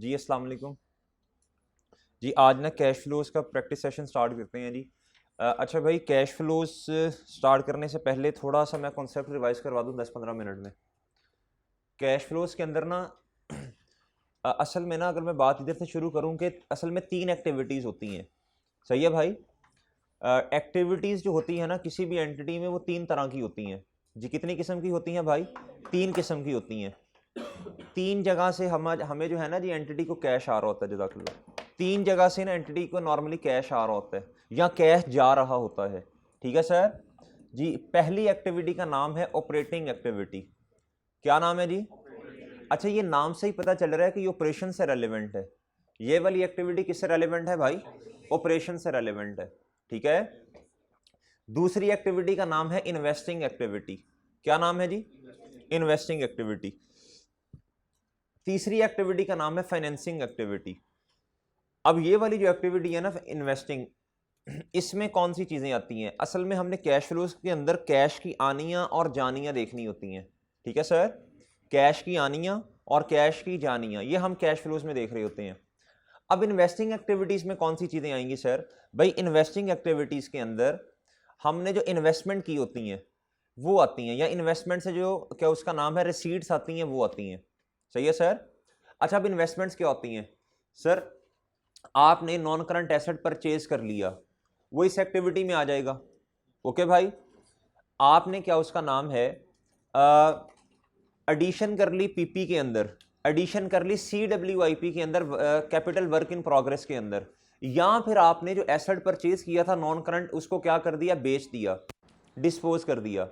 जी अस्सलाम वालेकुम जी। आज ना कैश फ्लोज का प्रैक्टिस सेशन स्टार्ट करते हैं जी। अच्छा भाई, कैश फ्लोज स्टार्ट करने से पहले थोड़ा सा मैं कॉन्सेप्ट रिवाइज करवा दूँ 10-15 मिनट में। कैश फ्लोज के अंदर ना असल में ना अगर मैं बात इधर से शुरू करूँ कि असल में 3 एक्टिविटीज़ होती हैं। सही है भाई। एक्टिविटीज़ जो होती है ना किसी भी एंटिटी में, वो 3 तरह की होती हैं जी। कितनी किस्म की होती हैं भाई? 3 किस्म की होती हैं। 3 जगह से हमें जो है ना जी एंटिटी को कैश आ रहा होता है। जज़ाकल्लाह। 3 जगह से ना एंटिटी को नॉर्मली कैश आ रहा होता है या कैश जा रहा होता है। ठीक है सर जी। पहली एक्टिविटी का नाम है ऑपरेटिंग एक्टिविटी। क्या नाम है जी? अच्छा, ये नाम से ही पता चल रहा है कि ये ऑपरेशन से रेलिवेंट है। ये वाली एक्टिविटी किससे रेलिवेंट है भाई? ऑपरेशन से रेलिवेंट है। ठीक है। दूसरी एक्टिविटी का नाम है इन्वेस्टिंग एक्टिविटी। क्या नाम है जी? Investing activity. तीसरी एक्टिविटी का नाम है फाइनेंसिंग एक्टिविटी। अब ये वाली जो एक्टिविटी है ना इन्वेस्टिंग, इसमें कौन सी चीज़ें आती हैं? असल में हमने कैश फ्लोज के अंदर कैश की आनियाँ और जानियाँ देखनी होती हैं। ठीक है सर। कैश की आनियाँ और कैश की जानियाँ, ये हम कैश फ्लोज में देख रहे होते हैं। अब इन्वेस्टिंग एक्टिविटीज़ में कौन सी चीज़ें आएंगी सर? भाई इन्वेस्टिंग एक्टिविटीज़ के अंदर हमने जो इन्वेस्टमेंट की होती हैं वो आती हैं, या इन्वेस्टमेंट से जो क्या उसका नाम है रिसीट्स आती हैं वो आती हैं। सही है सर। अच्छा, अब इन्वेस्टमेंट्स क्या होती हैं सर? आपने नॉन करंट एसेट परचेज कर लिया, वो इस एक्टिविटी में आ जाएगा। ओके भाई। आपने क्या उसका नाम है एडिशन कर ली पीपी के अंदर, एडिशन कर ली सीडब्ल्यूआईपी के अंदर, कैपिटल वर्क इन प्रोग्रेस के अंदर, या फिर आपने जो एसेट परचेज किया था नॉन करंट, उसको क्या कर दिया? बेच दिया, डिस्पोज कर दिया।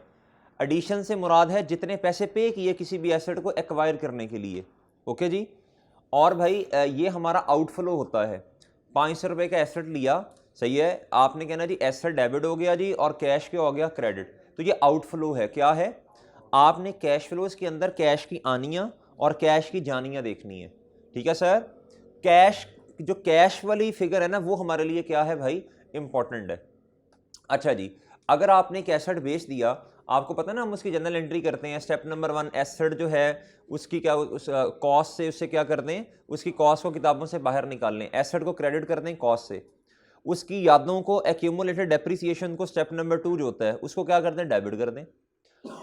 एडिशन से मुराद है जितने पैसे पे किए किसी भी एसेट को एक्वायर करने के लिए। ओके जी। और भाई ये हमारा आउटफ्लो होता है। 500 रुपये का एसेट लिया, सही है, आपने कहना जी एसेट डेबिट हो गया जी और कैश क्या हो गया? क्रेडिट। तो ये आउटफ्लो है। क्या है? आपने कैश फ्लोज के अंदर कैश की आनियाँ और कैश की जानियाँ देखनी है। ठीक है सर। कैश, जो कैश वाली फिगर है ना, वो हमारे लिए क्या है भाई? इंपॉर्टेंट है। अच्छा जी, अगर आपने एक एसेट बेच दिया, आपको पता है ना हम उसकी जनरल एंट्री करते हैं। स्टेप नंबर 1, एसेट जो है उसकी क्या उस कॉस्ट से उससे क्या करते हैं? उसकी कॉस्ट को किताबों से बाहर निकाल लें, एसेट को क्रेडिट कर दें कॉस्ट से, उसकी यादों को एक्यूमुलेटेड डेप्रिसिएशन को स्टेप नंबर 2 जो होता है उसको क्या कर दें? डेबिट कर दें।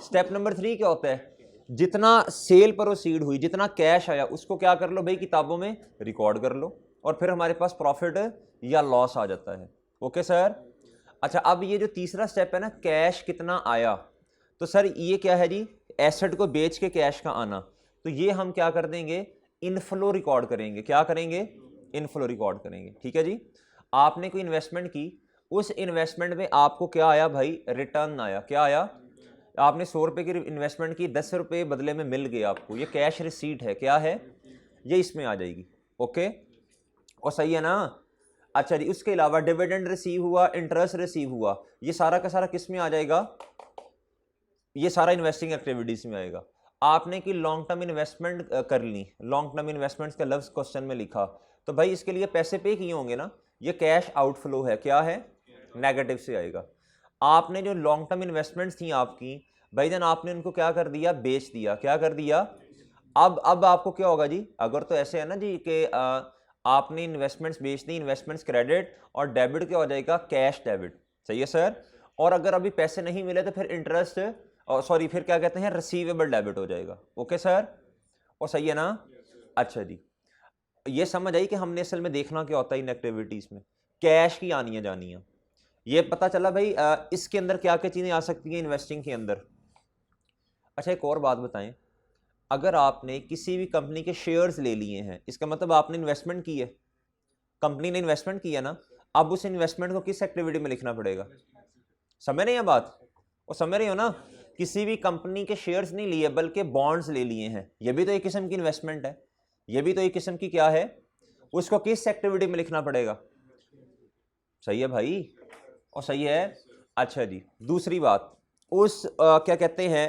स्टेप नंबर 3 क्या होता है? जितना सेल प्रोसीड हुई, जितना कैश आया, उसको क्या कर लो भाई? किताबों में रिकॉर्ड कर लो, और फिर हमारे पास प्रॉफिट या लॉस आ जाता है। Okay sir. अच्छा, अब ये जो तीसरा स्टेप है ना, कैश कितना आया, तो सर ये क्या है जी? एसेट को बेच के कैश का आना। तो ये हम क्या कर देंगे? इनफ्लो रिकॉर्ड करेंगे। क्या करेंगे? इनफ्लो रिकॉर्ड करेंगे। ठीक है जी। आपने कोई इन्वेस्टमेंट की, उस इन्वेस्टमेंट में आपको क्या आया भाई? रिटर्न आया। क्या आया? आपने 100 रुपये की इन्वेस्टमेंट की, 10 रुपये बदले में मिल गए आपको, ये कैश रिसीट है। क्या है? ये इसमें आ जाएगी। ओके, और सही है ना? अच्छा जी, उसके अलावा डिविडेंड रिसीव हुआ, इंटरेस्ट रिसीव हुआ, ये सारा का सारा किस में आ जाएगा? ये सारा इन्वेस्टिंग एक्टिविटीज में आएगा। आपने की लॉन्ग टर्म इन्वेस्टमेंट कर ली, लॉन्ग टर्म इन्वेस्टमेंट्स का लफ्ज क्वेश्चन में लिखा, तो भाई इसके लिए पैसे पे किए होंगे ना, ये कैश आउटफ्लो है। क्या है? नेगेटिव से आएगा। आपने जो लॉन्ग टर्म इन्वेस्टमेंट्स थी आपकी, भाई जान आपने उनको क्या कर दिया? बेच दिया। क्या कर दिया? अब आपको क्या होगा जी? अगर तो ऐसे है ना जी कि आपने इन्वेस्टमेंट्स बेच दी, इन्वेस्टमेंट्स क्रेडिट, और डेबिट क्या हो जाएगा? Cash debit. सही है सर। और अगर अभी पैसे नहीं मिले तो फिर इंटरेस्ट, और सॉरी फिर क्या कहते हैं? रिसीवेबल डेबिट हो जाएगा। ओके सर, और सही है ना? अच्छा जी, ये समझ आई कि हमने असल में देखना क्या होता है इन एक्टिविटीज में? कैश की आनियाँ जानियाँ। ये पता चला भाई इसके अंदर क्या क्या चीज़ें आ सकती हैं इन्वेस्टिंग के अंदर। अच्छा, एक और बात बताएं, अगर आपने किसी भी कंपनी के शेयर्स ले लिए हैं, इसका मतलब आपने इन्वेस्टमेंट की है, कंपनी ने इन्वेस्टमेंट किया ना, अब उस इन्वेस्टमेंट को किस एक्टिविटी में लिखना पड़ेगा? समझ रहे हैं बात? और समझ रहे हो ना? किसी भी कंपनी के शेयर्स नहीं लिए बल्कि बॉन्ड्स ले लिए हैं, ये भी तो एक किस्म की इन्वेस्टमेंट है। ये भी तो एक किस्म की क्या है? उसको किस एक्टिविटी में लिखना पड़ेगा? सही है भाई, और सही है। अच्छा जी, दूसरी बात, उस क्या कहते हैं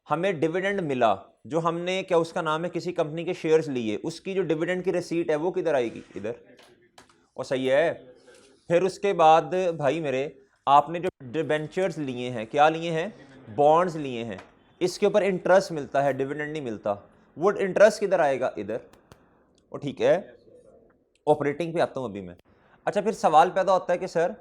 हमें डिविडेंड मिला, जो हमने क्या उसका नाम है किसी कंपनी के शेयर्स लिए, उसकी जो डिविडेंड की रिसीट है वो किधर आएगी? इधर। और सही है। फिर उसके बाद भाई मेरे, आपने जो डिबेंचर्स लिए हैं, क्या लिए हैं? बॉन्ड्स लिए हैं, इसके ऊपर इंटरेस्ट मिलता है, डिविडेंड नहीं मिलता, वो इंटरेस्ट किधर आएगा? इधर। वो ठीक है, ऑपरेटिंग पे आता हूँ अभी मैं। अच्छा, फिर सवाल पैदा होता है कि सर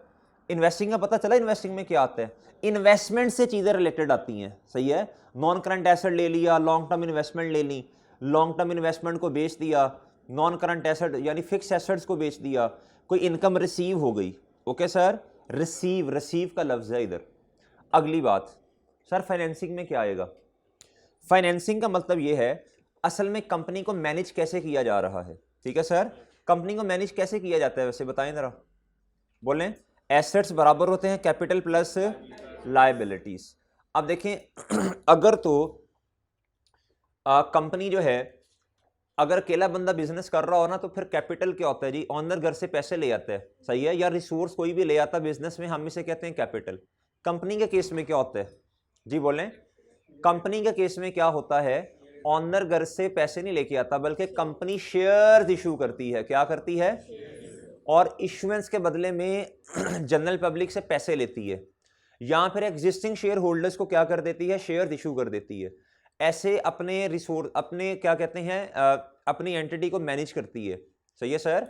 इन्वेस्टिंग का पता चला, इन्वेस्टिंग में क्या आता है, इन्वेस्टमेंट से चीज़ें रिलेटेड आती हैं, सही है। नॉन करंट एसेट ले लिया, लॉन्ग टर्म इन्वेस्टमेंट ले ली, लॉन्ग टर्म इन्वेस्टमेंट को बेच दिया, नॉन करंट एसेट यानी फिक्स एसेट्स को बेच दिया, कोई इनकम रिसीव हो गई। ओके सर, रिसीव, रिसीव का लफ्ज़ है इधर। अगली बात सर, फाइनेंसिंग में क्या आएगा? फाइनेंसिंग का मतलब ये है असल में कंपनी को मैनेज कैसे किया जा रहा है। ठीक है सर, कंपनी को मैनेज कैसे किया जाता है वैसे बताएं जरा, बोलें। एसेट्स बराबर होते हैं कैपिटल प्लस लायबिलिटीज। अब देखें अगर तो कंपनी जो है, अगर अकेला बंदा बिजनेस कर रहा हो ना, तो फिर कैपिटल क्या होता है जी, ऑनर घर से पैसे ले आता है, सही है, या रिसोर्स कोई भी ले आता है बिजनेस में, हम इसे कहते हैं कैपिटल। कंपनी के केस में क्या होता है जी, बोलें। कंपनी के केस में क्या होता है, ऑनर घर से पैसे नहीं लेके आता, बल्कि कंपनी शेयर्स इशू करती है। क्या करती है? और इशुएंस के बदले में जनरल पब्लिक से पैसे लेती है, या फिर एग्जिस्टिंग शेयर होल्डर्स को क्या कर देती है, शेयर इशू कर देती है। ऐसे अपने रिसोर्स, अपने क्या कहते हैं, अपनी एंटिटी को मैनेज करती है, सही है सर।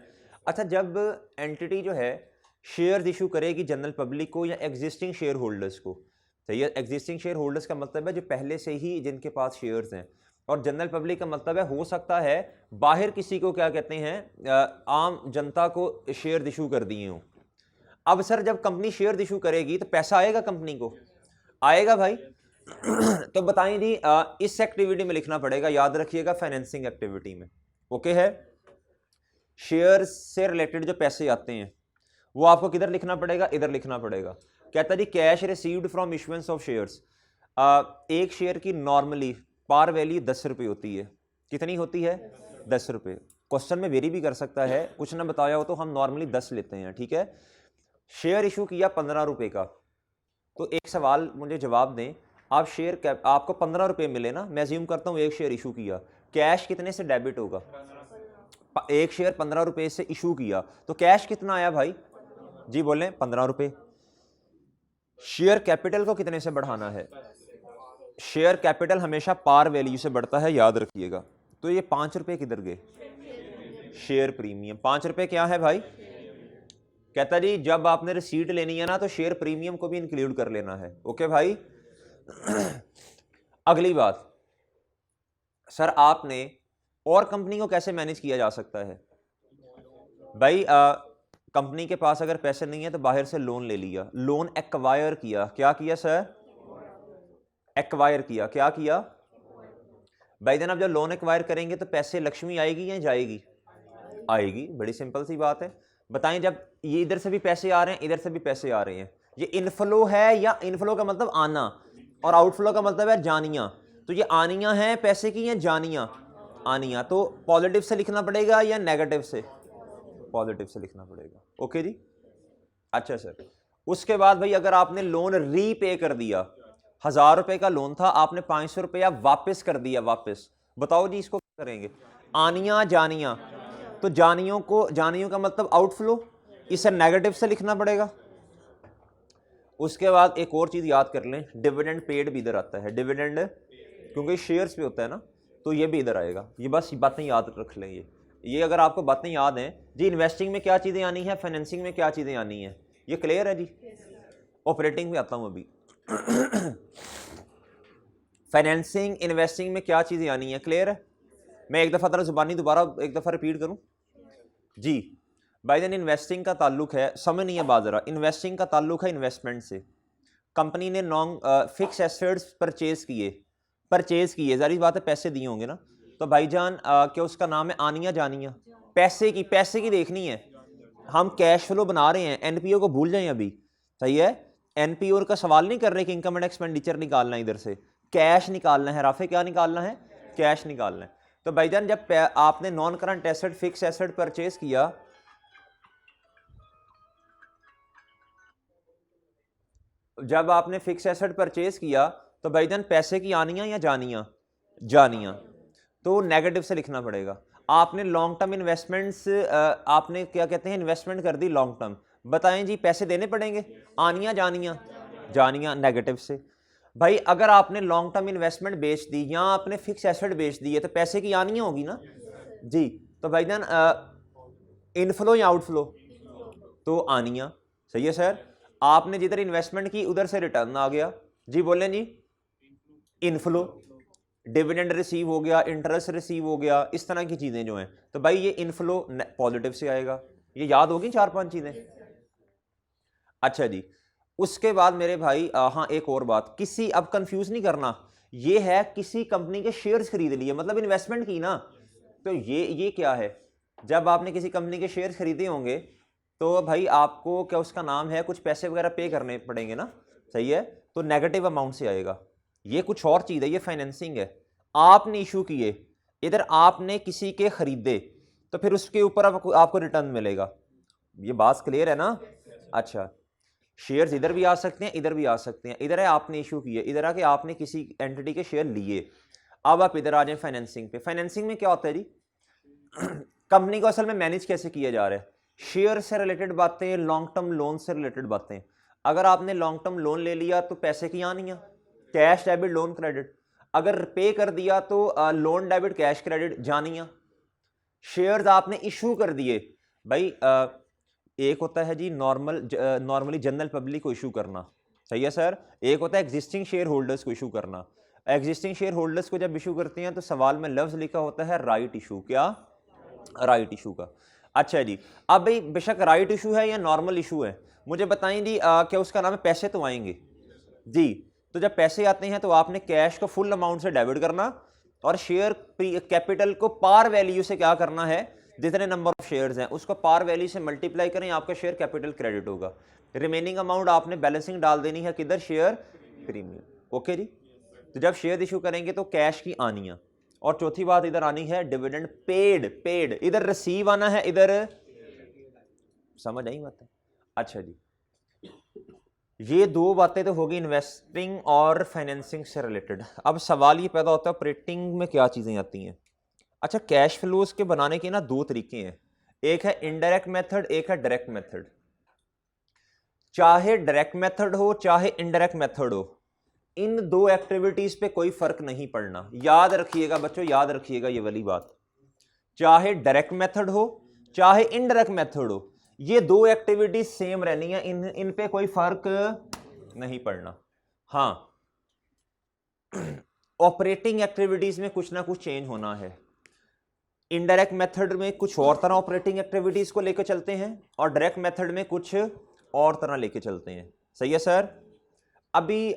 अच्छा, जब एंटिटी जो है शेयर इशू करेगी जनरल पब्लिक को या एग्जिस्टिंग शेयर होल्डर्स को, सही है। एग्जिस्टिंग शेयर होल्डर्स का मतलब है जो पहले से ही जिनके पास शेयर्स हैं, और जनरल पब्लिक का मतलब है हो सकता है बाहर किसी को क्या कहते हैं, आम जनता को शेयर इशू कर दिए हों। अब सर जब कंपनी शेयर इशू करेगी तो पैसा आएगा कंपनी को, आएगा भाई। तो बताएं जी, इस एक्टिविटी में लिखना पड़ेगा, याद रखिएगा, फाइनेंसिंग एक्टिविटी में। ओके है, शेयर से रिलेटेड जो पैसे आते हैं वो आपको किधर लिखना पड़ेगा, इधर लिखना पड़ेगा। कहता जी cash received from issuance of shares. एक शेयर की नॉर्मली पार वैल्यू 10 रुपये होती है। कितनी होती है? 10 रुपये। क्वेश्चन में वेरी भी कर सकता है, कुछ ना बताया हो तो हम नॉर्मली 10 लेते हैं, ठीक है। शेयर इशू किया 15 रुपये का, तो एक सवाल मुझे जवाब दें, आप शेयर आपको 15 रुपये मिले ना, मैं अज्यूम करता हूँ एक शेयर इशू किया, कैश कितने से डेबिट होगा? एक शेयर 15 रुपये से इशू किया, तो कैश कितना आया भाई जी, बोलें 15 रुपये। शेयर कैपिटल को कितने से बढ़ाना है? शेयर कैपिटल हमेशा पार वैल्यू से बढ़ता है, याद रखिएगा। तो ये 5 रुपये किधर गए? Share premium. 5 रुपये क्या है भाई? कहता जी जब आपने रिसीट लेनी है ना, तो शेयर प्रीमियम को भी इंक्लूड कर लेना है। ओके भाई। अगली बात सर, आपने और कंपनी को कैसे मैनेज किया जा सकता है भाई? कंपनी के पास अगर पैसे नहीं है तो बाहर से लोन ले लिया, लोन एक्वायर किया। क्या किया सर? एक्वायर किया। क्या किया भाई? जनाब जब लोन एक्वायर करेंगे तो पैसे लक्ष्मी आएगी या जाएगी? आएगी। बड़ी सिंपल सी बात है। बताएं, जब ये इधर से भी पैसे आ रहे हैं, इधर से भी पैसे आ रहे हैं, ये इनफ्लो है, या इनफ्लो का मतलब आना और आउटफ्लो का मतलब है जानिया, तो ये आनियां हैं पैसे की या जानियां? आनियां। तो पॉजिटिव से लिखना पड़ेगा या नेगेटिव से? पॉजिटिव से लिखना पड़ेगा। ओके जी। अच्छा सर, उसके बाद भाई अगर आपने लोन रीपे कर दिया, 1000 रुपए का लोन था, आपने 500 रुपया वापस कर दिया, वापस, बताओ जी इसको क्या करेंगे? आनिया जानिया, तो जानियों को, जानियों का मतलब आउटफ्लो, इसे नेगेटिव से लिखना पड़ेगा। उसके बाद एक और चीज याद कर लें, डिविडेंड पेड भी इधर आता है, डिविडेंड क्योंकि शेयर्स पे होता है ना, तो ये भी इधर आएगा। ये बस बातें याद रख लें, ये अगर आपको बातें याद हैं जी, इन्वेस्टिंग में क्या चीज़ें आनी है, फाइनेंसिंग में क्या चीज़ें आनी है, ये क्लियर है जी। ऑपरेटिंग में आता हूँ अभी। फाइनेंसिंग इन्वेस्टिंग में क्या चीज़ें आनी है, क्लियर है? मैं एक दफ़ा तरह जुबानी दोबारा एक दफ़ा रिपीट करूँ जी। बाय देन इन्वेस्टिंग का ताल्लुक है, समझ नहीं है बात ज़रा, इन्वेस्टिंग का ताल्लुक है इन्वेस्टमेंट से। कंपनी ने नॉन फिक्स एसेट्स परचेज किए, जारी बात है पैसे दिए होंगे ना, तो भाईजान क्या उसका नाम है आनिया जानिया? पैसे की देखनी है। हम कैश फ्लो बना रहे हैं, एनपीओ को भूल जाएं अभी, सही है। एनपीओ का सवाल नहीं कर रहे कि इनकम एंड एक्सपेंडिचर निकालना है, इधर से कैश निकालना है। राफे क्या निकालना है? कैश निकालना है। तो भाईजान जब आपने non current asset fix asset purchase किया, जब आपने फिक्स एसेट परचेज किया तो भाईजान पैसे की आनियां या जानियां? जानियां। तो नेगेटिव से लिखना पड़ेगा। आपने लॉन्ग टर्म इन्वेस्टमेंट्स, आपने क्या कहते हैं इन्वेस्टमेंट कर दी लॉन्ग टर्म, बताएं जी पैसे देने पड़ेंगे, आनियां जानियां? जानियां, नेगेटिव से। भाई अगर आपने लॉन्ग टर्म इन्वेस्टमेंट बेच दी या आपने फिक्स एसेट बेच दी है तो पैसे की आनियां होगी ना जी। तो भाईजान इनफ्लो या आउटफ्लो, तो आनिया। सही है सर, आपने जिधर इन्वेस्टमेंट की उधर से रिटर्न आ गया। जी बोलें जी, इनफ्लो, डिविडेंड रिसीव हो गया, इंटरेस्ट रिसीव हो गया, इस तरह की चीजें जो हैं, तो भाई ये इनफ्लो पॉजिटिव से आएगा। ये याद होगी 4-5 चीजें। अच्छा जी, उसके बाद मेरे भाई हाँ एक और बात, किसी, अब कंफ्यूज नहीं करना, ये है किसी कंपनी के शेयर्स खरीद लिए, मतलब इन्वेस्टमेंट की ना, तो ये क्या है, जब आपने किसी कंपनी के शेयर्स खरीदे होंगे तो भाई आपको क्या उसका नाम है, कुछ पैसे वगैरह पे करने पड़ेंगे ना। सही है, तो नेगेटिव अमाउंट से आएगा। ये कुछ और चीज़ है, ये फाइनेंसिंग है, आपने इशू किए, इधर आपने किसी के खरीदे, तो फिर उसके ऊपर आपको रिटर्न मिलेगा। ये बात क्लियर है ना। अच्छा, शेयर्स इधर भी आ सकते हैं, इधर भी आ सकते हैं। इधर है आपने इशू किए, इधर आके आपने किसी एंटिटी के शेयर लिए। अब आप इधर आ जाए फाइनेंसिंग पे। फाइनेंसिंग में क्या होता है जी, कंपनी को असल में मैनेज कैसे किया जा रहा है, शेयर से रिलेटेड बातें, लॉन्ग टर्म लोन से रिलेटेड बातें। अगर आपने लॉन्ग टर्म लोन ले लिया तो पैसे की आनी है, कैश डेबिट लोन क्रेडिट। अगर पे कर दिया तो लोन डेबिट कैश क्रेडिट जानिया। शेयर्स आपने इशू कर दिए, भाई एक होता है जी नॉर्मली जनरल पब्लिक को इशू करना। सही है सर, एक होता है एग्जिस्टिंग शेयर होल्डर्स को इशू करना। एग्जिस्टिंग शेयर होल्डर्स को जब इशू करते हैं तो सवाल में लफ्ज लिखा होता है राइट इशू। क्या, राइट इशू का। अच्छा जी, अब भाई बेशक राइट इशू है या नॉर्मल इशू है, मुझे बताएं जी क्या उसका नाम है, पैसे तो आएंगे जी। तो जब पैसे आते हैं तो आपने कैश को फुल अमाउंट से डेबिट करना और शेयर कैपिटल को पार वैल्यू से क्या करना है, जितने नंबर ऑफ शेयर्स हैं उसको पार वैल्यू से मल्टीप्लाई करें, आपका शेयर कैपिटल क्रेडिट होगा। रिमेनिंग अमाउंट आपने बैलेंसिंग डाल देनी है, किधर, शेयर प्रीमियम। ओके जी, तो जब शेयर इशू करेंगे तो कैश की आनी है। और चौथी बात इधर आनी है डिविडेंड पेड, इधर रिसीव आना है, इधर समझ आई बात है। अच्छा जी, ये दो बातें तो होगी इन्वेस्टिंग और फाइनेंसिंग से रिलेटेड। अब सवाल ये पैदा होता है ऑपरेटिंग में क्या चीजें आती हैं। अच्छा, कैश फ्लोज के बनाने के ना दो तरीके हैं, एक है इनडायरेक्ट मेथड, एक है डायरेक्ट मेथड। चाहे डायरेक्ट मेथड हो चाहे इनडायरेक्ट मेथड हो, इन दो एक्टिविटीज पे कोई फर्क नहीं पड़ना। याद रखिएगा बच्चों, याद रखिएगा ये वाली बात, चाहे डायरेक्ट मेथड हो चाहे इनडायरेक्ट मेथड हो, ये दो एक्टिविटीज सेम रहनी है, इन पे कोई फर्क नहीं पड़ना। हाँ, ऑपरेटिंग एक्टिविटीज में कुछ ना कुछ चेंज होना है। इनडायरेक्ट मेथड में कुछ और तरह ऑपरेटिंग एक्टिविटीज को लेकर चलते हैं और डायरेक्ट मेथड में कुछ और तरह लेकर चलते हैं। सही है सर, अभी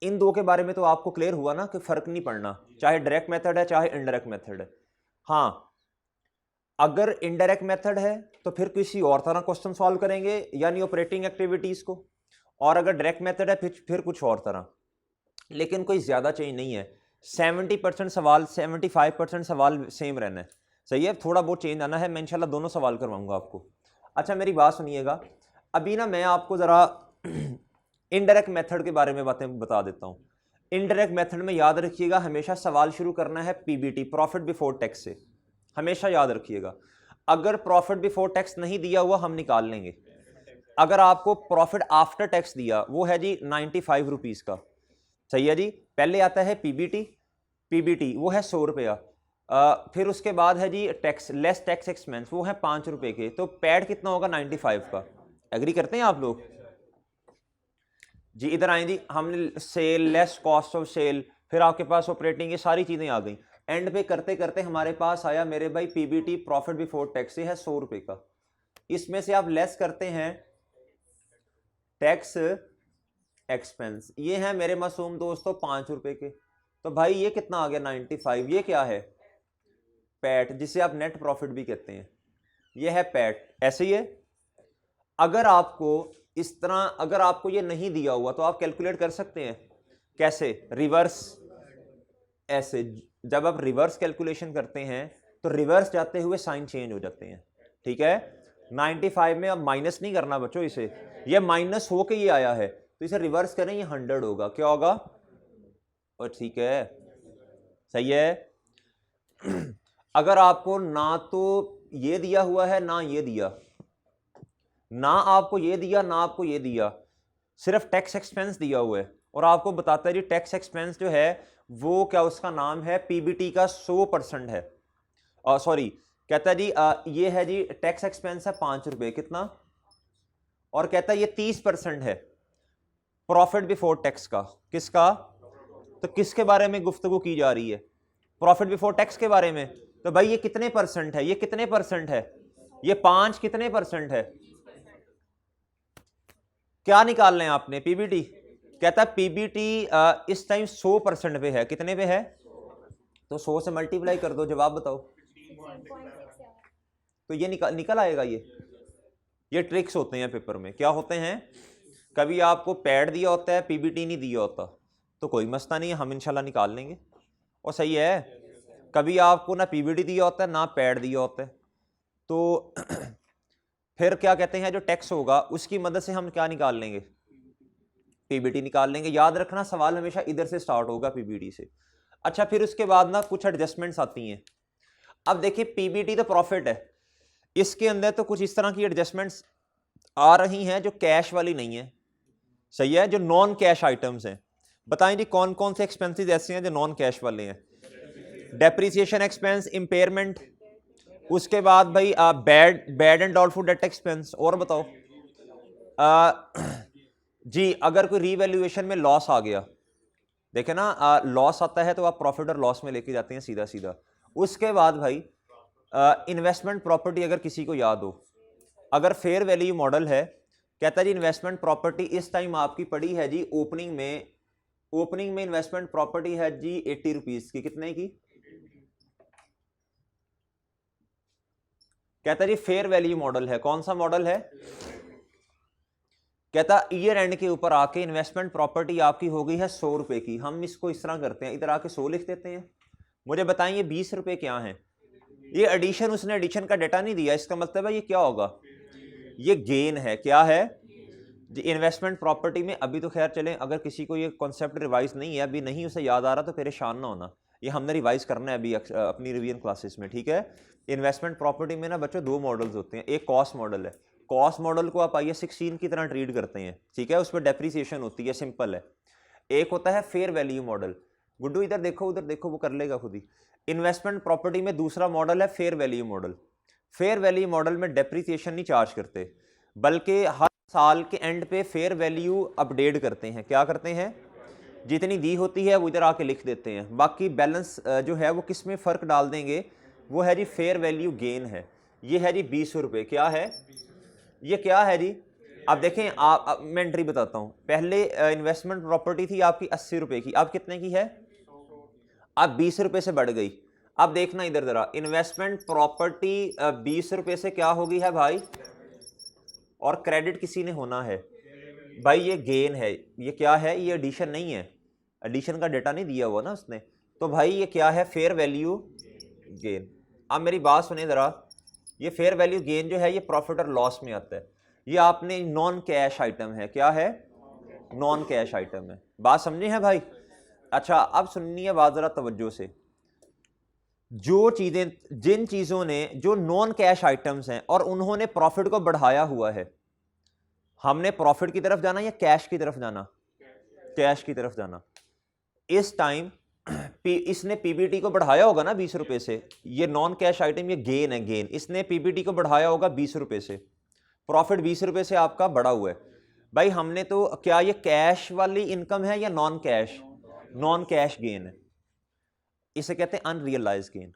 इन दो के बारे में तो आपको क्लियर हुआ ना कि फर्क नहीं पड़ना, चाहे डायरेक्ट मेथड है चाहे इनडायरेक्ट मेथड है। हाँ, अगर इनडायरेक्ट मेथड है तो फिर किसी और तरह क्वेश्चन सॉल्व करेंगे, यानी ऑपरेटिंग एक्टिविटीज को, और अगर डायरेक्ट मेथड है फिर कुछ और तरह। लेकिन कोई ज्यादा चेंज नहीं है, 70% सवाल 75% सवाल सेम रहना है। सही है, थोड़ा बहुत चेंज आना है, मैं इंशाल्लाह दोनों सवाल करवाऊंगा आपको। अच्छा मेरी बात सुनिएगा, अभी ना मैं आपको जरा इनडायरेक्ट मेथड के बारे में बातें बता देता हूं। इनडायरेक्ट मेथड में याद रखिएगा, हमेशा सवाल शुरू करना है पीबीटी, प्रॉफिट बिफोर टैक्स से, हमेशा याद रखिएगा। अगर प्रॉफिट बिफोर टैक्स नहीं दिया हुआ हम निकाल लेंगे। अगर आपको प्रॉफिट आफ्टर टैक्स दिया, वो है जी 95 रुपीज का। सही है जी, पहले आता है पीबीटी, पीबीटी वो है 100 रुपया, फिर उसके बाद है जी टैक्स लेस टैक्स एक्सपेंस, वो है 5 रुपए के, तो पैड कितना होगा 95 का। एग्री करते हैं आप लोग जी। इधर आए जी, हमने sale less cost of sale, फिर आपके पास ऑपरेटिंग, ये सारी चीजें आ गई। एंड पे करते करते हमारे पास आया मेरे भाई पीबीटी, प्रॉफिट बिफोर टैक्स, है 100 रुपए का। इसमें से आप लेस करते हैं टैक्स एक्सपेंस, ये है मेरे मासूम दोस्तों 5 रुपए के, तो भाई ये कितना आ गया 95। ये क्या है, पैट, जिसे आप नेट प्रॉफिट भी कहते हैं, ये है पैट। ऐसे ही है, अगर आपको इस तरह, अगर आपको ये नहीं दिया हुआ तो आप कैलकुलेट कर सकते हैं। कैसे, रिवर्स, ऐसे जब आप रिवर्स कैलकुलेशन करते हैं तो रिवर्स जाते हुए साइन चेंज हो जाते हैं। ठीक है, 95 में अब माइनस नहीं करना बच्चों, इसे ये माइनस होके ये आया है तो इसे रिवर्स करें, ये 100 होगा। क्या होगा, और ठीक है, सही है। अगर आपको ना तो ये दिया हुआ है ना ये दिया, ना आपको ये दिया ना आपको ये दिया, सिर्फ टैक्स एक्सपेंस दिया हुआ है और आपको बताता है जी टैक्स एक्सपेंस जो है वो क्या उसका नाम है पीबीटी का 100% है, सॉरी कहता है जी ये है जी टैक्स एक्सपेंस है 5 रुपए, कितना, और कहता है ये 30% है प्रॉफिट बिफोर टैक्स का, किसका, तो किसके बारे में गुफ्तगू की जा रही है, प्रॉफिट बिफोर टैक्स के बारे में। तो भाई ये कितने परसेंट है, ये कितने परसेंट है, ये 5 कितने परसेंट है, क्या निकाल लें आपने, पीबीटी। कहता है पीबीटी इस टाइम 100% पे है, कितने पे है, तो 100 से मल्टीप्लाई कर दो, जवाब बताओ। तो ये निकल आएगा। ये ट्रिक्स होते हैं पेपर में, क्या होते हैं, कभी आपको पैड दिया होता है, पीबीटी नहीं दिया होता, तो कोई मसला नहीं है, हम इंशाल्लाह निकाल लेंगे। और सही है, कभी आपको ना पीबीटी दिया होता है ना पैड दिया होता है, तो फिर क्या कहते हैं, जो टैक्स होगा उसकी मदद से हम क्या निकाल लेंगे, पीबीटी निकाल लेंगे। याद रखना सवाल हमेशा इधर से स्टार्ट होगा, पीबीटी से। अच्छा, फिर उसके बाद ना कुछ एडजस्टमेंट्स आती हैं। अब देखिए पीबीटी तो प्रॉफिट है, इसके अंदर तो कुछ इस तरह की एडजस्टमेंट्स आ रही हैं जो कैश वाली नहीं है, सही है, जो नॉन कैश आइटम्स हैं। बताएं जी कौन कौन से एक्सपेंसेस ऐसे हैं जो नॉन कैश वाले हैं। डेप्रिसिएशन एक्सपेंस, इंपेयरमेंट, उसके बाद भाई bad and doubtful debt expense, और बताओ जी अगर कोई रीवैल्यूएशन में लॉस आ गया, देखे ना लॉस आता है तो आप प्रॉफिट और लॉस में लेके जाते हैं सीधा सीधा। उसके बाद भाई इन्वेस्टमेंट प्रॉपर्टी, अगर किसी को याद हो, अगर फेयर वैल्यू मॉडल है, कहता है जी इन्वेस्टमेंट प्रॉपर्टी इस टाइम आपकी पड़ी है जी ओपनिंग में इन्वेस्टमेंट प्रॉपर्टी है जी 80 रुपीज की, कितने की, कहता है जी फेयर वैल्यू मॉडल है, कौन सा मॉडल है, कहता ईयर एंड के ऊपर आके इन्वेस्टमेंट प्रॉपर्टी आपकी हो गई है 100 रुपए की। हम इसको इस तरह करते हैं, इधर आके 100 लिख देते हैं। मुझे बताएं ये 20 रुपए क्या है, ये एडिशन, उसने एडिशन का डेटा नहीं दिया, इसका मतलब है ये क्या होगा, ये गेन है, क्या है जी इन्वेस्टमेंट प्रॉपर्टी में। अभी तो खैर चलें, अगर किसी को ये कॉन्सेप्ट रिवाइज नहीं है, अभी नहीं उसे याद आ रहा, तो परेशान ना होना, ये हमने रिवाइज करना है अभी अपनी रिवीजन क्लासेस में, ठीक है। इन्वेस्टमेंट प्रॉपर्टी में ना बच्चों 2 मॉडल्स होते हैं, एक कॉस्ट मॉडल है, कॉस्ट मॉडल को आप IAS 16 की तरह ट्रीट करते हैं, ठीक है, उस पर डेप्रिसिएशन होती है, सिंपल है। एक होता है फेयर वैल्यू मॉडल, गुड्डू इधर देखो उधर देखो, वो कर लेगा खुद ही। इन्वेस्टमेंट प्रॉपर्टी में दूसरा मॉडल है fair value model. Fair value model में डेप्रिसिएशन नहीं चार्ज करते, बल्कि हर साल के एंड पे फेयर वैल्यू अपडेट करते हैं, क्या करते हैं, जितनी दी होती है वो इधर आके लिख देते हैं, बाकी बैलेंस जो है वो किस में फ़र्क डाल देंगे, वो है जी फेयर वैल्यू गेन है। ये है जी 20 रुपये, क्या है, ये क्या है जी, अब देखें आप मैं एंट्री बताता हूँ। पहले इन्वेस्टमेंट प्रॉपर्टी थी आपकी 80 रुपये की, अब कितने की है, अब 20 रुपये से बढ़ गई। अब देखना इधर जरा, इन्वेस्टमेंट प्रॉपर्टी 20 रुपये से क्या होगी है भाई, और क्रेडिट किसी ने होना है भाई, ये गेन है, ये क्या है, ये एडिशन नहीं है, एडिशन का डेटा नहीं दिया हुआ ना उसने, तो भाई ये क्या है, फेयर वैल्यू गेन। अब मेरी बात सुने ज़रा, ये फेयर वैल्यू गेन जो है ये प्रॉफिट और लॉस में आता है, ये आपने नॉन कैश आइटम है, क्या है, नॉन कैश आइटम है, बात समझे हैं भाई। अच्छा अब सुनिए बात ज़रा तवज्जो से, जो चीज़ें, जिन चीज़ों ने, जो नॉन कैश आइटम्स हैं और उन्होंने प्रॉफिट को बढ़ाया हुआ है, हमने प्रॉफिट की तरफ जाना या कैश की तरफ जाना, कैश की तरफ जाना। इस टाइम इसने पीबीटी को बढ़ाया होगा ना 20 रुपए से, ये नॉन कैश आइटम, ये गेन है, गेन, इसने पीबीटी को बढ़ाया होगा 20 रुपए से, प्रॉफिट 20 रुपए से आपका बढ़ा हुआ है। भाई हमने तो, क्या ये कैश वाली इनकम है या non cash, non cash gain है, इसे कहते हैं अनरियलाइज गेन।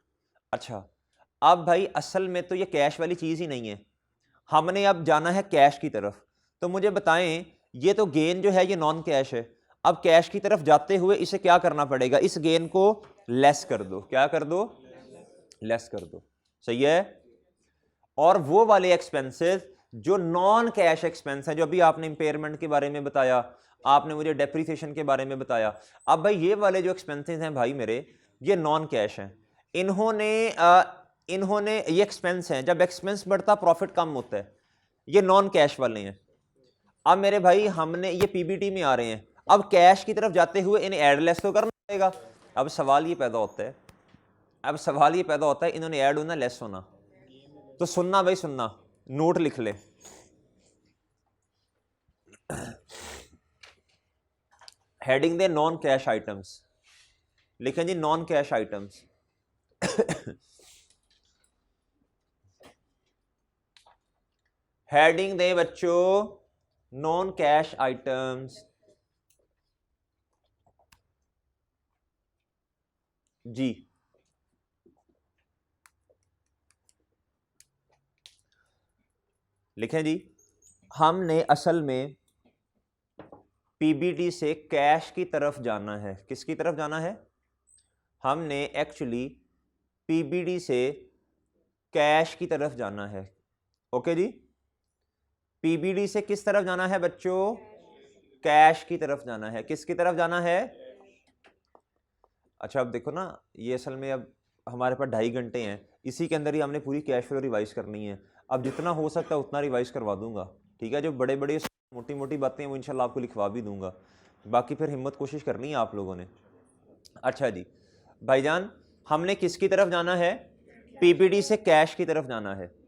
अच्छा अब भाई असल में तो ये कैश वाली चीज़ ही नहीं है, हमने अब जाना है कैश की तरफ, तो मुझे बताएं ये तो गेन जो है ये नॉन कैश है, अब कैश की तरफ जाते हुए इसे क्या करना पड़ेगा, इस गेन को लेस कर दो, क्या कर दो, लेस कर दो, सही है। और वो वाले एक्सपेंसेस जो नॉन कैश एक्सपेंस है, जो अभी आपने इंपेयरमेंट के बारे में बताया, आपने मुझे डेप्रिसिएशन के बारे में बताया, अब भाई ये वाले जो एक्सपेंसेस हैं भाई मेरे, ये नॉन कैश हैं, इन्होंने ये एक्सपेंस हैं, जब एक्सपेंस बढ़ता प्रॉफिट कम होता है, ये नॉन कैश वाले हैं। अब मेरे भाई हमने ये पीबीटी में आ रहे हैं, अब कैश की तरफ जाते हुए इन्हें ऐड लेस तो करना पड़ेगा। अब सवाल ये पैदा होता है, इन्होंने ऐड होना लेस होना, तो सुनना भाई सुनना, नोट लिख ले, हेडिंग दे नॉन कैश आइटम्स, लिखें जी नॉन कैश आइटम्स। हेडिंग दें बच्चों नॉन कैश आइटम्स। जी लिखें जी, हमने असल में पीबीडी से कैश की तरफ जाना है। किसकी तरफ जाना है? हमने एक्चुअली पीबीडी से कैश की तरफ जाना है। ओके जी, पीबीडी से किस तरफ जाना है बच्चों? कैश की तरफ जाना है। किसकी तरफ जाना है? अच्छा अब देखो ना, ये असल में अब हमारे पास 2.5 घंटे हैं, इसी के अंदर ही हमने पूरी कैश फ्लो रिवाइज करनी है। अब जितना हो सकता है उतना रिवाइज करवा दूंगा, ठीक है? जो बड़े बड़े मोटी मोटी बातें हैं वो इंशाल्लाह आपको लिखवा भी दूंगा, बाकी फिर हिम्मत कोशिश करनी है आप लोगों ने। अच्छा जी भाईजान, हमने किसकी तरफ जाना है? पीबीडी से कैश की तरफ जाना है।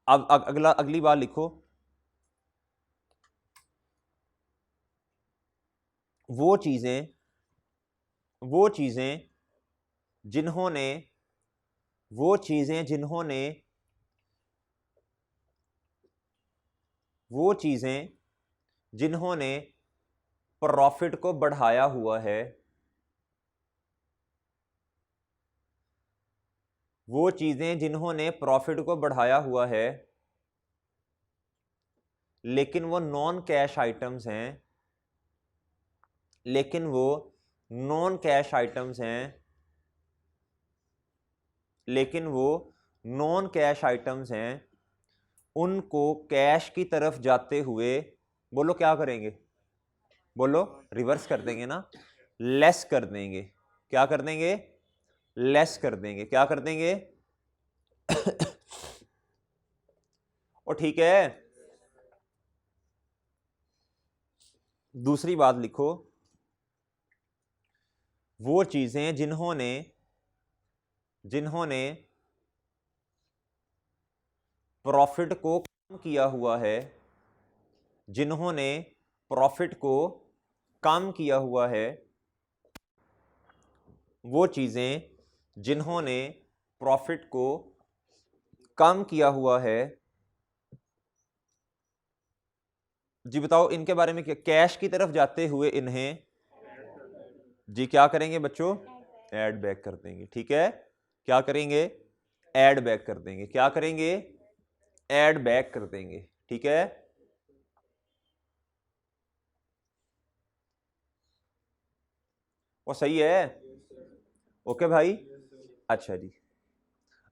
अब अगली बार लिखो, वो चीजें जिन्होंने प्रॉफिट को बढ़ाया हुआ है, वो चीजें जिन्होंने प्रॉफिट को बढ़ाया हुआ है लेकिन वो नॉन कैश आइटम्स हैं, उनको कैश की तरफ जाते हुए बोलो क्या करेंगे? बोलो रिवर्स कर देंगे ना, लेस कर देंगे। क्या कर देंगे? लेस कर देंगे। क्या कर देंगे? और ठीक है, दूसरी बात लिखो, वो चीजें जिन्होंने प्रॉफिट को कम किया हुआ है, वो चीजें जिन्होंने प्रॉफिट को कम किया हुआ है, जी बताओ इनके बारे में क्या? कैश की तरफ जाते हुए इन्हें जी क्या करेंगे बच्चों? ऐड बैक कर देंगे। ठीक है, क्या करेंगे? ऐड बैक कर देंगे। क्या करेंगे? ऐड बैक कर देंगे। ठीक है, वो सही है? ओके भाई, अच्छा जी।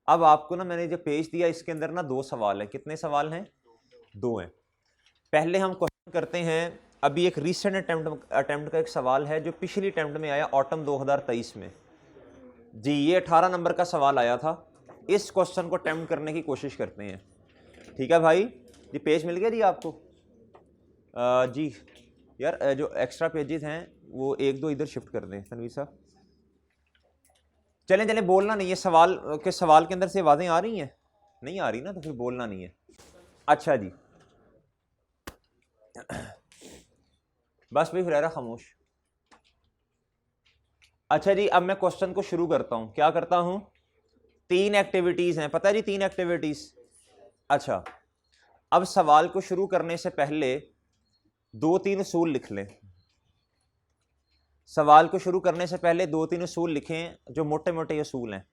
अब आपको ना मैंने जो पेज दिया इसके अंदर ना 2 सवाल हैं। कितने सवाल हैं? 2 हैं। पहले हम क्वेश्चन करते हैं, अभी एक रीसेंट अटेम्प्ट का एक सवाल है जो पिछली अटेम्प्ट में आया ऑटम 2023 में। जी ये 18 नंबर का सवाल आया था। इस क्वेश्चन को अटेम्प्ट करने की कोशिश करते हैं। ठीक है भाई जी, पेज मिल गया जी आपको? जी यार जो एक्स्ट्रा पेजेस हैं वो 1-2 इधर शिफ्ट कर दें तनवीर साहब। चलें चलें, बोलना नहीं है। सवाल के अंदर से आवाज़ें आ रही हैं? नहीं आ रही ना, तो फिर बोलना नहीं है। अच्छा जी बस भी फिर खामोश। अच्छा जी, अब मैं क्वेश्चन को शुरू करता हूं। क्या करता हूं? 3 एक्टिविटीज हैं, पता है जी? 3 एक्टिविटीज। अच्छा, अब सवाल को शुरू करने से पहले 2-3 उसूल लिख लें। सवाल को शुरू करने से पहले 2-3 उसूल लिखें जो मोटे मोटे उसूल हैं।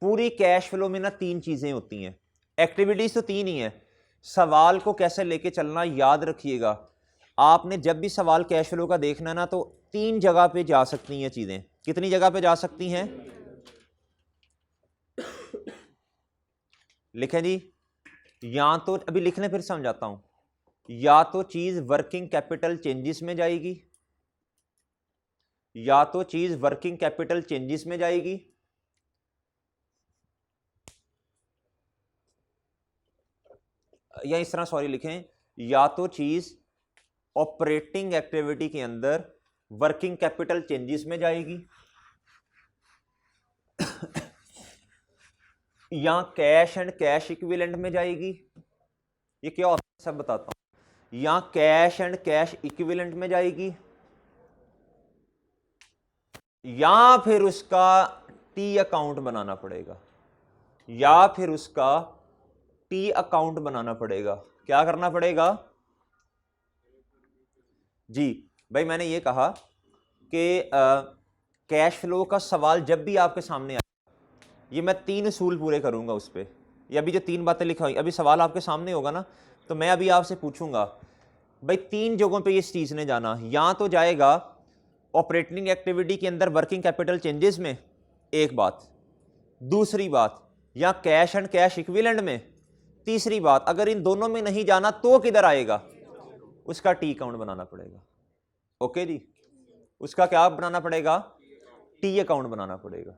पूरी कैश फ्लो में ना 3 चीजें होती हैं। एक्टिविटीज तो 3 ही है। सवाल को कैसे लेके चलना याद रखिएगा। आपने जब भी सवाल कैश फ्लो का देखना ना तो 3 जगह पे जा सकती हैं चीजें। कितनी जगह पे जा सकती हैं? लिखें जी, या तो अभी लिखने फिर समझाता हूं। या तो चीज वर्किंग कैपिटल चेंजेस में जाएगी, या तो चीज वर्किंग कैपिटल चेंजेस में जाएगी, या इस तरह सॉरी लिखें, या तो चीज ऑपरेटिंग एक्टिविटी के अंदर वर्किंग कैपिटल चेंजेस में जाएगी, या कैश एंड कैश इक्विवेलेंट में जाएगी। ये क्या होता है सब बताता हूं। या कैश एंड कैश इक्विवेलेंट में जाएगी, या फिर उसका टी अकाउंट बनाना पड़ेगा, या फिर उसका टी अकाउंट बनाना पड़ेगा। क्या करना पड़ेगा जी? भाई मैंने ये कहा कि कैश फ्लो का सवाल जब भी आपके सामने आए, ये मैं 3 असूल पूरे करूंगा उस पर। ये अभी जो 3 बातें लिखा हुई, अभी सवाल आपके सामने होगा ना, तो मैं अभी आपसे पूछूंगा भाई 3 जगहों पे इस चीज़ ने जाना, या तो जाएगा ऑपरेटिंग एक्टिविटी के अंदर वर्किंग कैपिटल चेंजेस में, एक बात। दूसरी बात, या कैश एंड कैश इक्विवेलेंट में। तीसरी बात, अगर इन दोनों में नहीं जाना तो किधर आएगा? उसका टी अकाउंट बनाना पड़ेगा। ओके जी, उसका क्या बनाना पड़ेगा? टी अकाउंट बनाना पड़ेगा।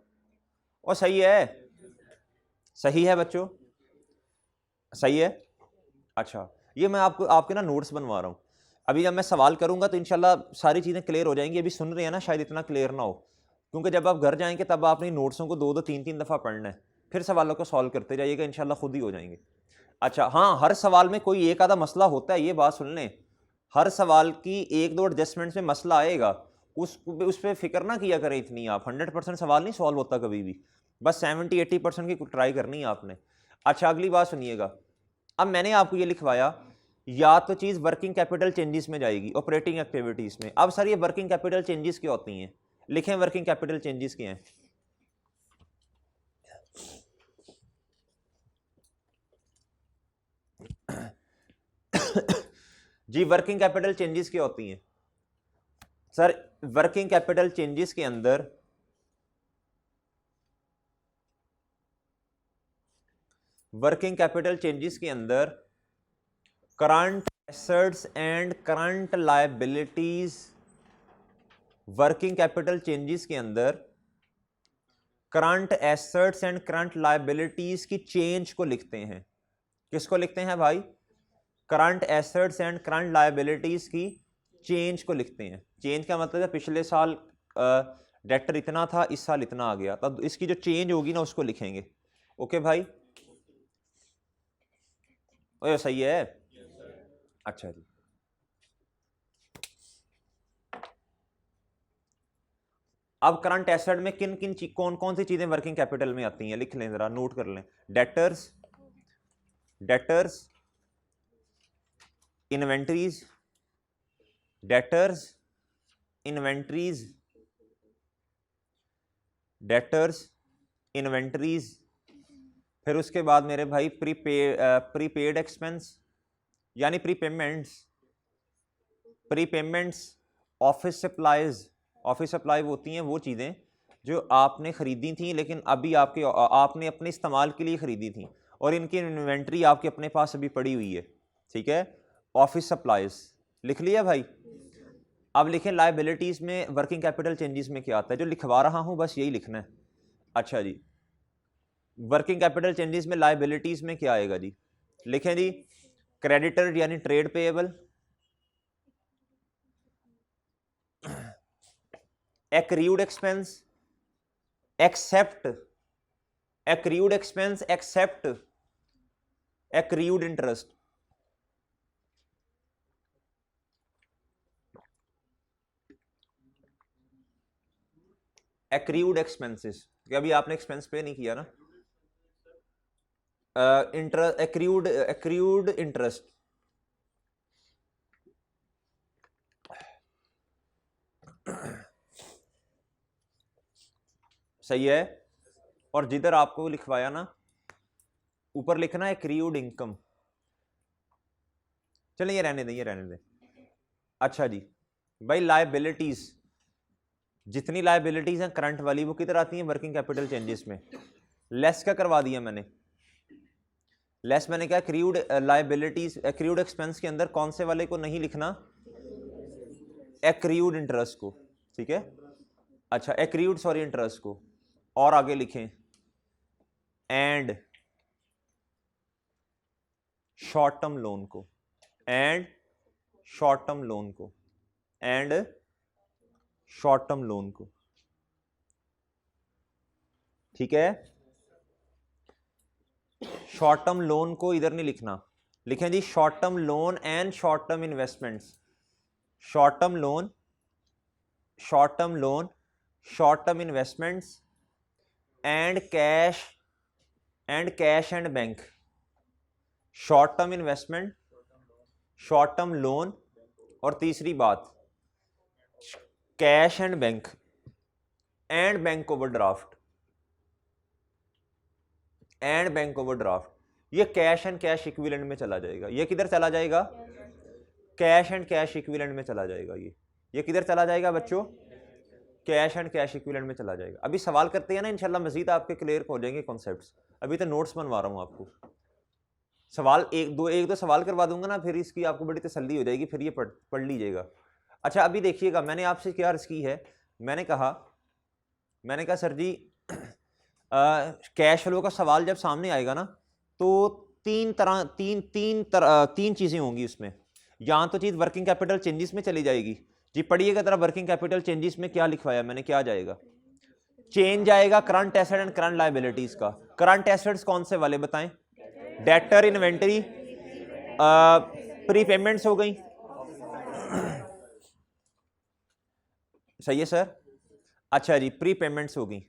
और सही है, सही है बच्चों, सही है। अच्छा, ये मैं आपको आपके ना नोट्स बनवा रहा हूँ। अभी जब मैं सवाल करूंगा तो इंशाल्लाह सारी चीज़ें क्लियर हो जाएंगी। अभी सुन रहे हैं ना, शायद इतना क्लियर ना हो, क्योंकि जब आप घर जाएंगे तब आपने नोट्सों को 2-2 3-3 दफ़ा पढ़ना है, फिर सवालों को सॉल्व करते जाइएगा, इंशाल्लाह खुद ही हो जाएंगे। अच्छा हाँ, हर सवाल में कोई एक आधा मसला होता है, ये बात सुन लें। हर सवाल की 1-2 एडजस्टमेंट्स में मसला आएगा, उस पर फिक्र ना किया करें इतनी आप। 100% सवाल नहीं सॉल्व होता कभी भी, बस 70-80% की ट्राई करनी है आपने। अच्छा, अगली बात सुनिएगा। अब मैंने आपको ये लिखवाया, या तो चीज़ वर्किंग कैपिटल चेंजेस में जाएगी, ऑपरेटिंग एक्टिविटीज़ में। अब सर ये वर्किंग कैपिटल चेंजेस क्या होती हैं? लिखें वर्किंग कैपिटल चेंजेस क्या हैं। जी, वर्किंग कैपिटल चेंजेस क्या होती हैं सर? वर्किंग कैपिटल चेंजेस के अंदर current assets and current liabilities, working capital changes के अंदर current assets and current liabilities की चेंज को लिखते हैं। किसको लिखते हैं भाई? Current assets and current liabilities की चेंज को लिखते हैं। चेंज का मतलब है पिछले साल डेटर इतना था, इस साल इतना आ गया, तब इसकी जो चेंज होगी ना उसको लिखेंगे। ओके भाई, ओए सही है। अच्छा जी, अब करंट एसेट में किन किन कौन कौन सी चीजें वर्किंग कैपिटल में आती हैं, लिख लें जरा, नोट कर लें। Debtors, debtors, inventories, debtors, inventories, debtors, inventories. फिर उसके बाद मेरे भाई प्रीपेड एक्सपेंस यानी प्रीपेमेंट्स, प्रीपेमेंट्स, ऑफिस सप्लाईज। ऑफिस सप्लाई होती हैं वो चीज़ें जो आपने ख़रीदी थी लेकिन अभी आपने अपने इस्तेमाल के लिए ख़रीदी थी, और इनकी इन्वेंट्री आपके अपने पास अभी पड़ी हुई है। ठीक है, ऑफिस सप्लाईज लिख लिया भाई। अब लिखें लायबिलिटीज़ में वर्किंग कैपिटल चेंजेस में क्या आता है, जो लिखवा रहा हूँ बस यही लिखना है। अच्छा जी, वर्किंग कैपिटल चेंजेस में लायबिलिटीज़ में क्या आएगा जी? लिखें जी, क्रेडिटर यानी trade payable, accrued expense except, accrued expense except accrued interest, accrued expenses, अभी आपने एक्सपेंस पे नहीं किया ना, इंटरेस्ट, एक्रीड, एक्रीड इंटरेस्ट। सही है। और जिधर आपको लिखवाया ना ऊपर लिखना है एक्रीड इनकम। चलिए ये रहने दें, ये रहने दें। अच्छा जी भाई, लायबिलिटीज, जितनी लायबिलिटीज हैं करंट वाली वो किधर आती हैं? वर्किंग कैपिटल चेंजेस में। लेस क्या करवा दिया मैंने? लेस मैंने क्या, एक्रीड लायबिलिटीज, एक्रीड एक्सपेंस के अंदर कौन से वाले को नहीं लिखना? एक्रीड इंटरेस्ट को। ठीक है, अच्छा एक्रीड सॉरी इंटरेस्ट को। और आगे लिखें एंड शॉर्ट टर्म लोन को, एंड शॉर्ट टर्म लोन को, एंड शॉर्ट टर्म लोन को। ठीक है, शॉर्ट टर्म लोन को इधर नहीं लिखना, लिखें जी short term loan and short term investments. Short term loan, short term loan short term investments and cash and bank. Short term investment, short term loan, और तीसरी बात कैश एंड बैंक ओवरड्राफ्ट ये कैश एंड कैश इक्विवेलेंट में चला जाएगा। ये किधर चला जाएगा? कैश एंड कैश इक्विवेलेंट में चला जाएगा। ये किधर चला जाएगा बच्चों? कैश एंड कैश इक्विवेलेंट में चला जाएगा। अभी सवाल करते हैं ना, इंशाल्लाह मजीद आपके क्लियर हो जाएंगे कॉन्सेप्ट्स। अभी तो नोट्स बनवा रहा हूँ आपको। सवाल एक दो सवाल करवा दूंगा ना, फिर इसकी आपको बड़ी तसल्ली हो जाएगी, फिर ये पढ़ लीजिएगा। अच्छा अभी देखिएगा, मैंने आपसे क्या अर्ज की है, मैंने कहा सर जी कैश फ्लो का सवाल जब सामने आएगा ना, तो तीन चीज़ें होंगी उसमें। या तो चीज़ वर्किंग कैपिटल चेंजेस में चली जाएगी। जी पढ़िएगा तरह, वर्किंग कैपिटल चेंजेस में क्या लिखवाया मैंने, क्या जाएगा? चेंज आएगा current asset and current liabilities का। करंट एसेट्स कौन से वाले बताएं? डेटर, इन्वेंटरी, प्रीपेमेंट्स हो गई, सही है सर? अच्छा जी, प्रीपेमेंट्स हो गई।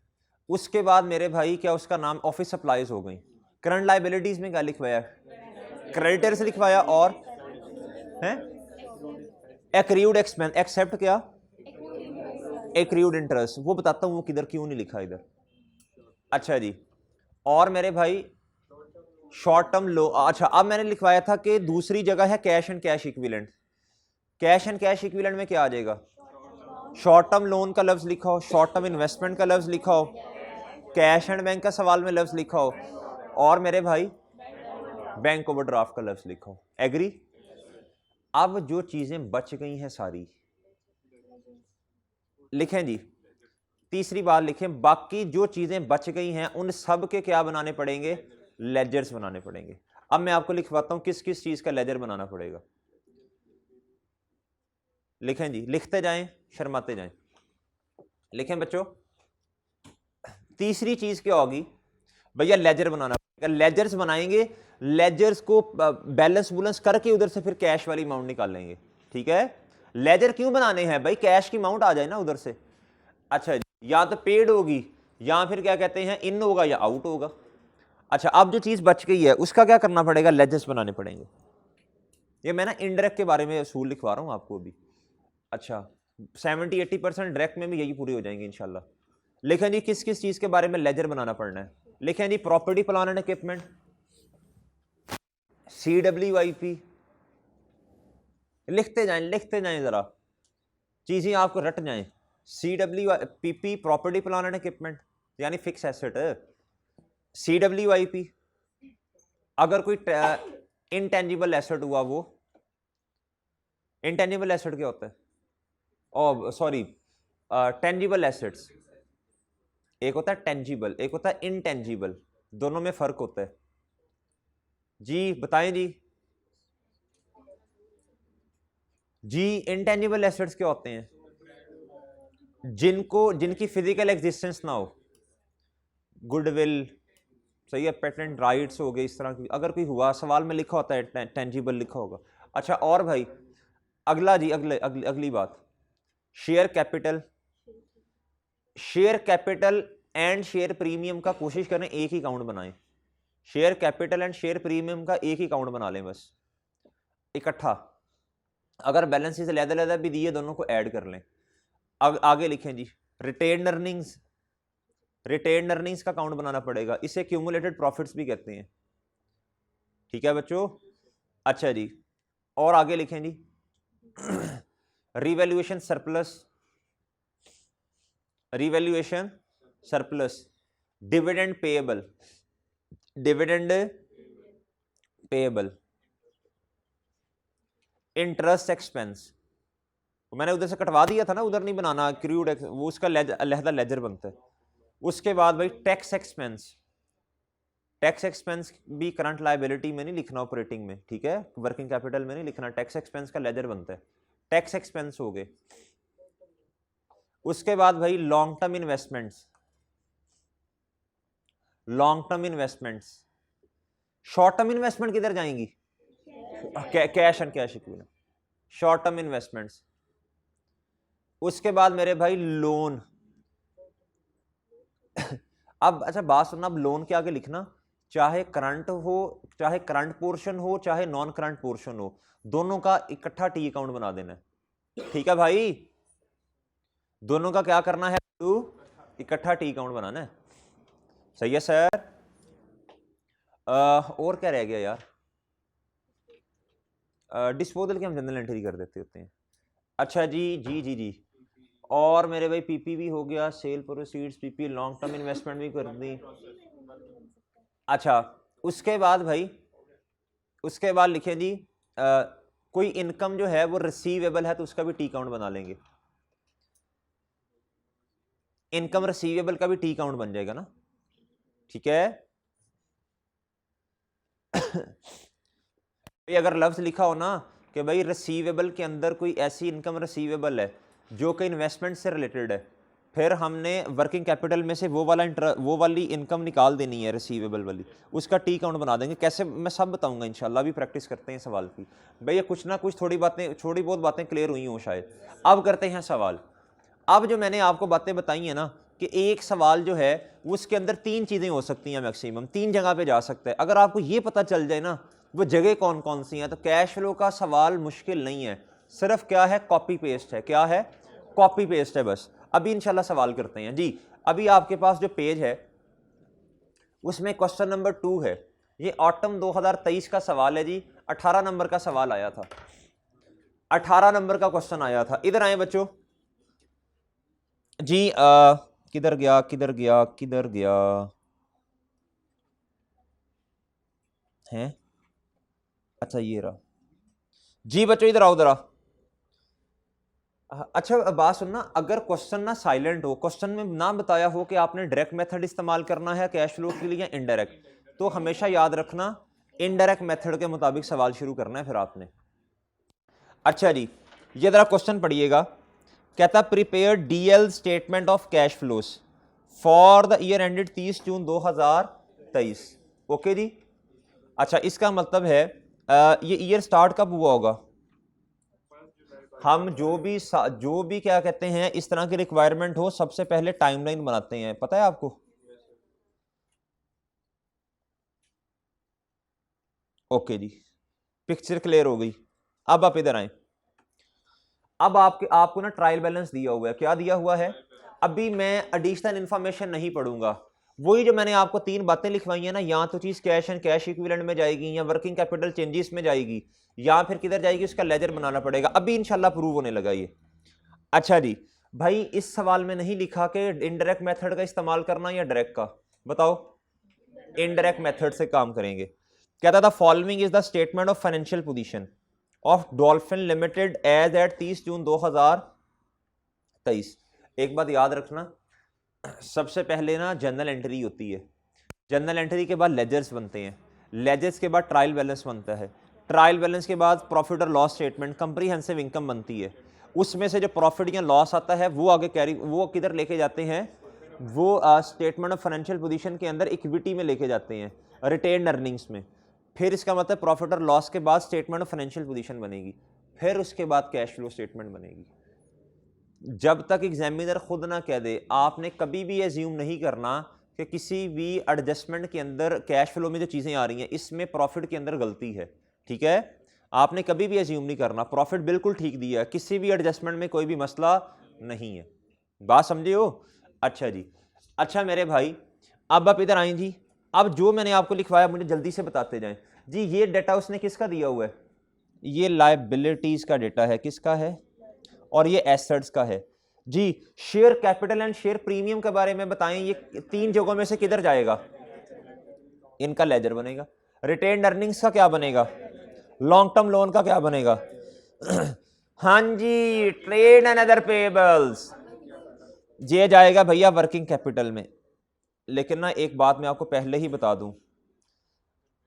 उसके बाद मेरे भाई क्या उसका नाम, ऑफिस सप्लाईज हो गई। करंट लायबिलिटीज में क्या लिखवाया? क्रेडिटर्स लिखवाया, और हैं एक्रूड एक्सपेंस, एक्सेप्ट क्या? Accrued interest. वो बताता हूं वो किधर क्यों नहीं लिखा इधर। अच्छा जी, और मेरे भाई शॉर्ट टर्म लो। अच्छा अब मैंने लिखवाया था कि दूसरी जगह है cash and cash equivalent. Cash and cash equivalent में क्या आ जाएगा? शॉर्ट टर्म लोन का लफ्ज लिखा हो, शॉर्ट टर्म इन्वेस्टमेंट का लफ्ज लिखा हो, कैश एंड बैंक का सवाल में लफ्ज लिखा हो, और मेरे भाई बैंक ओवरड्राफ्ट का लफ्ज लिखा हो। एग्री? अब जो चीजें बच गई हैं सारी लिखें जी। तीसरी बात लिखें, बाकी जो चीजें बच गई हैं उन सब के क्या बनाने पड़ेंगे? लेजर्स बनाने पड़ेंगे। अब मैं आपको लिखवाता हूं किस किस चीज का लेजर बनाना पड़ेगा। लिखें जी, लिखते जाएं, शर्माते जाएं। लिखें बच्चों, तीसरी चीज क्या होगी भैया? लेजर बनाना पड़ेगा। लेजर्स बनाएंगे, लेजर्स को बैलेंस बुलेंस करके उधर से फिर कैश वाली अमाउंट निकाल लेंगे। ठीक है? लेजर क्यों बनाने हैं भाई? कैश की अमाउंट आ जाए ना उधर से। अच्छा, या तो पेड होगी, या फिर क्या कहते हैं इन होगा, या आउट होगा। अच्छा अब जो चीज बच गई है उसका क्या करना पड़ेगा? लेजर्स बनाने पड़ेंगे। ये मैं ना इनडायरेक्ट के बारे में असूल लिखवा रहा हूं आपको अभी। अच्छा 70-80% डायरेक्ट में भी यही पूरे हो जाएंगे इंशाल्लाह। लिखें जी किस किस चीज के बारे में लेजर बनाना पड़ना है। लिखें जी property plan and equipment, CWIP। लिखते जाएं जरा, चीजें आपको रट जाएं। CWIP property plan and equipment यानी फिक्स एसेट। CWIP अगर कोई इनटेंजिबल एसेट हुआ, वो इनटेंजिबल एसेट क्या होता है? ओ सॉरी, टेंजिबल एसेट्स। एक होता है टेंजिबल, एक होता है इनटेंजिबल, दोनों में फर्क होता है। जी बताएं जी। जी इनटेंजिबल एसेट्स क्या होते हैं? जिनकी फिजिकल एग्जिस्टेंस ना हो। गुडविल, सही है, पेटेंट राइट्स हो गए, इस तरह की अगर कोई हुआ, सवाल में लिखा होता है टेंजिबल लिखा होगा। अच्छा और भाई अगला जी, अगली बात, share capital and share premium का कोशिश करें एक ही अकाउंट बनाएं। Share capital and share premium का एक ही अकाउंट बना लें बस, इकट्ठा। अगर बैलेंस से लहदा भी दिए, दोनों को ऐड कर लें। आगे लिखें जी, रिटेन अर्निंग्स का अकाउंट बनाना पड़ेगा। इसे क्यूमुलेटेड प्रॉफिट्स भी कहते हैं। ठीक है बच्चों? अच्छा जी, और आगे लिखें जी revaluation surplus, dividend payable, interest expense. मैंने उधर से कटवा दिया था ना, उधर नहीं बनाना, क्रूड वो उसका अलहदा लेजर बनता है। उसके बाद भाई टैक्स एक्सपेंस भी करंट लायबिलिटी में नहीं लिखना, ऑपरेटिंग में, ठीक है, वर्किंग कैपिटल में नहीं लिखना, टैक्स एक्सपेंस का लेजर बनता है। टैक्स एक्सपेंस हो गए। उसके बाद भाई long term investments, short term investment किधर जाएंगी? Cash and cash equivalent, short term investments. उसके बाद मेरे भाई लोन अब अच्छा बात सुनना, अब लोन के आगे लिखना चाहे करंट हो, चाहे करंट पोर्शन हो, चाहे नॉन करंट पोर्शन हो, दोनों का इकट्ठा टी अकाउंट बना देना है। ठीक है भाई, दोनों का क्या करना है, इकट्ठा टी अकाउंट बनाना है। सही है सर। और क्या रह गया यार, डिस्पोजल की हम जनरल एंट्री कर देते होते हैं। अच्छा जी जी जी जी, और मेरे भाई पीपी भी हो गया, sale proceeds, PP long term investment भी कर दी। अच्छा उसके बाद भाई, उसके बाद लिखे जी कोई इनकम जो है वो रिसीवेबल है तो उसका भी टी काउंट बना लेंगे। इनकम रिसीवेबल का भी टी काउंट बन जाएगा ना, ठीक है। भाई अगर लफ्ज लिखा हो ना कि भाई रिसीवेबल के अंदर कोई ऐसी इनकम रिसीवेबल है जो कि इन्वेस्टमेंट से रिलेटेड है, फिर हमने वर्किंग कैपिटल में से वो वाली इनकम निकाल देनी है रिसीवेबल वाली, उसका टी काउंट बना देंगे। कैसे मैं सब बताऊंगा इंशाल्लाह, भी प्रैक्टिस करते हैं सवाल की। भैया कुछ ना कुछ थोड़ी बहुत बातें क्लियर हुई हों शायद। अब करते हैं सवाल। अब जो मैंने आपको बातें बताई है ना कि एक सवाल जो है उसके अंदर 3 चीज़ें हो सकती हैं, मैक्सिमम 3 जगह पे जा सकता है। अगर आपको ये पता चल जाए ना वो जगह कौन कौन सी हैं, तो कैश फ्लो का सवाल मुश्किल नहीं है, सिर्फ क्या है, कॉपी पेस्ट है। क्या है, कॉपी पेस्ट है बस। अभी इंशाल्लाह सवाल करते हैं जी। अभी आपके पास जो पेज है उसमें क्वेश्चन नंबर 2 है, ये ऑटम 2023 का सवाल है जी। 18 नंबर का सवाल आया था, 18 नंबर का क्वेश्चन आया था। इधर आए बच्चों जी। किधर गया किधर गया किधर गया है, अच्छा ये रहा जी। बच्चों इधर आओ जरा। अच्छा बात सुनना, अगर क्वेश्चन ना साइलेंट हो, क्वेश्चन में ना बताया हो कि आपने डायरेक्ट मेथड इस्तेमाल करना है कैश फ्लो के लिए या इनडायरेक्ट, तो हमेशा याद रखना इनडायरेक्ट मेथड के मुताबिक सवाल शुरू करना है फिर आपने। अच्छा जी, ये जरा क्वेश्चन पढ़िएगा। कहता prepare DL statement of cash flows for the year ended 30 June 2023। Okay जी। अच्छा इसका मतलब है ये ईयर स्टार्ट कब हुआ होगा। हम जो भी क्या कहते हैं इस तरह की रिक्वायरमेंट हो, सबसे पहले टाइमलाइन बनाते हैं, पता है आपको। ओके जी, पिक्चर क्लियर हो गई। अब आप इधर आए। अब आपको ना ट्रायल बैलेंस दिया हुआ है। क्या दिया हुआ है, अभी मैं एडिशनल इंफॉर्मेशन नहीं पढ़ूंगा, वही जो मैंने आपको 3 बातें लिखवाई है ना, या तो चीज कैश एंड कैश इक्विवेलेंट में जाएगी, या वर्किंग कैपिटल चेंजेस में जाएगी, या फिर किधर जाएगी, उसका लेजर बनाना पड़ेगा। अभी इंशाल्लाह प्रूव होने लगा ये। अच्छा जी भाई, इस सवाल में नहीं लिखा कि इनडायरेक्ट मेथड का इस्तेमाल करना या डायरेक्ट का, बताओ। इनडायरेक्ट मेथड से काम करेंगे। कहता था following is the statement of financial position of Dolphin limited as at 30 June 2023। एक बात याद रखना, सबसे पहले ना जनरल एंट्री होती है, जनरल एंट्री के बाद लेजर्स बनते हैं, लेजर्स के बाद ट्रायल बैलेंस बनता है, ट्रायल बैलेंस के बाद प्रॉफिट और लॉस स्टेटमेंट, कंप्रीहेंसिव इनकम बनती है। उसमें से जो प्रॉफिट या लॉस आता है वो आगे वो किधर लेके जाते हैं, वो स्टेटमेंट ऑफ फाइनेंशियल पोजीशन के अंदर इक्विटी में लेके जाते हैं, रिटेन अर्निंग्स में। फिर इसका मतलब प्रॉफिट और लॉस के बाद स्टेटमेंट ऑफ फाइनेंशियल पोजीशन बनेगी, फिर उसके बाद कैश फ्लो स्टेटमेंट बनेगी। जब तक एग्जामिनर खुद ना कह दे, आपने कभी भी एज्यूम नहीं करना कि किसी भी एडजस्टमेंट के अंदर कैश फ्लो में जो चीज़ें आ रही हैं इसमें प्रॉफिट के अंदर गलती है। ठीक है, आपने कभी भी एज्यूम नहीं करना, प्रॉफिट बिल्कुल ठीक दिया है, किसी भी एडजस्टमेंट में कोई भी मसला नहीं है। बात समझे हो। अच्छा जी। अच्छा मेरे भाई, अब आप इधर आए जी। अब जो मैंने आपको लिखवाया मुझे जल्दी से बताते जाएं जी। ये डेटा उसने किसका दिया हुआ है, ये लायबिलिटीज का डेटा है, किसका है, और ये एसेट्स का है जी। Share capital and share premium के बारे में बताएं, ये 3 जगहों में से किधर जाएगा, इनका लेजर बनेगा। रिटेन्ड अर्निंग्स का क्या बनेगा, लॉन्ग टर्म लोन का क्या बनेगा हाँ जी, ट्रेड एंड अदर पेबल्स, ये जाएगा भैया वर्किंग कैपिटल में। लेकिन ना एक बात मैं आपको पहले ही बता दूं,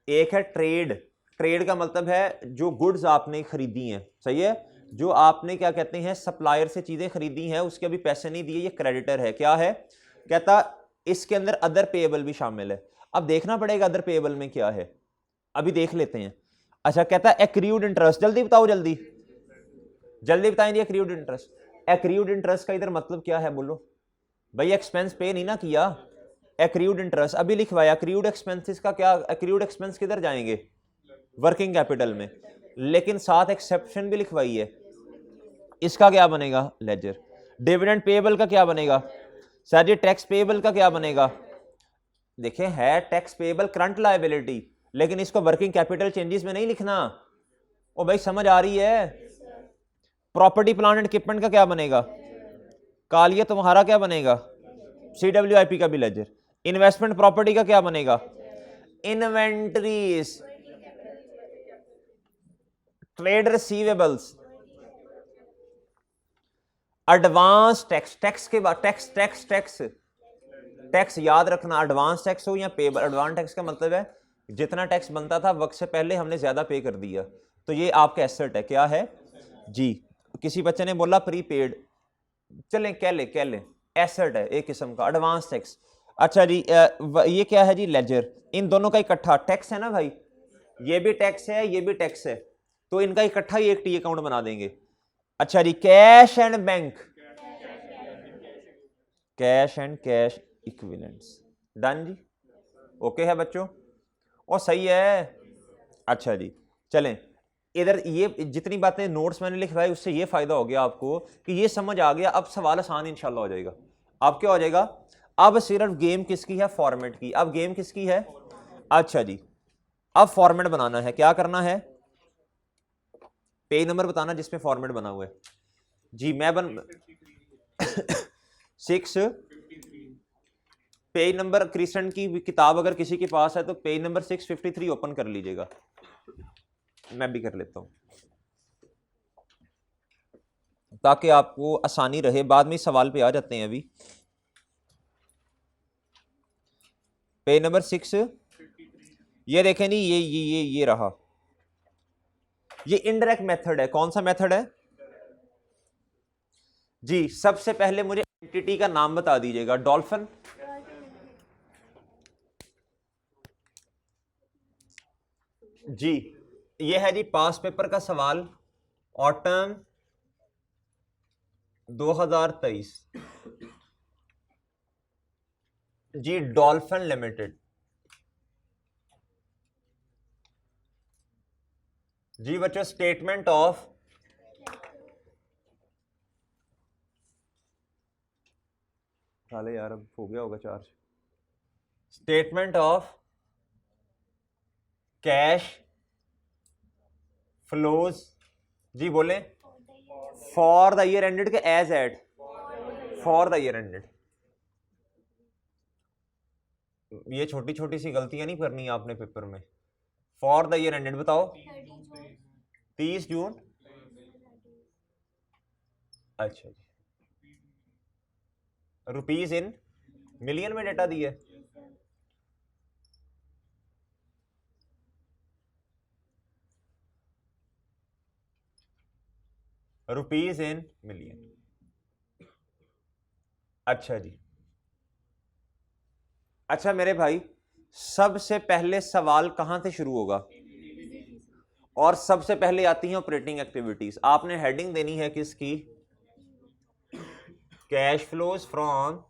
एक है ट्रेड, ट्रेड का मतलब है जो गुड्स आपने खरीदी हैं, सही है, जो आपने क्या कहते हैं सप्लायर से चीजें खरीदी हैं, उसके अभी पैसे नहीं दिए, ये क्रेडिटर है। क्या है, कहता इसके अंदर अदर पेएबल भी शामिल है। अब देखना पड़ेगा अदर पेएबल में क्या है, अभी देख लेते हैं। अच्छा कहता है एक्रीव्ड इंटरेस्ट, जल्दी बताओ, जल्दी जल्दी बताएं जी। एक्रीव्ड इंटरेस्ट, एक्रीव्ड इंटरेस्ट का इधर मतलब क्या है बोलो भाई, एक्सपेंस पे नहीं ना किया, एक्रूड इंटरेस्ट अभी लिखवाया, एक्रूड एक्सपेंसेस का क्या, एक्रूड एक्सपेंस किधर जाएंगे, वर्किंग कैपिटल में, लेकिन साथ एक्सेप्शन भी लिखवाई है, इसका क्या बनेगा, लेजर। डिविडेंड पेएबल का क्या बनेगा सर जी, टैक्स पेएबल का क्या बनेगा, देखें है टैक्स पेएबल करंट लायबिलिटी, लेकिन इसको वर्किंग कैपिटल चेंजेस में नहीं लिखना। ओ भाई समझ आ रही है। प्रॉपर्टी प्लांट एंड इक्विपमेंट का क्या बनेगा, कालिया तुम्हारा क्या बनेगा, CWIP का भी लेजर। इन्वेस्टमेंट प्रॉपर्टी का क्या बनेगा, inventories, trade receivables, advance tax, tax के बाद टैक्स टैक्स टैक्स टैक्स याद रखना, एडवांस टैक्स हो या पेबल। एडवांस टैक्स का मतलब है जितना टैक्स बनता था वक्त से पहले हमने ज्यादा पे कर दिया, तो ये आपका एसेट है, क्या है जी। किसी बच्चे ने बोला प्रीपेड, चलें कह ले एसेट है एक किस्म का, एडवांस टैक्स। अच्छा जी ये क्या है जी, लेजर। इन दोनों का इकट्ठा टैक्स है ना भाई, ये भी टैक्स है ये भी टैक्स है, तो इनका इकट्ठा ही एक टी अकाउंट बना देंगे। अच्छा जी cash and bank, cash and cash equivalents, done जी, ओके है बच्चों, और सही है। अच्छा जी चलें, इधर ये जितनी बातें नोट्स मैंने लिखवाई उससे ये फायदा हो गया आपको कि ये समझ आ गया, अब सवाल आसान इंशाल्लाह हो जाएगा। अब क्या हो जाएगा, अब सिर्फ गेम किसकी है, फॉर्मेट की। अब गेम किसकी है, अच्छा जी अब फॉर्मेट बनाना है, क्या करना है, पेज नंबर बताना जिसपे फॉर्मेट बना हुआ है जी। मैं 6 पेज नंबर, क्रिस्टन की किताब अगर किसी के पास है तो पेज नंबर 653 ओपन कर लीजिएगा, मैं भी कर लेता हूं ताकि आपको आसानी रहे, बाद में सवाल पे आ जाते हैं। अभी पेज नंबर 6, ये देखें नहीं, ये रहा, ये इनडायरेक्ट मेथड है। कौन सा मेथड है जी, सबसे पहले मुझे एंटिटी का नाम बता दीजिएगा, डॉल्फिन, जी ये है जी पास पेपर का सवाल, ऑटम 2023 जी, डॉल्फिन लिमिटेड जी बच्चों। स्टेटमेंट ऑफ, चले यार अब हो गया होगा charge. Statement of cash flows जी, बोले फॉर द ईयर एंडेड के as at, for the year ended. ये छोटी छोटी सी गलतियां नहीं करनी आपने पेपर में। फॉर द ईयर एंडेड बताओ, 30 जून, अच्छा जी। रुपीज इन मिलियन में डेटा दी है, रुपीज इन मिलियन, अच्छा जी। अच्छा मेरे भाई, सबसे पहले सवाल कहां से शुरू होगा, और सबसे पहले आती है ऑपरेटिंग एक्टिविटीज। आपने हेडिंग देनी है किसकी, कैश फ्लोज फ्रॉम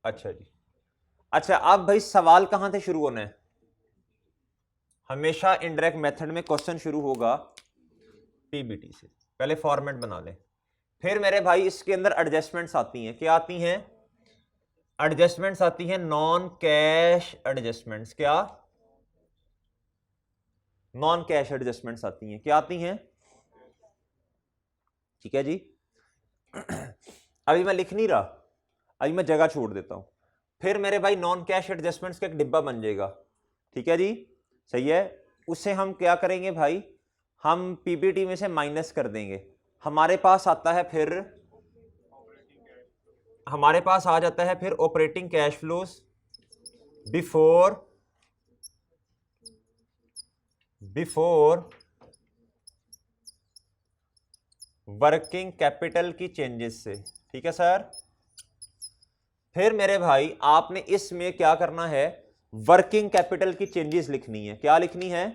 अच्छा जी। अच्छा अब भाई सवाल कहां से शुरू होना है, हमेशा इनडायरेक्ट मेथड में क्वेश्चन शुरू होगा पीबीटी से। पहले फॉर्मेट बना लें, फिर मेरे भाई इसके अंदर एडजस्टमेंट्स आती हैं, क्या आती हैं, एडजस्टमेंट्स आती हैं, नॉन कैश एडजस्टमेंट्स, क्या नॉन कैश एडजस्टमेंट्स आती हैं, क्या आती हैं, ठीक है जी। अभी मैं लिख नहीं रहा, अभी मैं जगह छोड़ देता हूं, फिर मेरे भाई नॉन कैश एडजस्टमेंट्स का एक डिब्बा बन जाएगा, ठीक है जी, सही है। उससे हम क्या करेंगे भाई, हम पीपीटी में से माइनस कर देंगे, हमारे पास आता है, फिर हमारे पास आ जाता है फिर operating cash flows before working capital की चेंजेस से, ठीक है सर। फिर मेरे भाई आपने इसमें क्या करना है, वर्किंग कैपिटल की चेंजेस लिखनी है, क्या लिखनी है,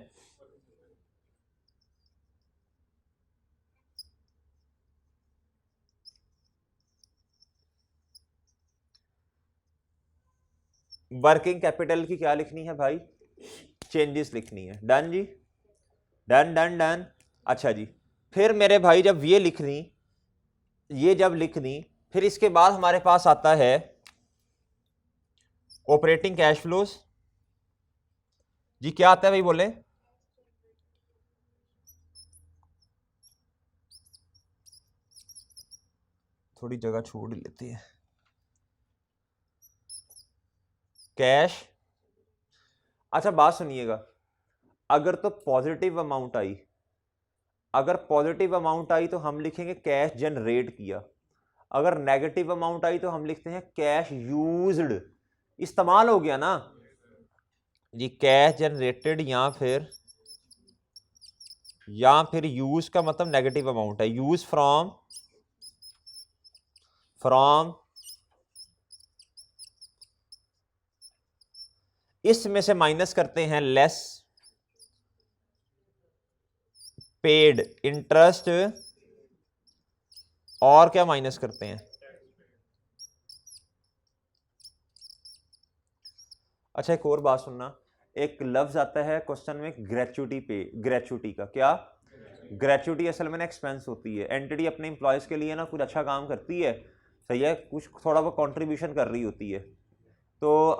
वर्किंग कैपिटल की क्या लिखनी है भाई, चेंजेस लिखनी है। डन जी, डन डन डन। अच्छा जी, फिर मेरे भाई जब ये लिखनी, ये जब लिखनी, फिर इसके बाद हमारे पास आता है ऑपरेटिंग कैश फ्लोज। जी क्या आता है भाई बोले, थोड़ी जगह छोड़ लेते हैं। कैश, अच्छा बात सुनिएगा, अगर तो पॉजिटिव अमाउंट आई, अगर पॉजिटिव अमाउंट आई तो हम लिखेंगे कैश जनरेट किया, अगर नेगेटिव अमाउंट आई तो हम लिखते हैं कैश यूज्ड, इस्तेमाल हो गया ना जी। कैश जनरेटेड या फिर यूज का मतलब नेगेटिव अमाउंट है, यूज फ्रॉम इसमें से माइनस करते हैं लेस पेड इंटरेस्ट, और क्या माइनस करते हैं। अच्छा एक और बात सुनना, एक लफ्ज आता है क्वेश्चन में ग्रेचुटी पे, ग्रेचुटी का क्या, ग्रेचुटी असल में ना एक्सपेंस होती है, एंटिटी अपने एम्प्लॉयज के लिए ना कुछ अच्छा काम करती है, सही है, कुछ थोड़ा बहुत कंट्रीब्यूशन कर रही होती है, तो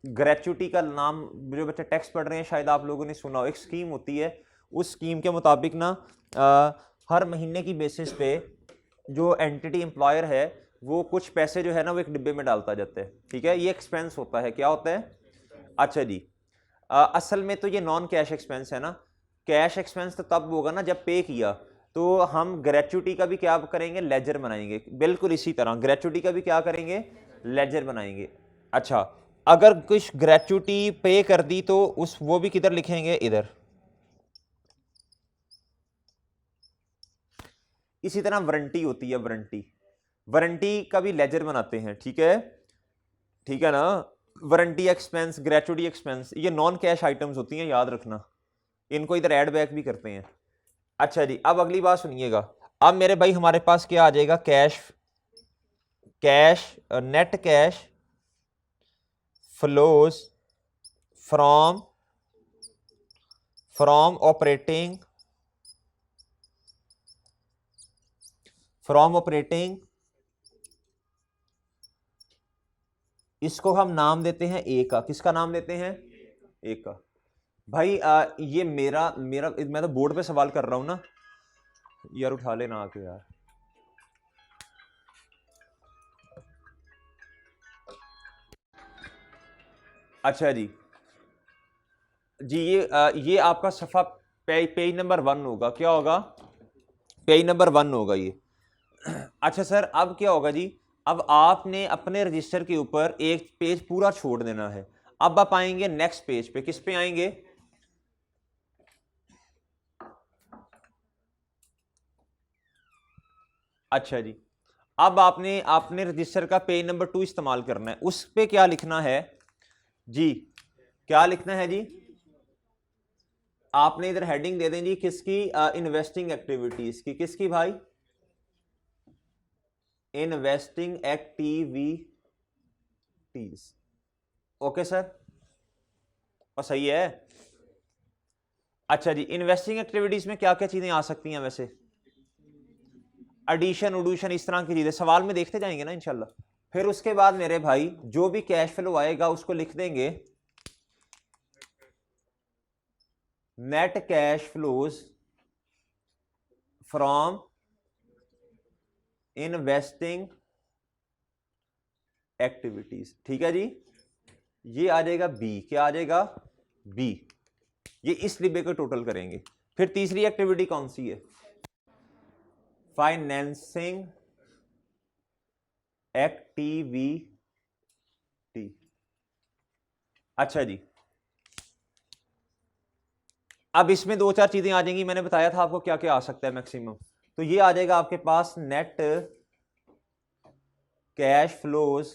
ग्रेचुटी का नाम जो बच्चे टैक्स पढ़ रहे हैं शायद आप लोगों ने सुना हो, एक स्कीम होती है, उस स्कीम के मुताबिक ना हर महीने की बेसिस पे जो एंटिटी एम्प्लॉयर है वो कुछ पैसे जो है ना वो एक डिब्बे में डालता जाता है, ठीक है, ये एक्सपेंस होता है, क्या होता है। अच्छा जी, असल में तो ये नॉन कैश एक्सपेंस है ना, कैश एक्सपेंस तो तब होगा ना जब पे किया, तो हम ग्रेचुटी का भी क्या करेंगे, लेजर बनाएंगे, बिल्कुल इसी तरह ग्रेचुटी का भी क्या करेंगे, लेजर बनाएंगे। अच्छा, अगर कुछ ग्रेचुटी पे कर दी तो उस वो भी किधर लिखेंगे, इधर। इसी तरह वारंटी होती है, वारंटी, वारंटी का भी लेजर बनाते हैं, ठीक है, ठीक है ना। वारंटी एक्सपेंस, ग्रेचुटी एक्सपेंस, ये नॉन कैश आइटम्स होती हैं, याद रखना, इनको इधर ऐड बैक भी करते हैं। अच्छा जी, अब अगली बात सुनिएगा, अब मेरे भाई हमारे पास क्या आ जाएगा, cash, cash net cash flows from operating, इसको हम नाम देते हैं ए का, किसका नाम देते हैं, ए का। भाई ये मेरा मेरा मैं तो बोर्ड पे सवाल कर रहा हूं ना यार, उठा लेना आके यार। अच्छा जी, जी ये आपका सफा पेज नंबर 1 होगा, क्या होगा, पेज नंबर 1 होगा ये। अच्छा सर, अब क्या होगा जी, अब आपने अपने रजिस्टर के ऊपर एक पेज पूरा छोड़ देना है, अब आप आएंगे नेक्स्ट पेज पे, किस पे आएंगे, अच्छा जी, अब आपने आपने रजिस्टर का पेज नंबर 2 इस्तेमाल करना है, उस पे क्या लिखना है जी, क्या लिखना है जी, आपने इधर हेडिंग दे दें जी, किसकी, इन्वेस्टिंग एक्टिविटीज की, किसकी भाई, इन्वेस्टिंग एक्टिविटीज, ओके सर, और सही है। अच्छा जी, इन्वेस्टिंग एक्टिविटीज में क्या क्या चीजें आ सकती हैं वैसे, एडिशन उडूशन इस तरह की चीजें सवाल में देखते जाएंगे ना इंशाल्लाह। फिर उसके बाद मेरे भाई जो भी कैश फ्लो आएगा उसको लिख देंगे net cash flows from investing activities, ठीक है जी, ये आ जाएगा बी, क्या आ जाएगा, बी, ये इस डिब्बे को टोटल करेंगे। फिर तीसरी एक्टिविटी कौन सी है, फाइनेंसिंग एक्टिविटी। अच्छा जी, अब इसमें दो चार चीजें आ जाएंगी, मैंने बताया था आपको क्या क्या आ सकता है मैक्सिमम, तो ये आ जाएगा आपके पास net cash flows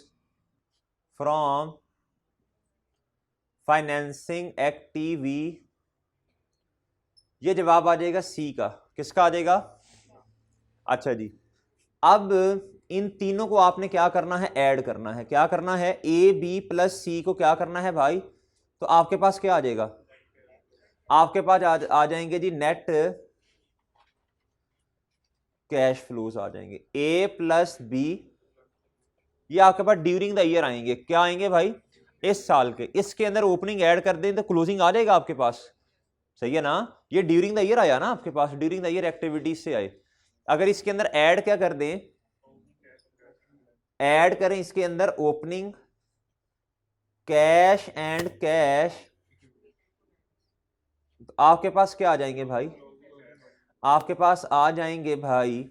from financing activity, ये जवाब आ जाएगा सी का, किसका आ जाएगा। अच्छा जी, अब इन तीनों को आपने क्या करना है, ऐड करना है। क्या करना है, ए बी प्लस सी को क्या करना है भाई, तो आपके पास क्या आ जाएगा, आपके पास आ जाएंगे जी नेट कैश फ्लोज आ जाएंगे। ए प्लस बी, ये आपके पास ड्यूरिंग द ईयर आएंगे। क्या आएंगे भाई, इस साल के। इसके अंदर ओपनिंग ऐड कर दें तो क्लोजिंग आ जाएगा आपके पास, सही है ना। ये ड्यूरिंग द ईयर आया ना आपके पास, ड्यूरिंग द ईयर एक्टिविटीज से आए। अगर इसके अंदर ऐड क्या कर दें, ऐड करें इसके अंदर ओपनिंग कैश एंड कैश, तो आपके पास क्या आ जाएंगे भाई, आपके पास आ जाएंगे भाई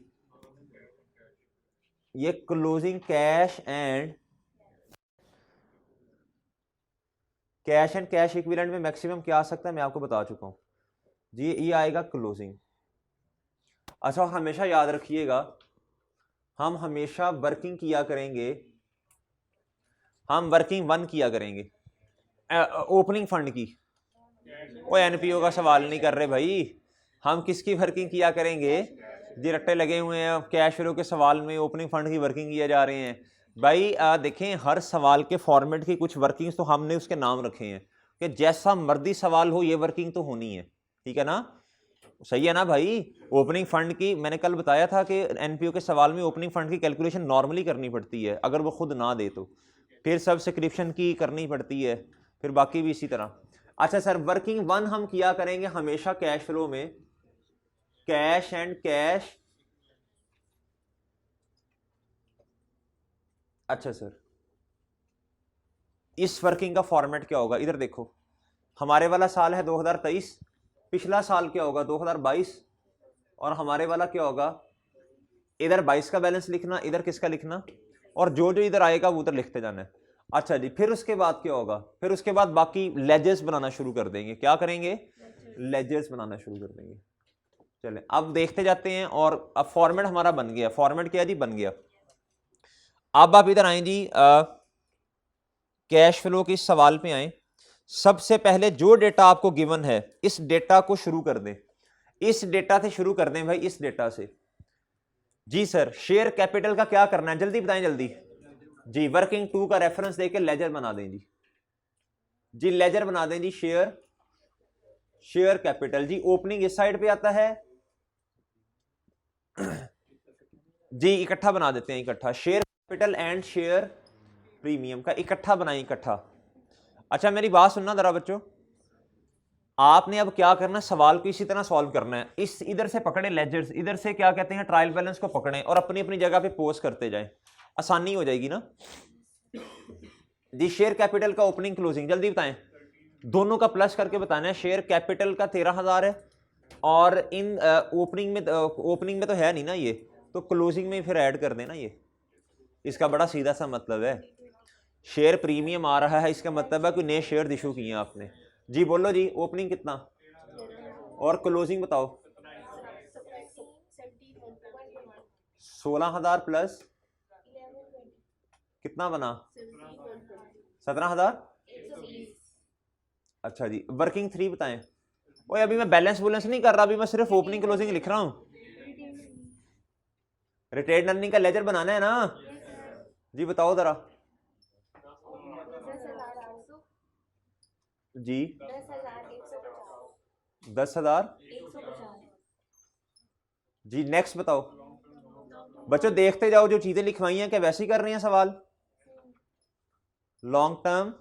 ये closing cash and cash equivalent में मैक्सिमम क्या आ सकता है, मैं आपको बता चुका हूं जी, ये आएगा क्लोजिंग। अच्छा हमेशा याद रखिएगा, हम हमेशा वर्किंग किया करेंगे, हम वर्किंग 1 किया करेंगे ओपनिंग फंड की। वो एनपीओ का सवाल नहीं कर रहे भाई, हम किसकी वर्किंग किया करेंगे जी, रट्टे लगे हुए हैं कैश फ्लो के सवाल में, ओपनिंग फंड की वर्किंग किया जा रहे हैं भाई। देखें हर सवाल के फॉर्मेट की कुछ वर्किंग्स तो हमने उसके नाम रखे हैं कि जैसा मर्जी सवाल हो ये वर्किंग तो होनी है, ठीक है ना, सही है ना भाई। ओपनिंग फंड की मैंने कल बताया था कि एनपीओ के सवाल में ओपनिंग फंड की कैलकुलेशन नॉर्मली करनी पड़ती है, अगर वो खुद ना दे तो फिर सब्सक्रिप्शन की करनी पड़ती है, फिर बाकी भी इसी तरह। अच्छा सर वर्किंग 1 हम किया करेंगे हमेशा कैश फ्लो में, कैश एंड कैश। अच्छा सर इस वर्किंग का फॉर्मेट क्या होगा, इधर देखो, हमारे वाला साल है 2023, पिछला साल क्या होगा 2022, और हमारे वाला क्या होगा, इधर 22 का बैलेंस लिखना, इधर किसका लिखना, और जो जो इधर आएगा वो उधर लिखते जाना है। अच्छा जी फिर उसके बाद क्या होगा, फिर उसके बाद बाकी लेजर्स बनाना शुरू कर देंगे। क्या करेंगे, लेजर्स बनाना शुरू कर देंगे। चलें अब देखते जाते हैं, और अब फॉर्मेट हमारा बन गया। फॉर्मेट क्या जी, बन गया। अब आप इधर आए जी, कैश फ्लो के सवाल पे आए। सबसे पहले जो डेटा आपको गिवन है इस डेटा को शुरू कर दें, इस डेटा से शुरू कर दें भाई, इस डेटा से। जी सर शेयर कैपिटल का क्या करना है, जल्दी बताएं जल्दी जी। वर्किंग 2 का रेफरेंस देके लेजर बना दें जी, जी लेजर बना दें जी। शेयर कैपिटल जी, ओपनिंग इस साइड पे आता है जी, इकट्ठा बना देते हैं, इकट्ठा share capital and share premium का इकट्ठा बनाएं, इकट्ठा। अच्छा मेरी बात सुनना जरा बच्चों, आपने अब क्या करना है, सवाल को इसी तरह सॉल्व करना है। इस इधर से पकड़े लेजर्स, इधर से क्या कहते हैं ट्रायल बैलेंस को पकड़ें और अपनी अपनी जगह पे पोस्ट करते जाएं, आसानी हो जाएगी ना जी। शेयर कैपिटल का ओपनिंग क्लोजिंग जल्दी बताएं, दोनों का प्लस करके बताना है। शेयर कैपिटल का 13,000 है, और इन ओपनिंग में तो है नहीं ना ये, तो क्लोजिंग में फिर ऐड कर देना ये। इसका बड़ा सीधा सा मतलब है, शेयर प्रीमियम आ रहा है, इसका मतलब है कोई नए शेयर इशू किए आपने जी। बोलो जी ओपनिंग कितना और क्लोजिंग बताओ। 16,000 प्लस कितना बना, 17,000। अच्छा जी वर्किंग 3 बताएं। ओए अभी मैं बैलेंस नहीं कर रहा, अभी मैं सिर्फ ओपनिंग क्लोजिंग लिख रहा हूं। रिटेन अर्निंग का लेजर बनाना है ना जी, बताओ जरा जी। 10,000 जी। नेक्स्ट बताओ बच्चों, देखते जाओ, जो चीजें लिखवाई हैं क्या वैसे ही कर रहे हैं सवाल। लॉन्ग टर्म,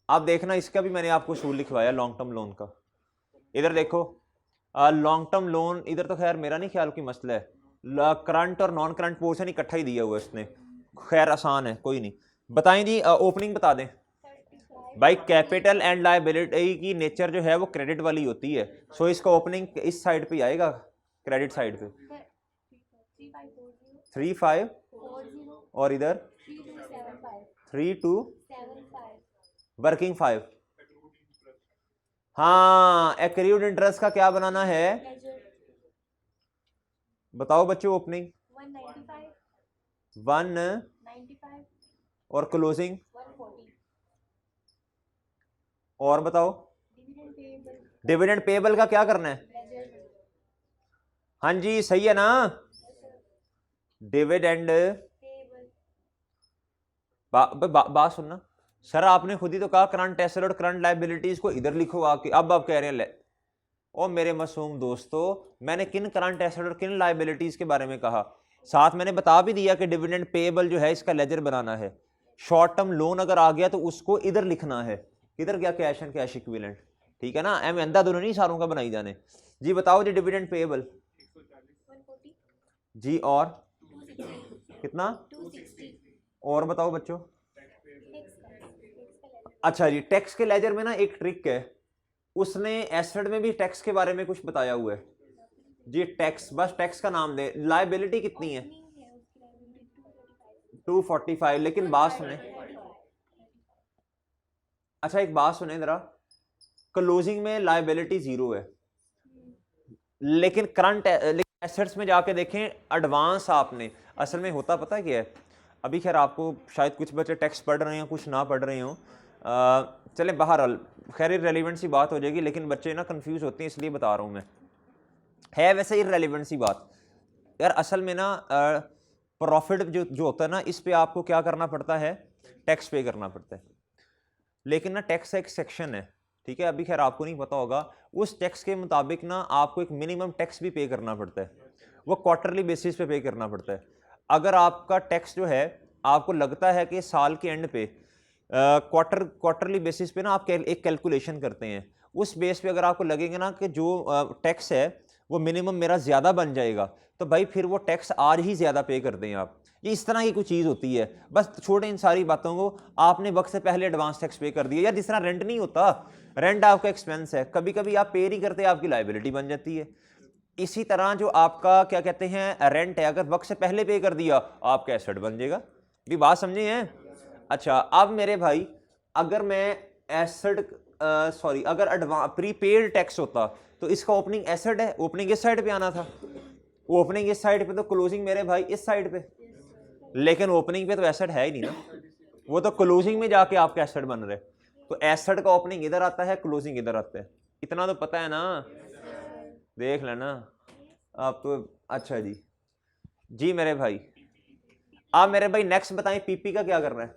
आप देखना इसका भी मैंने आपको सूल लिखवाया लॉन्ग टर्म लोन का। इधर देखो लॉन्ग टर्म लोन, इधर तो खैर मेरा नहीं ख्याल की मसला है, करंट और नॉन करंट पोर्शन इकट्ठा ही दिया हुआ है इसने, खैर आसान है कोई नहीं। बताएं जी ओपनिंग बता दें भाई। कैपिटल एंड लायबिलिटी की नेचर जो है वो क्रेडिट वाली होती है, सो इसका ओपनिंग इस साइड पे आएगा, क्रेडिट साइड पे 35, और इधर 32, वर्किंग 5। हाँ एक्रीड इंटरेस्ट का क्या बनाना है, बताओ बच्चों। ओपनिंग 195 और क्लोजिंग, और बताओ डिविडेंड पेबल का क्या करना है। हाँ जी सही है ना, डिविडेंड बात सुनना सर, आपने खुद ही तो कहा करंट एसेट और करंट लायबिलिटीज को इधर लिखो आके, अब आप कह रहे हैं ओ मेरे मासूम दोस्तों, मैंने किन करंट एसेट और किन लायबिलिटीज के बारे में कहा? साथ मैंने बता भी दिया कि डिविडेंड पेएबल जो है इसका लेजर बनाना है, शॉर्ट टर्म लोन अगर आ गया तो उसको इधर लिखना है, किधर गया कैश एंड कैश इक्विवेलेंट, ठीक है ना, एम अंदा दोनों नहीं सारों का बनाई जाने। जी बताओ जी डिविडेंड पेएबल जी, और कितना, और बताओ बच्चों। अच्छा जी, टैक्स के लेजर में ना एक ट्रिक है, उसने एसेट में भी टैक्स के बारे में कुछ बताया हुआ है जी। टैक्स, बस टैक्स का नाम दे। लायबिलिटी कितनी है? 245। लेकिन बात सुने, अच्छा एक बात सुने जरा, क्लोजिंग में लायबिलिटी 0 है, लेकिन करंट एसेट्स में जाके देखें एडवांस आपने, असल में होता पता क्या है, अभी खैर आपको शायद कुछ बच्चे टैक्स पढ़ रहे हैं कुछ ना पढ़ रहे हो, चले बहरहाल खैर इररेलेवेंट सी बात हो जाएगी, लेकिन बच्चे ना कंफ्यूज होते हैं इसलिए बता रहा हूँ मैं, है वैसे इररेलेवेंट सी बात यार। असल में ना प्रॉफिट जो होता है ना, इस पे आपको क्या करना पड़ता है, टैक्स पे करना पड़ता है, लेकिन ना टैक्स एक सेक्शन है, ठीक है, अभी खैर आपको नहीं पता होगा, उस टैक्स के मुताबिक ना आपको एक मिनिमम टैक्स भी पे करना पड़ता है, वो क्वार्टरली बेसिस पे करना पड़ता है। अगर आपका टैक्स जो है आपको लगता है कि साल के एंड पे क्वार्टरली बेसिस पे ना आप एक कैलकुलेशन करते हैं, उस बेस पे अगर आपको लगेगा ना कि जो टैक्स है वो मिनिमम मेरा ज़्यादा बन जाएगा, तो भाई फिर वो टैक्स आज ही ज़्यादा पे कर दें आप। ये इस तरह की कोई चीज़ होती है, बस छोड़े इन सारी बातों को, आपने वक्त से पहले एडवांस टैक्स पे कर दिया, यार जिस तरह रेंट नहीं होता, रेंट आपका एक्सपेंस है, कभी कभी आप पे नहीं करते, आपकी लायबिलिटी बन जाती है। इसी तरह जो आपका क्या कहते हैं रेंट है, अगर वक्त से पहले पे कर दिया आपका एसेट बन जाएगा। भी बात समझे हैं? अच्छा अब मेरे भाई, अगर मैं एसेट सॉरी अगर एडवांस प्रीपेड टैक्स होता तो इसका ओपनिंग एसेट है, ओपनिंग इस साइड पे आना था, ओपनिंग इस साइड पे तो क्लोजिंग मेरे भाई इस साइड पे, लेकिन ओपनिंग पे तो एसेट है ही नहीं ना, वो तो क्लोजिंग में जाके आपका एसेट बन रहे, तो एसेट का ओपनिंग इधर आता है, क्लोजिंग इधर आता है, इतना तो पता है ना, देख लेना आप तो। अच्छा जी, जी मेरे भाई, आप मेरे भाई नेक्स्ट बताएं पीपी का क्या करना है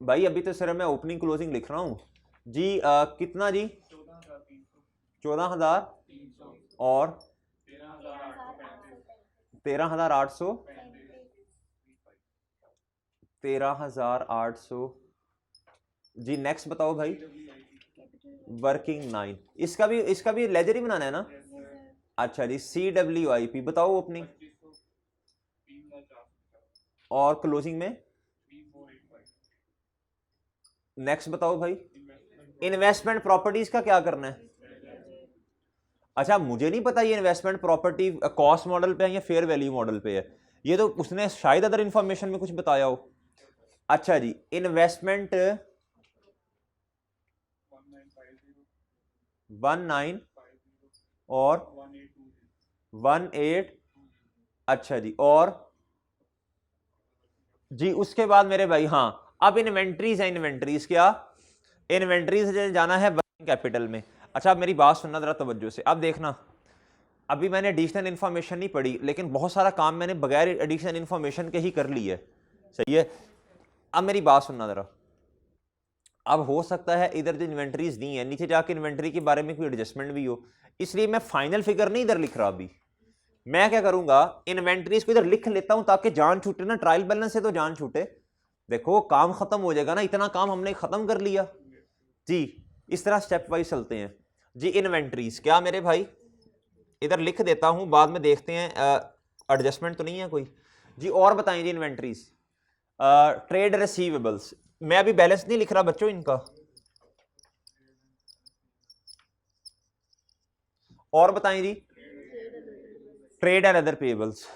भाई? अभी तो सिर्फ मैं ओपनिंग क्लोजिंग लिख रहा हूं जी। कितना जी? 14,000 और 13,800, 13,800 जी। नेक्स्ट बताओ भाई, वर्किंग 9, इसका भी लेजर ही बनाना है ना? अच्छा जी, CWIP बताओ ओपनिंग और क्लोजिंग में। नेक्स्ट बताओ भाई, इन्वेस्टमेंट प्रॉपर्टीज का क्या करना है? अच्छा मुझे नहीं पता ये इन्वेस्टमेंट प्रॉपर्टी कॉस्ट मॉडल पे है या फेयर वैल्यू मॉडल पे है, ये तो उसने शायद अदर इंफॉर्मेशन में कुछ बताया हो। अच्छा जी, इन्वेस्टमेंट 19 और 18, अच्छा जी, और जी उसके बाद मेरे भाई, हाँ अब इन्वेंट्रीज है, इन्वेंट्रीज क्या, इन्वेंट्रीज जाना है वर्किंग कैपिटल में। अच्छा मेरी बात सुनना जरा तवज्जो से, अब देखना, अभी मैंने एडिशनल इन्फॉर्मेशन नहीं पढ़ी, लेकिन बहुत सारा काम मैंने बगैर एडिशनल इन्फॉर्मेशन के ही कर ली है, सही है। अब मेरी बात सुनना जरा, अब हो सकता है इधर जो इन्वेंट्रीज दी है नीचे जाके इन्वेंट्री के बारे में कोई एडजस्टमेंट भी हो, इसलिए मैं फाइनल फिगर नहीं इधर लिख रहा। अभी मैं क्या करूंगा, इन्वेंट्रीज को इधर लिख लेता हूं ताकि जान छूटे ना, ट्रायल बैलेंस से तो जान छूटे, देखो काम खत्म हो जाएगा ना, इतना काम हमने खत्म कर लिया जी। इस तरह स्टेप वाइज चलते हैं जी। इन्वेंट्रीज क्या मेरे भाई, इधर लिख देता हूं, बाद में देखते हैं एडजस्टमेंट तो नहीं है कोई जी। और बताएं जी इन्वेंट्रीज, ट्रेड रिसीवेबल्स, मैं अभी बैलेंस नहीं लिख रहा बच्चों इनका, और बताएं जी trade and other payables,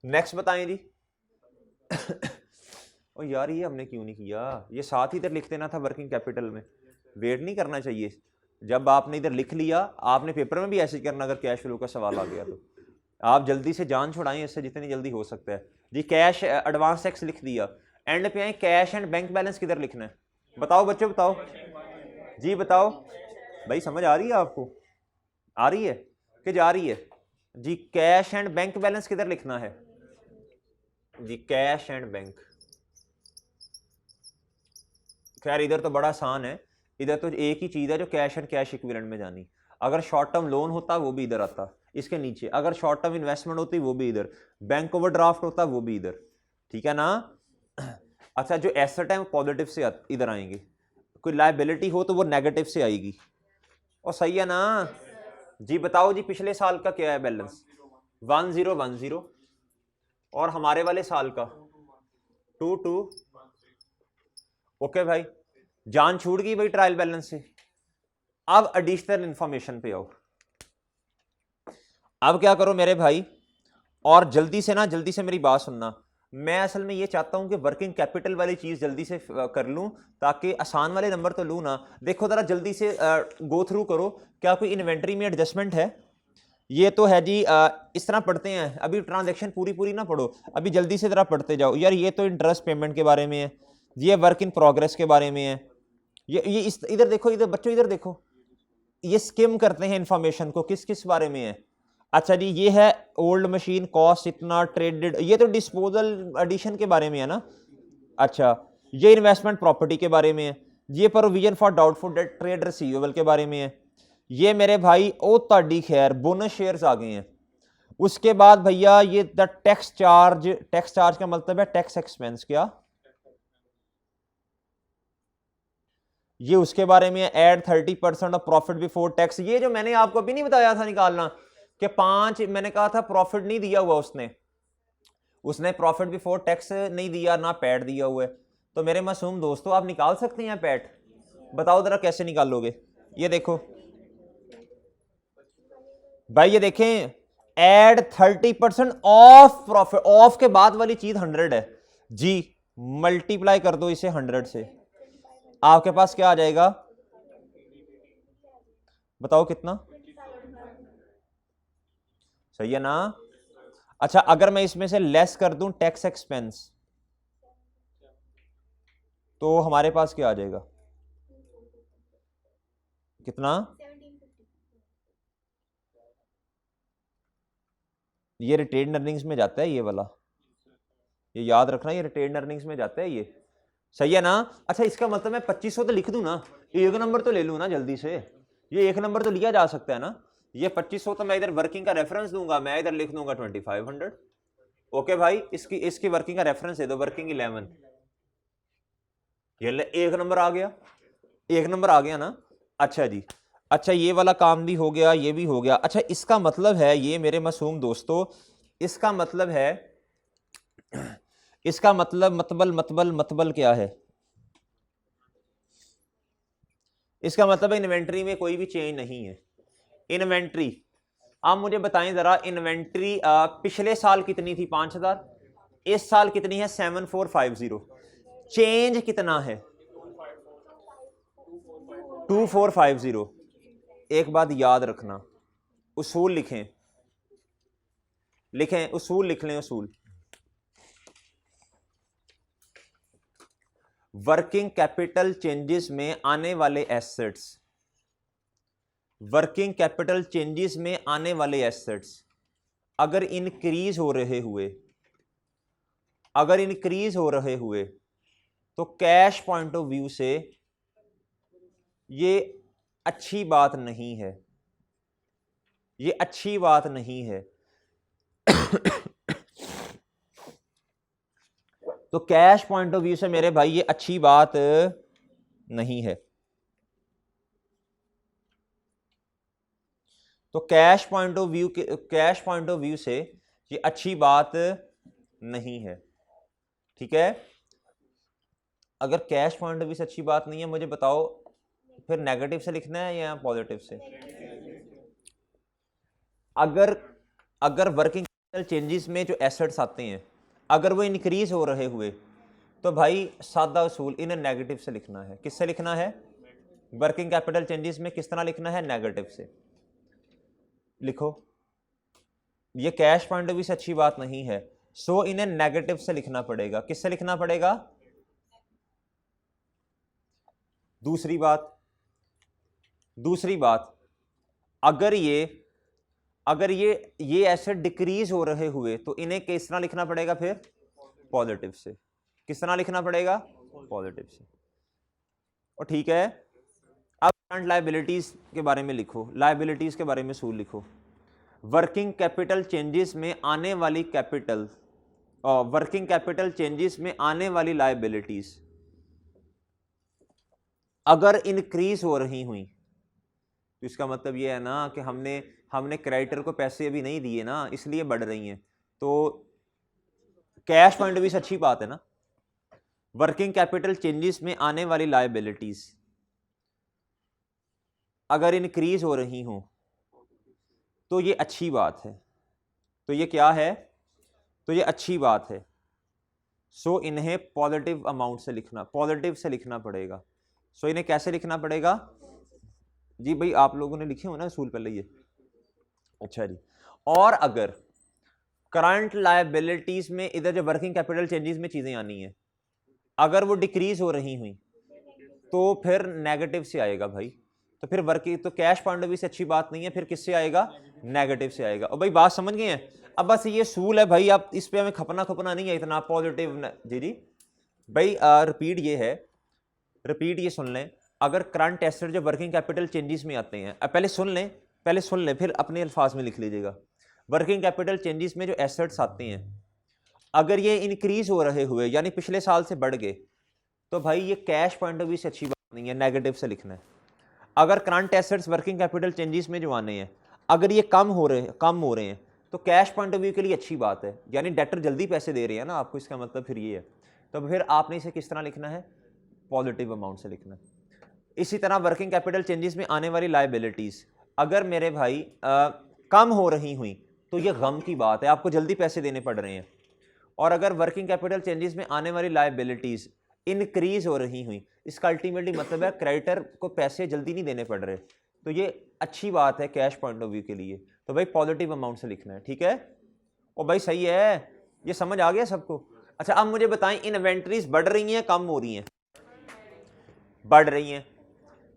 next बताएं जी। ओ यार ये हमने क्यों नहीं किया, ये साथ ही इधर लिख देना था वर्किंग कैपिटल में, वेट नहीं करना चाहिए, जब आपने इधर लिख लिया, आपने पेपर में भी ऐसे करना अगर कैश फ्लो का सवाल आ गया तो, आप जल्दी से जान छुड़ाएं इससे जितनी जल्दी हो सकता है जी। कैश एडवांस टैक्स लिख दिया, एंड पे आए कैश एंड बैंक बैलेंस किधर लिखना है, बताओ बच्चों बताओ। जी बताओ भाई, समझ आ रही है आपको? आ रही है कि जा रही है? जी कैश एंड बैंक बैलेंस किधर लिखना है जी? कैश एंड बैंक, खैर इधर तो बड़ा आसान है, इधर तो एक ही चीज है जो कैश एंड कैश इक्विवेलेंट में जानी। अगर शॉर्ट टर्म लोन होता वो भी इधर आता इसके नीचे, अगर शॉर्ट टर्म इन्वेस्टमेंट होती वो भी इधर, बैंक ओवरड्राफ्ट होता वो भी इधर, ठीक है ना? अच्छा, जो एसेट है वो पॉजिटिव से इधर आएंगे, कोई लायबिलिटी हो तो वो नेगेटिव से आएगी। और सही है ना? जी बताओ जी, पिछले साल का क्या है बैलेंस? 1010, और हमारे वाले साल का 22। ओके भाई, जान छूट गई भाई ट्रायल बैलेंस से। अब एडिशनल इंफॉर्मेशन पे आओ। अब क्या करो मेरे भाई, और जल्दी से ना, जल्दी से मेरी बात सुनना। मैं असल में ये चाहता हूं कि वर्किंग कैपिटल वाली चीज जल्दी से कर लूं, ताकि आसान वाले नंबर तो लूं ना। देखो जरा जल्दी से गो थ्रू करो, क्या कोई इन्वेंट्री में एडजस्टमेंट है? ये तो है जी। इस तरह पढ़ते हैं, अभी ट्रांजैक्शन पूरी पूरी ना पढ़ो, अभी जल्दी से जरा पढ़ते जाओ यार। ये तो इंटरेस्ट पेमेंट के बारे में है, ये वर्क इन प्रोग्रेस के बारे में है, ये इस इधर देखो, इधर बच्चों इधर देखो, ये स्किम करते हैं इंफॉर्मेशन को, किस किस बारे में है। अच्छा जी, ये है ओल्ड मशीन कॉस्ट इतना ट्रेडेड, ये तो डिस्पोजल एडिशन के बारे में है ना। अच्छा, ये इन्वेस्टमेंट प्रॉपर्टी के बारे में है, ये provision for doubtful debt trade receivable के बारे में है, ये मेरे भाई ओ ताड़ी खैर बोनस शेयर्स आ गए हैं। उसके बाद भैया ये the tax charge, tax charge का मतलब है टैक्स एक्सपेंस, क्या ये उसके बारे में है। Add 30% of profit before tax, ये जो मैंने आपको अभी नहीं बताया था निकालना, कि 5 मैंने कहा था प्रॉफिट नहीं दिया हुआ उसने, उसने प्रॉफिट बिफोर टैक्स नहीं दिया ना पैट दिया हुआ है। तो मेरे मासूम दोस्तों, आप निकाल सकते हैं पैट? बताओ जरा कैसे निकालोगे? ये देखो भाई, ये देखें, एड 30% ऑफ प्रॉफिट, ऑफ के बाद वाली चीज 100 है जी, मल्टीप्लाई कर दो इसे 100 से, आपके पास क्या आ जाएगा? बताओ कितना? सही है ना? अच्छा, अगर मैं इसमें से लेस कर दूं टैक्स एक्सपेंस, तो हमारे पास क्या आ जाएगा? कितना? ये रिटेन अर्निंग्स में जाता है ये वाला, ये याद रखना, ये रिटेन अर्निंग्स में जाता है ये। सही है ना? अच्छा, इसका मतलब मैं 2500 तो लिख दूं ना, एक नंबर तो ले लूं ना जल्दी से, ये एक नंबर तो लिया जा सकता है ना। ये 2500 तो मैं इधर वर्किंग का रेफरेंस दूंगा, मैं इधर लिख दूंगा 2500। ओके भाई, इसकी इसकी वर्किंग का रेफरेंस दे दो, वर्किंग 11। ये एक नंबर आ गया, एक नंबर आ गया ना। अच्छा जी, अच्छा ये वाला काम भी हो गया, ये भी हो गया। अच्छा, इसका मतलब है ये मेरे मासूम दोस्तों, इसका मतलब है, इसका मतलब मतबल क्या है? इसका मतलब है इन्वेंट्री में कोई भी चेंज नहीं है। इन्वेंट्री, आप मुझे बताएं जरा, इन्वेंट्री पिछले साल कितनी थी? 5000, इस साल कितनी है? 7450। चेंज कितना है? 2450। एक बात याद रखना, उसूल लिखें, लिखें उसूल, लिख लें उसूल। वर्किंग कैपिटल चेंजेस में आने वाले एसेट्स, वर्किंग कैपिटल चेंजेस में आने वाले एसेट्स अगर इंक्रीज हो रहे हुए, अगर इंक्रीज हो रहे हुए, तो कैश पॉइंट ऑफ व्यू से ये अच्छी बात नहीं है, ये अच्छी बात नहीं है। तो कैश पॉइंट ऑफ व्यू से मेरे भाई ये अच्छी बात नहीं है। तो cash point of view, cash point of view से ये अच्छी बात नहीं है, ठीक है? अगर कैश पॉइंट ऑफ व्यू से अच्छी बात नहीं है, मुझे बताओ फिर नेगेटिव से लिखना है या पॉजिटिव से? अगर अगर वर्किंग कैपिटल चेंजेस में जो एसेट्स आते हैं अगर वो इंक्रीज हो रहे हुए, तो भाई सादा उसूल, इन्हें नेगेटिव से लिखना है। किससे लिखना है? वर्किंग कैपिटल चेंजेस में किस तरह लिखना है? नेगेटिव से लिखो। ये कैश पॉइंट ऑफ व्यू से अच्छी बात नहीं है, सो इन्हें नेगेटिव से लिखना पड़ेगा। किससे लिखना पड़ेगा? दूसरी बात, दूसरी बात, अगर ये एसेट डिक्रीज हो रहे हुए तो इन्हें किस तरह लिखना पड़ेगा फिर? पॉजिटिव से। किस तरह लिखना पड़ेगा? पॉजिटिव से। और ठीक है, अब करंट लायबिलिटीज के बारे में लिखो, लायबिलिटीज के बारे में सूल लिखो। वर्किंग कैपिटल चेंजेस में आने वाली कैपिटल और वर्किंग कैपिटल चेंजेस में आने वाली लायबिलिटीज अगर इंक्रीज हो रही हुई तो इसका मतलब ये है ना कि हमने क्रेडिटर को पैसे अभी नहीं दिए ना, इसलिए बढ़ रही हैं। तो कैश पॉइंट भी अच्छी बात है ना। वर्किंग कैपिटल चेंजेस में आने वाली लायबिलिटीज अगर इंक्रीज हो रही हो तो ये अच्छी बात है। तो ये क्या है? तो ये अच्छी बात है। सो इन्हें पॉजिटिव अमाउंट से लिखना, पॉजिटिव से लिखना पड़ेगा। सो इन्हें कैसे लिखना पड़ेगा जी? भाई आप लोगों ने लिखे हो ना असूल पहले ये। अच्छा जी। और अगर करंट लायबिलिटीज में इधर जो वर्किंग कैपिटल चेंजेस में चीजें आनी है, अगर वो डिक्रीज हो रही हुई तो फिर नेगेटिव से आएगा भाई। तो फिर वर्किंग तो कैश पॉइंट ऑफ व्यू से अच्छी बात नहीं है, फिर किससे आएगा? नेगेटिव से आएगा। और भाई बात समझ गए हैं? अब बस ये सूल है भाई, आप इस पे हमें खपना नहीं है इतना। पॉजिटिव जी भाई रिपीट ये है, रिपीट ये सुन लें। अगर करंट एसेट जो वर्किंग कैपिटल चेंजेस में आते हैं, अब पहले सुन लें फिर अपने अल्फाज में लिख लीजिएगा। वर्किंग कैपिटल चेंजेस में जो एसेट्स आते हैं अगर ये इंक्रीज हो रहे हुए यानी पिछले साल से बढ़ गए तो भाई ये कैश पॉइंट ऑफ व्यू से अच्छी बात नहीं है, नेगेटिव से लिखना है। अगर current assets working capital changes में जो आने हैं अगर ये कम हो रहे हैं तो कैश पॉइंट ऑफ व्यू के लिए अच्छी बात है, यानी डेटर जल्दी पैसे दे रहे हैं ना आपको, इसका मतलब फिर ये है। तो फिर आपने इसे किस तरह लिखना है? पॉजिटिव अमाउंट से लिखना है। इसी तरह वर्किंग कैपिटल चेंजेस में आने वाली लायबिलिटीज अगर मेरे भाई कम हो रही हुई तो ये गम की बात है, आपको जल्दी पैसे देने पड़ रहे हैं। और अगर वर्किंग कैपिटल चेंजेस में आने वाली लायबिलिटीज इंक्रीज हो रही हुई, इसका अल्टीमेटली मतलब है क्रेडिटर को पैसे जल्दी नहीं देने पड़ रहे, तो ये अच्छी बात है कैश पॉइंट ऑफ व्यू के लिए। तो भाई पॉजिटिव अमाउंट से लिखना है, ठीक है? और भाई सही है, ये समझ आ गया सबको? अच्छा अब मुझे बताएं, इन्वेंटरीज बढ़ रही हैं कम हो रही हैं? बढ़ रही हैं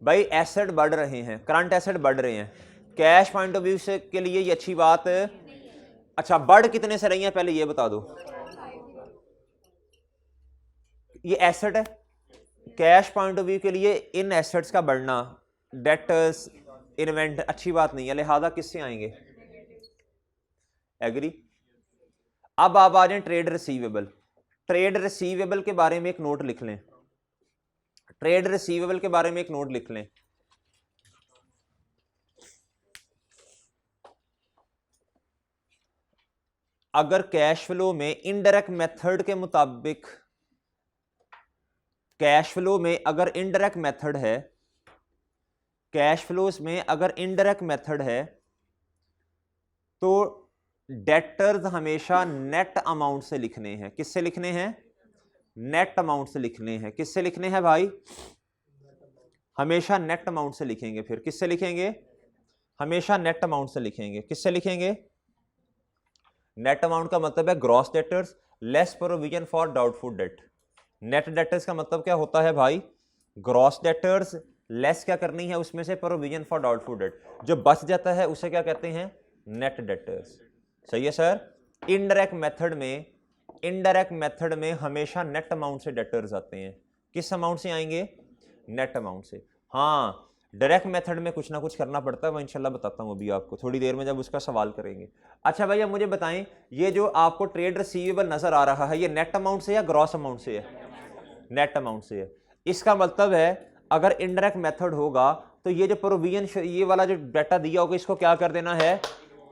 भाई, एसेट बढ़ रहे हैं, करंट एसेट बढ़ रहे हैं, कैश पॉइंट ऑफ व्यू से के लिए ये अच्छी बात है। अच्छा बढ़ कितने से रही हैं पहले ये बता दो? ये एसेट है, कैश पॉइंट ऑफ व्यू के लिए इन एसेट्स का बढ़ना, डेटर्स इन्वेंट अच्छी बात नहीं है, लिहाजा किससे आएंगे? एग्री। अब आप आ जाए ट्रेड रिसीवेबल। ट्रेड रिसीवेबल के बारे में एक नोट लिख लें, ट्रेड रिसीवेबल के बारे में एक नोट लिख लें। अगर कैश फ्लो में इनडायरेक्ट मेथड के मुताबिक, कैश फ्लो में अगर इनडायरेक्ट मेथड है, कैश फ्लोज में अगर इनडायरेक्ट मेथड है तो डेटर्स हमेशा नेट अमाउंट से लिखने हैं। किससे लिखने हैं? नेट अमाउंट से लिखने हैं। किससे लिखने हैं भाई? हमेशा नेट अमाउंट से लिखेंगे। फिर किससे लिखेंगे? हमेशा नेट अमाउंट से लिखेंगे। किससे लिखेंगे? नेट अमाउंट का मतलब है gross debtors less provision for doubtful debt. Net debtors का मतलब क्या होता है भाई? ग्रॉस डेटर्स लेस क्या करनी है उसमें से? Provision for doubtful debt. जो बच जाता है उसे क्या कहते हैं? Net debtors. सही है सर? इनडायरेक्ट मेथड में हमेशा नेट अमाउंट से डेटर्स आते हैं। किस अमाउंट से आएंगे? नेट अमाउंट से। हाँ डायरेक्ट मेथड में कुछ ना कुछ करना पड़ता है, मैं इंशाल्लाह बताता हूँ अभी आपको थोड़ी देर में जब उसका सवाल करेंगे। अच्छा भैया मुझे बताएं, ये जो आपको ट्रेड रिसीवेबल नजर आ रहा है ये नेट अमाउंट से या ग्रॉस अमाउंट से है? नेट अमाउंट से है। इसका मतलब है अगर इनडायरेक्ट मेथड होगा तो ये जो प्रोविजन ये वाला जो डाटा दिया होगा इसको क्या कर देना है?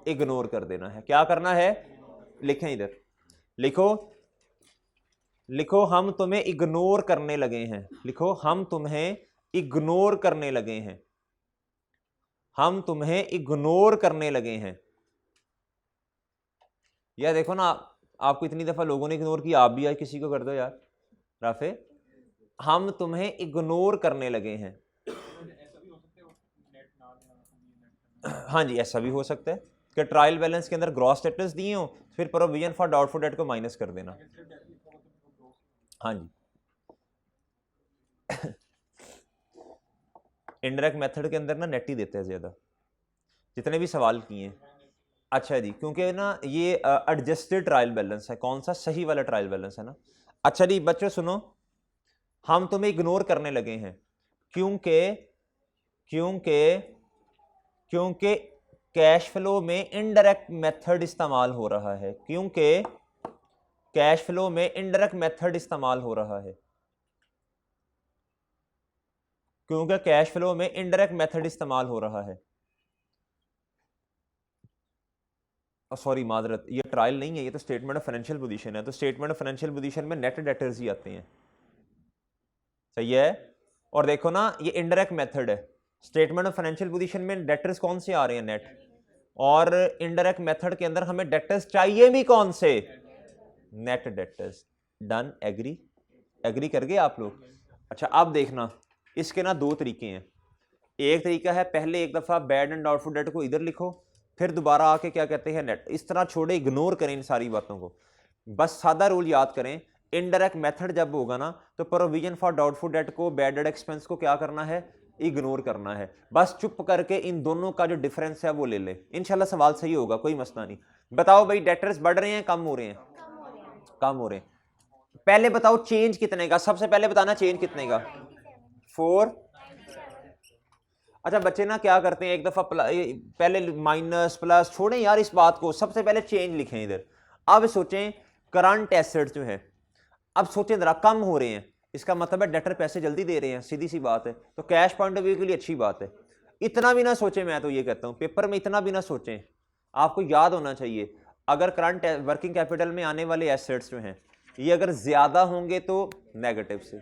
इग्नोर कर देना है। क्या करना है? लिखें इधर, लिखो हम तुम्हें इग्नोर करने लगे हैं। लिखो हम तुम्हें इग्नोर करने लगे हैं। हम तुम्हें इग्नोर करने लगे हैं। यार देखो ना, आपको इतनी दफा लोगों ने इग्नोर किया, आप भी आज किसी को कर दो यार। राफे, हम तुम्हें इग्नोर करने लगे हैं। हाँ जी ऐसा भी हो सकता है कि ट्रायल बैलेंस के अंदर ग्रॉस डेटर्स दिए हो, फिर प्रोविजन फॉर डाउटफुल डेट को माइनस कर देना। हाँ जी इनडायरेक्ट मेथड के अंदर ना नेट ही देते हैं ज़्यादा, जितने भी सवाल किए हैं। अच्छा जी, क्योंकि ना ये एडजस्टेड ट्रायल बैलेंस है, कौन सा सही वाला ट्रायल बैलेंस है ना। अच्छा जी बच्चों सुनो, हम तुम्हें इग्नोर करने लगे हैं क्योंकि क्योंकि क्योंकि कैश फ्लो में इनडायरेक्ट मेथड इस्तेमाल हो रहा है, क्योंकि कैश फ्लो में इनडायरेक्ट मेथड इस्तेमाल हो रहा है, क्योंकि कैश फ्लो में इनडायरेक्ट मेथड इस्तेमाल हो रहा है। सॉरी माजरत, ये ट्रायल नहीं है, ये तो स्टेटमेंट ऑफ फाइनेंशियल पोजीशन है। तो स्टेटमेंट ऑफ फाइनेंशियल पोजीशन में नेट डेटर्स ही आते हैं, सही है। और देखो ना ये इनडायरेक्ट मेथड है, स्टेटमेंट ऑफ फाइनेंशियल पोजीशन में डेटर्स कौन से आ रहे हैं, नेट। और इनडायरेक्ट मेथड के अंदर हमें डेटर्स चाहिए भी कौन से, net debtors. Done, agree, agree कर गए आप लोग। अच्छा अब देखना, इसके ना दो तरीके हैं। एक तरीका है पहले एक दफा बैड एंड डाउटफुल डेट को इधर लिखो, फिर दोबारा आके क्या कहते हैं नेट, इस तरह छोड़े, इग्नोर करें इन सारी बातों को। बस सादा रूल याद करें, इनडायरेक्ट मेथड जब होगा ना तो प्रोविजन फॉर डाउटफुल डेट को, बैड डेट एक्सपेंस को क्या करना है, इग्नोर करना है। बस चुप करके इन दोनों का जो डिफरेंस है वो ले ले, इंशाल्लाह सवाल सही होगा, कोई मसला नहीं। बताओ भाई डेटर्स बढ़ रहे हैं कम हो रहे हैं, कम हो रहे हैं। पहले बताओ चेंज कितने का, सबसे पहले बताना चेंज कितने का, 4। अच्छा बच्चे ना क्या करते हैं, एक दफा पहले माइनस प्लस छोड़ें यार इस बात को, सबसे पहले चेंज लिखें इधर। अब सोचें करंट एसेट्स जो है, अब सोचें जरा कम हो रहे हैं, इसका मतलब है डेटर पैसे जल्दी दे रहे हैं, सीधी सी बात है। तो कैश पॉइंट ऑफ व्यू के लिए अच्छी बात है। इतना भी ना सोचें, मैं तो ये कहता हूं पेपर में इतना भी ना सोचें, आपको याद होना चाहिए अगर करंट वर्किंग कैपिटल में आने वाले एसेट्स जो हैं ये अगर ज्यादा होंगे तो नेगेटिव से,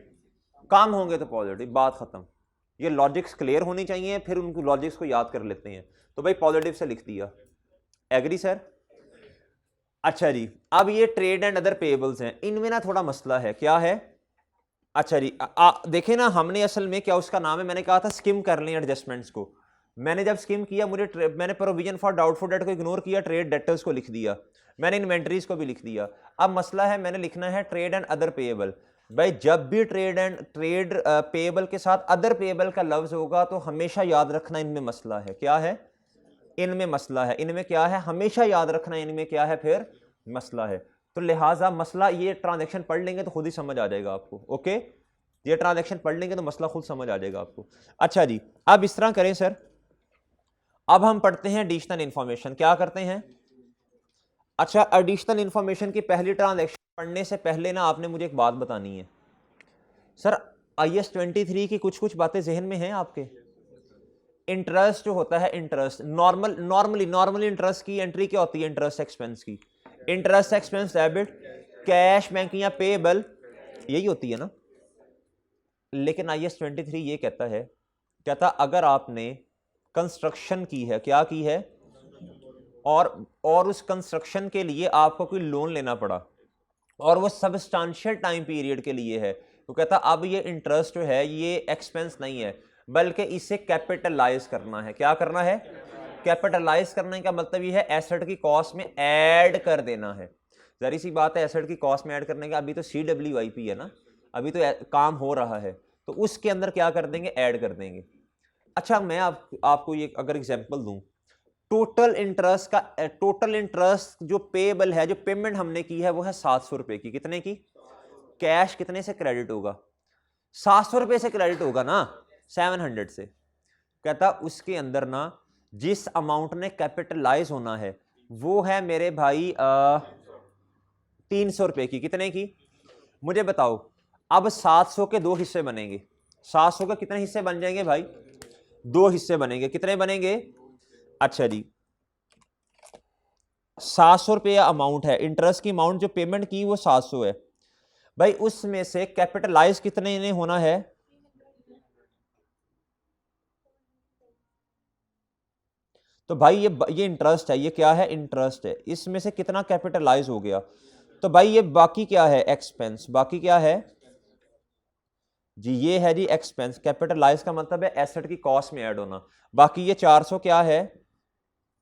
कम होंगे तो पॉजिटिव, बात खत्म। ये लॉजिक्स क्लियर होनी चाहिए, फिर उनको लॉजिक्स को याद कर लेते हैं। तो भाई पॉजिटिव से लिख दिया, एग्री सर। अच्छा जी अब ये ट्रेड एंड अदर पेएबल्स हैं, इनमें ना थोड़ा मसला है, क्या है। अच्छा जी देखें ना, हमने असल में क्या उसका नाम है, मैंने कहा था स्किम कर लें एडजस्टमेंट्स को। मैंने जब स्किम किया मैंने प्रोविजन फॉर डाउटफुल डेट को इग्नोर किया, ट्रेड डेटर्स को लिख दिया, मैंने इन्वेंटरीज को भी लिख दिया। अब मसला है मैंने लिखना है ट्रेड एंड अदर पेएबल। भाई जब भी ट्रेड पेएबल के साथ अदर पेएबल का लफ्ज होगा तो हमेशा याद रखना इनमें मसला है, क्या है, इनमें मसला है, इनमें क्या है, हमेशा याद रखना इनमें क्या है, फिर मसला है। तो लिहाजा मसला, ये ट्रांजैक्शन पढ़ लेंगे तो खुद ही समझ आ जाएगा आपको, ओके। ये ट्रांजैक्शन पढ़ लेंगे तो मसला खुद समझ आ जाएगा आपको। अच्छा जी अब इस तरह करें सर, अब हम पढ़ते हैं एडिशनल इंफॉर्मेशन, क्या करते हैं। अच्छा एडिशनल इंफॉर्मेशन की पहली ट्रांजैक्शन पढ़ने से पहले ना आपने मुझे एक बात बतानी है सर। IAS 23 की कुछ कुछ बातें जहन में हैं आपके। इंटरेस्ट जो होता है, इंटरेस्ट नॉर्मली इंटरेस्ट की एंट्री क्या होती है, इंटरेस्ट एक्सपेंस की, interest expense debit, cash bank या पेएबल, यही होती है ना। लेकिन IAS 23 ये कहता अगर आपने कंस्ट्रक्शन की है, क्या की है, और उस कंस्ट्रक्शन के लिए आपको कोई लोन लेना पड़ा और वो सब्सटेंशियल टाइम पीरियड के लिए है, तो कहता अब ये इंटरेस्ट जो है ये एक्सपेंस नहीं है बल्कि इसे कैपिटलाइज करना है। क्या करना है, कैपिटलाइज करने का मतलब ये है एसेट की कॉस्ट में ऐड कर देना है। जरी सी बात है, एसेट की कॉस्ट में ऐड करने का, अभी तो CWIP है ना, अभी तो काम हो रहा है, तो उसके अंदर क्या कर देंगे, ऐड कर देंगे। अच्छा मैं आपको ये अगर एग्जांपल दूं, टोटल इंटरेस्ट जो पेएबल है, जो पेमेंट हमने की है वो है 700 रुपए की, कितने की, कैश कितने से क्रेडिट होगा, 700 रुपए से क्रेडिट होगा ना, 700 से। कहता उसके अंदर ना जिस अमाउंट ने कैपिटलाइज होना है वो है मेरे भाई 300 रुपए की, कितने की, मुझे बताओ। अब 700 के दो हिस्से बनेंगे, 700 के कितने हिस्से बन जाएंगे भाई, दो हिस्से बनेंगे, कितने बनेंगे। अच्छा जी 700 रुपया अमाउंट है, इंटरेस्ट की अमाउंट जो पेमेंट की वो 700 है भाई, उसमें से कैपिटलाइज कितने ने होना है, तो भाई ये इंटरेस्ट है, ये क्या है, इंटरेस्ट है, इसमें से कितना कैपिटलाइज हो गया, तो भाई ये बाकी क्या है, एक्सपेंस, बाकी क्या है जी, ये है जी एक्सपेंस। कैपिटलाइज का मतलब है एसेट की कॉस्ट में ऐड होना, बाकी ये 400 क्या है,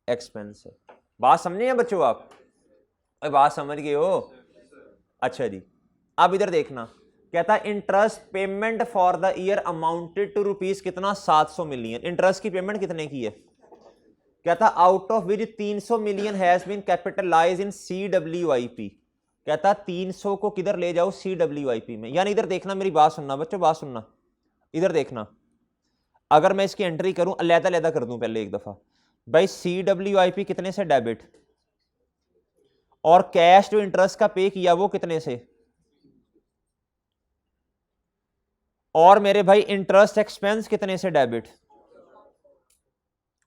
एक्सपेंस है। बात समझे हैं बच्चों आप, बात समझ गए हो। अच्छा जी अब इधर देखना, कहता interest payment for the year amounted to rupees कितना 700 मिलियन। इंटरेस्ट की पेमेंट कितने की है? कहता out of which 300 million has been capitalize in CWIP। कहता 300 को किधर ले जाओ? CWIP में। यानी इधर देखना, मेरी बात सुनना बच्चों, बात सुनना, इधर देखना। अगर मैं इसकी एंट्री करूं, अलग-अलग कर दूं पहले एक दफा भाई, CWIP कितने से डेबिट, और कैश जो इंटरेस्ट का पे किया वो कितने से, और मेरे भाई इंटरेस्ट एक्सपेंस कितने से डेबिट,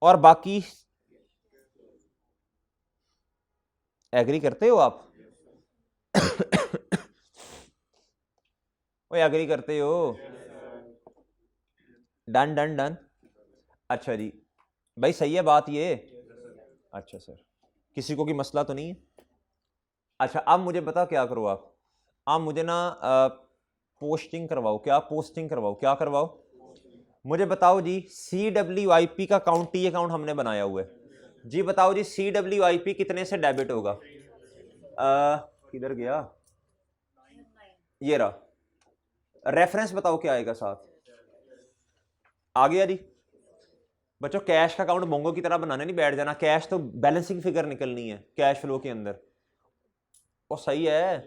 और बाकी एग्री करते हो आप? वो एग्री करते हो? Done done done. अच्छा जी भाई, सही है बात ये? अच्छा सर, किसी को कोई मसला तो नहीं है? अच्छा अब मुझे बता क्या करो आप मुझे ना पोस्टिंग करवाओ। क्या पोस्टिंग करवाओ? क्या करवाओ? मुझे बताओ जी, CWIP का अकाउंट, टी अकाउंट हमने बनाया हुआ है जी। बताओ जी, CWIP कितने से डेबिट होगा? किधर गया? ये रहा रेफरेंस, बताओ क्या आएगा साथ? आ गया जी बच्चों। कैश का अकाउंट मोंगो की तरह बनाने नहीं बैठ जाना, कैश तो बैलेंसिंग फिगर निकलनी है कैश फ्लो के अंदर। और सही है,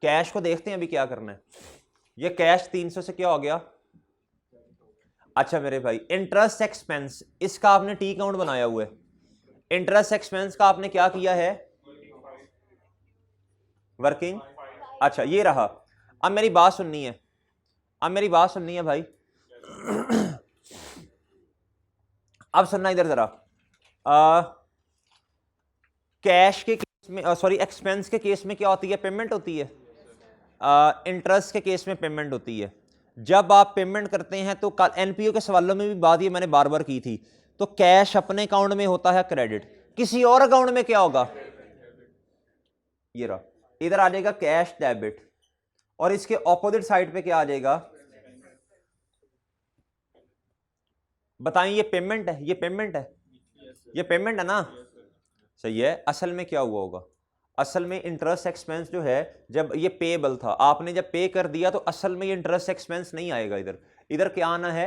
कैश को देखते हैं अभी क्या करना है। ये कैश 300 से क्या हो गया? अच्छा मेरे भाई, इंटरेस्ट एक्सपेंस, इसका आपने टी अकाउंट बनाया हुआ है। इंटरेस्ट एक्सपेंस का आपने क्या किया है? वर्किंग। अच्छा ये रहा। अब मेरी बात सुननी है, अब मेरी बात सुननी है भाई। अब सुनना इधर जरा। कैश के केस में, सॉरी एक्सपेंस के केस में क्या होती है? पेमेंट होती है। इंटरेस्ट के केस में पेमेंट होती है। जब आप पेमेंट करते हैं तो एनपीओ के सवालों में भी बात ये मैंने बार बार की थी, तो कैश अपने अकाउंट में होता है क्रेडिट, किसी और अकाउंट में क्या होगा? ये रहा, इधर आ जाएगा कैश डेबिट, और इसके ऑपोजिट साइड पे क्या आ जाएगा? बताएं, ये पेमेंट है, ये पेमेंट है, ये पेमेंट है ना? सही है। असल में क्या हुआ होगा? असल में इंटरेस्ट एक्सपेंस जो है, जब ये पेएबल था, आपने जब पे कर दिया तो असल में ये इंटरेस्ट एक्सपेंस नहीं आएगा इधर। इधर क्या आना है?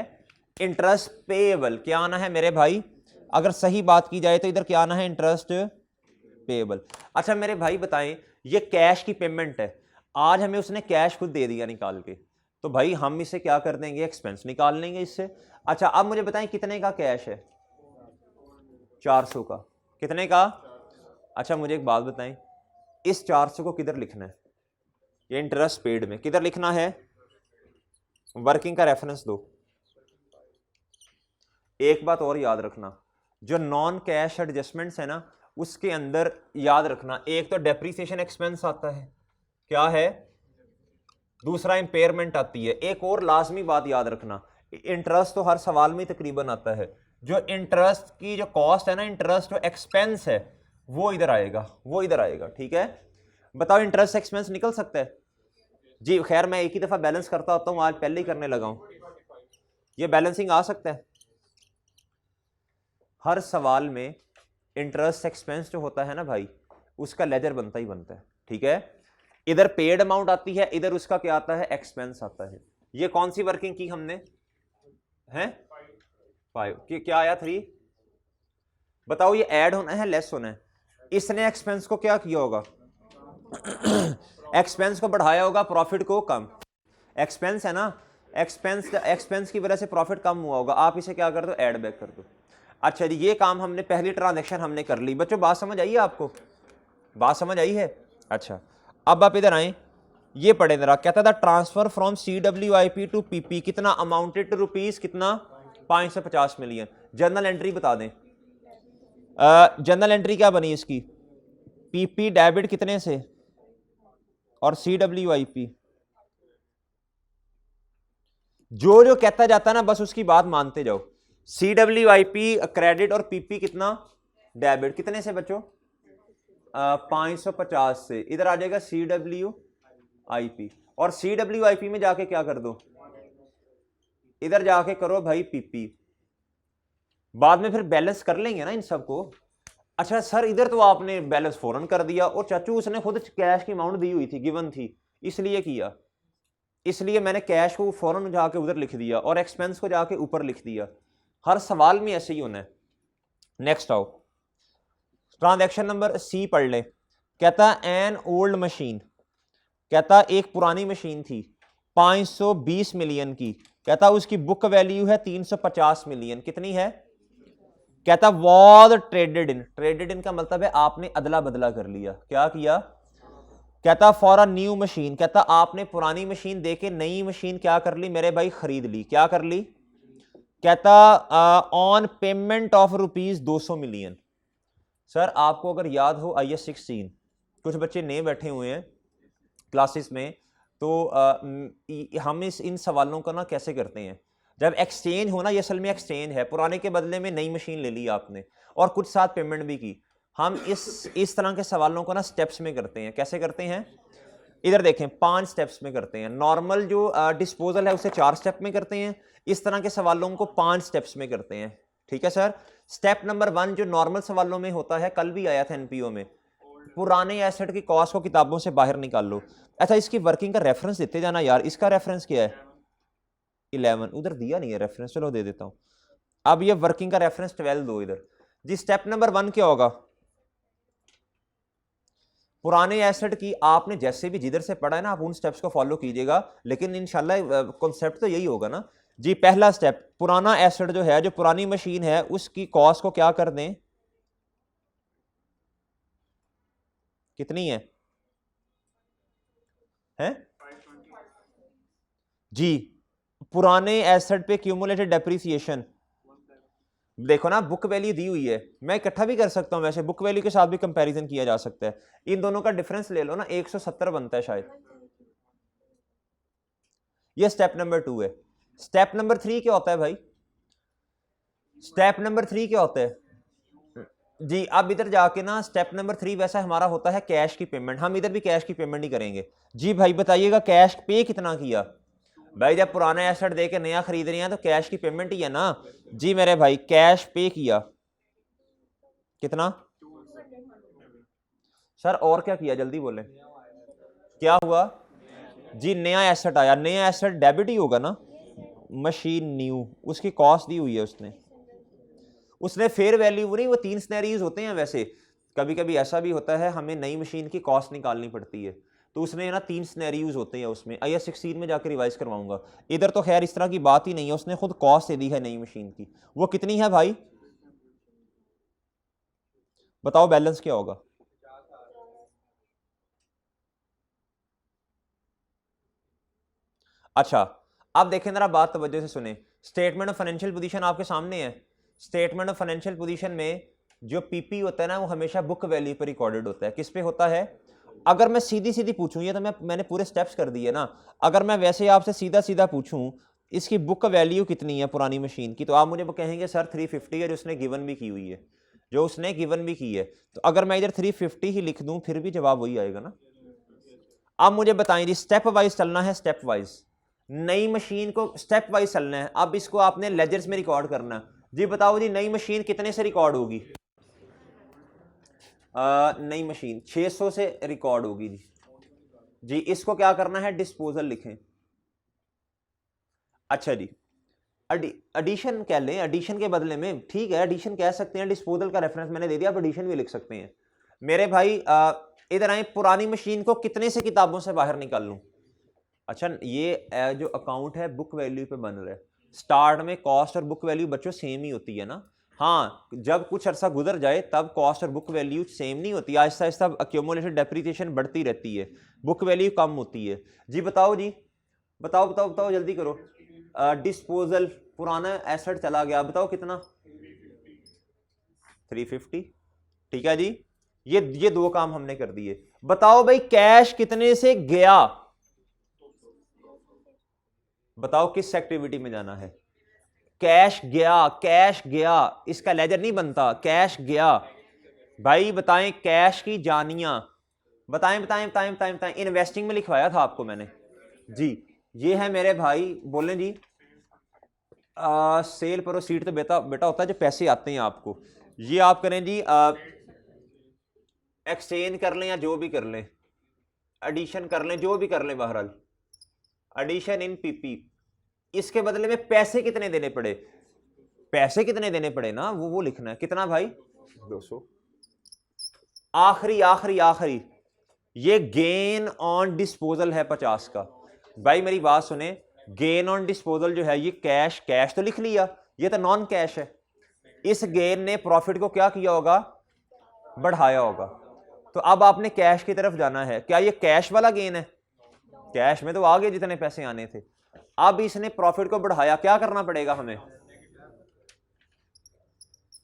Interest payable. क्या आना है मेरे भाई? अगर सही बात की जाए तो इधर क्या आना है? Interest payable. अच्छा मेरे भाई बताएं, ये कैश की पेमेंट है, आज हमें उसने कैश खुद दे दिया निकाल के, तो भाई हम इसे क्या कर देंगे? एक्सपेंस निकाल लेंगे इससे। अच्छा अब मुझे बताएं कितने का कैश है? 400 का। कितने का? अच्छा मुझे एक बात बताएं, इस 400 को किधर लिखना है? ये इंटरेस्ट पेड में किधर लिखना है? वर्किंग का रेफरेंस दो। एक बात और याद रखना, जो नॉन कैश एडजस्टमेंट्स है ना, उसके अंदर याद रखना, एक तो डेप्रीसिएशन एक्सपेंस आता है, क्या है? दूसरा इंपेयरमेंट आती है। एक और लाजमी बात याद रखना, इंटरेस्ट तो हर सवाल में तकरीबन आता है, जो इंटरेस्ट की जो कॉस्ट है ना, इंटरेस्ट जो एक्सपेंस है, वो इधर आएगा, वो इधर आएगा। ठीक है, बताओ इंटरेस्ट एक्सपेंस निकल सकता है जी? खैर मैं एक ही दफा बैलेंस करता होता हूँ, आज पहले ही करने लगा हूं। ये बैलेंसिंग आ सकता है हर सवाल में। इंटरेस्ट एक्सपेंस जो होता है ना भाई, उसका लेजर बनता ही बनता है। ठीक है, इधर पेड अमाउंट आती है, इधर उसका क्या आता है? एक्सपेंस आता है। ये कौन सी वर्किंग की हमने? हैं 5 क्या आया 3? बताओ ये ऐड होना है लेस होना है? इसने एक्सपेंस को क्या किया होगा? एक्सपेंस को बढ़ाया होगा, प्रॉफिट को कम। एक्सपेंस है ना, एक्सपेंस की वजह से प्रॉफिट कम हुआ होगा, आप इसे क्या कर दो? ऐड बैक कर दो। अच्छा जी, ये काम हमने, पहली ट्रांजैक्शन हमने कर ली। बच्चों बात समझ आई है आपको? बात समझ आई है? अच्छा अब आप इधर आए, ये पढ़े जरा। कहता था transfer from CWIP to PP कितना? अमाउंटेड टू रुपीज कितना? 550 मिलियन। जर्नल एंट्री बता दें। जर्नल एंट्री क्या बनी इसकी? PP डेबिट कितने से, और CWIP। जो जो कहता जाता है ना, बस उसकी बात मानते जाओ। CWIP क्रेडिट और PP कितना? डेबिट। कितने से बच्चों? 550 से। इधर आ जाएगा CWIP, और CWIP में जाके क्या कर दो? इधर जाके करो भाई PP। बाद में फिर बैलेंस कर लेंगे ना इन सबको। अच्छा सर, इधर तो आपने बैलेंस फौरन कर दिया, और चाचू उसने खुद कैश की अमाउंट दी हुई थी, गिवन थी, इसलिए किया। इसलिए मैंने कैश को फौरन जाके उधर लिख दिया और एक्सपेंस को जाके ऊपर लिख दिया। हर सवाल में ऐसे ही होना है। नेक्स्ट आओ, ट्रांजैक्शन नंबर सी पढ़ ले। कहता एन ओल्ड मशीन, कहता एक पुरानी मशीन थी 520 मिलियन की, कहता उसकी बुक वैल्यू है 350 मिलियन। कितनी है? कहता was traded in, traded in का मतलब है आपने अदला बदला कर लिया। क्या किया? कहता फॉर अ न्यू मशीन, कहता आपने पुरानी मशीन देके नई मशीन क्या कर ली मेरे भाई? खरीद ली। क्या कर ली? कहता on payment of ₹200 million. Sir आपको अगर याद हो IS 16, कुछ बच्चे नए बैठे हुए हैं क्लासेस में, तो हम इन सवालों का ना कैसे करते हैं, जब एक्सचेंज हो ना, ये असल में एक्सचेंज है, पुराने के बदले में नई मशीन ले ली आपने और कुछ साथ पेमेंट भी की। हम इस तरह के सवालों को ना स्टेप्स में करते हैं। कैसे करते हैं? इधर देखें, 5 स्टेप्स में करते हैं। नॉर्मल जो डिस्पोजल है उसे 4 स्टेप में करते हैं, इस तरह के सवालों को 5 स्टेप्स में करते हैं। ठीक है सर। स्टेप नंबर 1 जो नॉर्मल सवालों में होता है, कल भी आया था NPO में, पुराने एसेट की कॉस्ट को किताबों से बाहर निकाल लो। अच्छा इसकी वर्किंग का रेफरेंस देते जाना यार। इसका रेफरेंस क्या है? 11। उधर दिया नहीं है रेफरेंस, चलो दे देता हूं। अब ये वर्किंग का रेफरेंस 12 दो इधर जी। स्टेप नंबर 1 क्या होगा? पुराने एसेट की आपने जैसे भी जिधर से पढ़ा है ना, आप उन स्टेप्स को फॉलो कीजिएगा, लेकिन इंशाल्लाह कॉन्सेप्ट तो यही होगा ना जी। पहला स्टेप, पुराना एसेट जो है, जो पुरानी मशीन है, उसकी कॉस्ट को क्या कर दें? कितनी है? हैं जी। पुराने एसेट पे क्यूमुलेटेड डेप्रिसिएशन देखो ना, बुक वैल्यू दी हुई है, मैं इकट्ठा भी कर सकता हूं, वैसे बुक वैल्यू के साथ भी कंपैरिजन किया जा सकता है। इन दोनों का डिफरेंस ले लो ना, 170 बनता है शायद। ये स्टेप नंबर 2 है। स्टेप नंबर 3 क्या होता है भाई? स्टेप नंबर 3 क्या होता है जी? अब इधर जाके ना स्टेप नंबर 3 वैसा हमारा होता है कैश की पेमेंट। हम इधर भी कैश की पेमेंट नहीं करेंगे जी। भाई बताइएगा कैश पे कितना किया? भाई जब पुराना एसेट दे के नया खरीद रहे हैं तो कैश की पेमेंट ही है ना जी मेरे भाई। कैश पे किया कितना? सर और क्या किया? जल्दी बोले, क्या हुआ जी? नया एसेट आया। नया एसेट डेबिट ही होगा ना, मशीन न्यू, उसकी कॉस्ट दी हुई है उसने फेयर वैल्यू नहीं, वो 3 सिनेरियोज होते हैं वैसे। कभी कभी ऐसा भी होता है हमें नई मशीन की कॉस्ट निकालनी पड़ती है, तो उसने ना 3 सिनेरियोज होते हैं उसमें। IS 16 में जाकर रिवाइज करवाऊंगा। इधर तो खैर इस तरह की बात ही नहीं है, उसने खुद कॉस्ट दे दी है नई मशीन की। वो कितनी है भाई? बताओ बैलेंस क्या होगा? अच्छा अब देखें जरा, बात तवज्जो से सुने। स्टेटमेंट ऑफ फाइनेंशियल पोजीशन आपके सामने है। स्टेटमेंट ऑफ फाइनेंशियल पोजीशन में जो PP होता है ना, वो हमेशा बुक वैल्यू पर रिकॉर्डेड होता है। किस पे होता है? अगर मैं सीधी सीधी पूछूं, ये तो मैंने पूरे स्टेप्स कर दिए ना, अगर मैं वैसे आपसे सीधा सीधा पूछूं इसकी बुक वैल्यू कितनी है पुरानी मशीन की, तो आप मुझे कहेंगे सर 350 है, जो उसने गिवन भी की हुई है, जो उसने गिवन भी की है। तो अगर मैं इधर 350 ही लिख दूं फिर भी जवाब वही आएगा ना। अब मुझे बताएं जी, स्टेप वाइज चलना है, स्टेप वाइज नई मशीन को स्टेप वाइज चलना है। अब इसको आपने लेजर्स में रिकॉर्ड करना है जी। बताओ जी नई मशीन कितने से रिकॉर्ड होगी? नई मशीन 600 से रिकॉर्ड होगी जी। जी इसको क्या करना है? डिस्पोजल लिखें। अच्छा जी, एडिशन कह लें, एडिशन के बदले में ठीक है, एडिशन कह सकते हैं, डिस्पोजल का रेफरेंस मैंने दे दिया, आप एडिशन भी लिख सकते हैं मेरे भाई। इधर आए, पुरानी मशीन को कितने से किताबों से बाहर निकाल लूं? अच्छा ये जो अकाउंट है बुक वैल्यू पे बन रहा है, स्टार्ट में कॉस्ट और बुक वैल्यू बच्चों सेम ही होती है ना। हाँ जब कुछ अरसा गुजर जाए तब कॉस्ट और बुक वैल्यू सेम नहीं होती, आहिस्ता आहिस्ता अक्यूमुलेटेड डेप्रिसिएशन बढ़ती रहती है, बुक वैल्यू कम होती है जी। बताओ जी, बताओ बताओ बताओ जल्दी करो। डिस्पोजल, पुराना एसेट चला गया, बताओ कितना? 350। ठीक है जी, ये 2 काम हमने कर दिए। बताओ भाई कैश कितने से गया? बताओ किस एक्टिविटी में जाना है? कैश गया, कैश गया, इसका लेजर नहीं बनता, कैश गया। भाई बताएं कैश की जानियां, बताएं बताएं बताएं बताएं बताएं। इन्वेस्टिंग में लिखवाया था आपको मैंने जी। ये है मेरे भाई, बोलें जी। सेल प्रोसीड तो बेटा बेटा होता है जो पैसे आते हैं आपको, ये आप करें जी। एक्सचेंज कर लें या जो भी कर लें, एडिशन कर लें, जो भी कर लें, बहरहाल एडिशन इन पीपी, इसके बदले में पैसे कितने देने पड़े, पैसे कितने देने पड़े ना, वो लिखना है। कितना भाई 200। आखिरी आखिरी आखिरी ये गेन ऑन डिस्पोजल है 50 का। भाई मेरी बात सुने, गेन ऑन डिस्पोजल जो है ये कैश, कैश तो लिख लिया, ये तो नॉन कैश है। इस गेन ने प्रॉफिट को क्या किया होगा, बढ़ाया होगा। तो अब आपने कैश की तरफ जाना है। क्या ये कैश वाला गेन है, कैश में तो आगे जितने पैसे आने थे। अब इसने प्रॉफिट को बढ़ाया, क्या करना पड़ेगा हमें,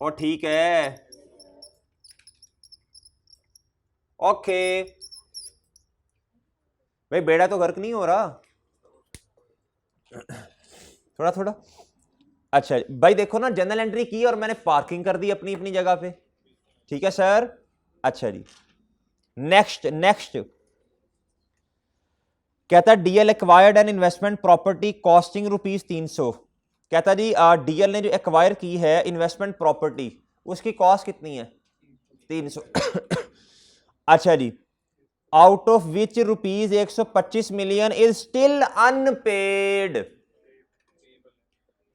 ओ ठीक है ओके भाई, बेड़ा तो गर्क नहीं हो रहा थोड़ा थोड़ा। अच्छा भाई देखो ना, जनरल एंट्री की और मैंने पार्किंग कर दी अपनी अपनी जगह पे, ठीक है सर। अच्छा जी नेक्स्ट नेक्स्ट कहता DL acquired an investment property costing ₹300। कहता जी डीएल ने जो एक्वायर की है इन्वेस्टमेंट प्रॉपर्टी, उसकी कॉस्ट कितनी है 300। अच्छा जी, out of which ₹125 million is still unpaid.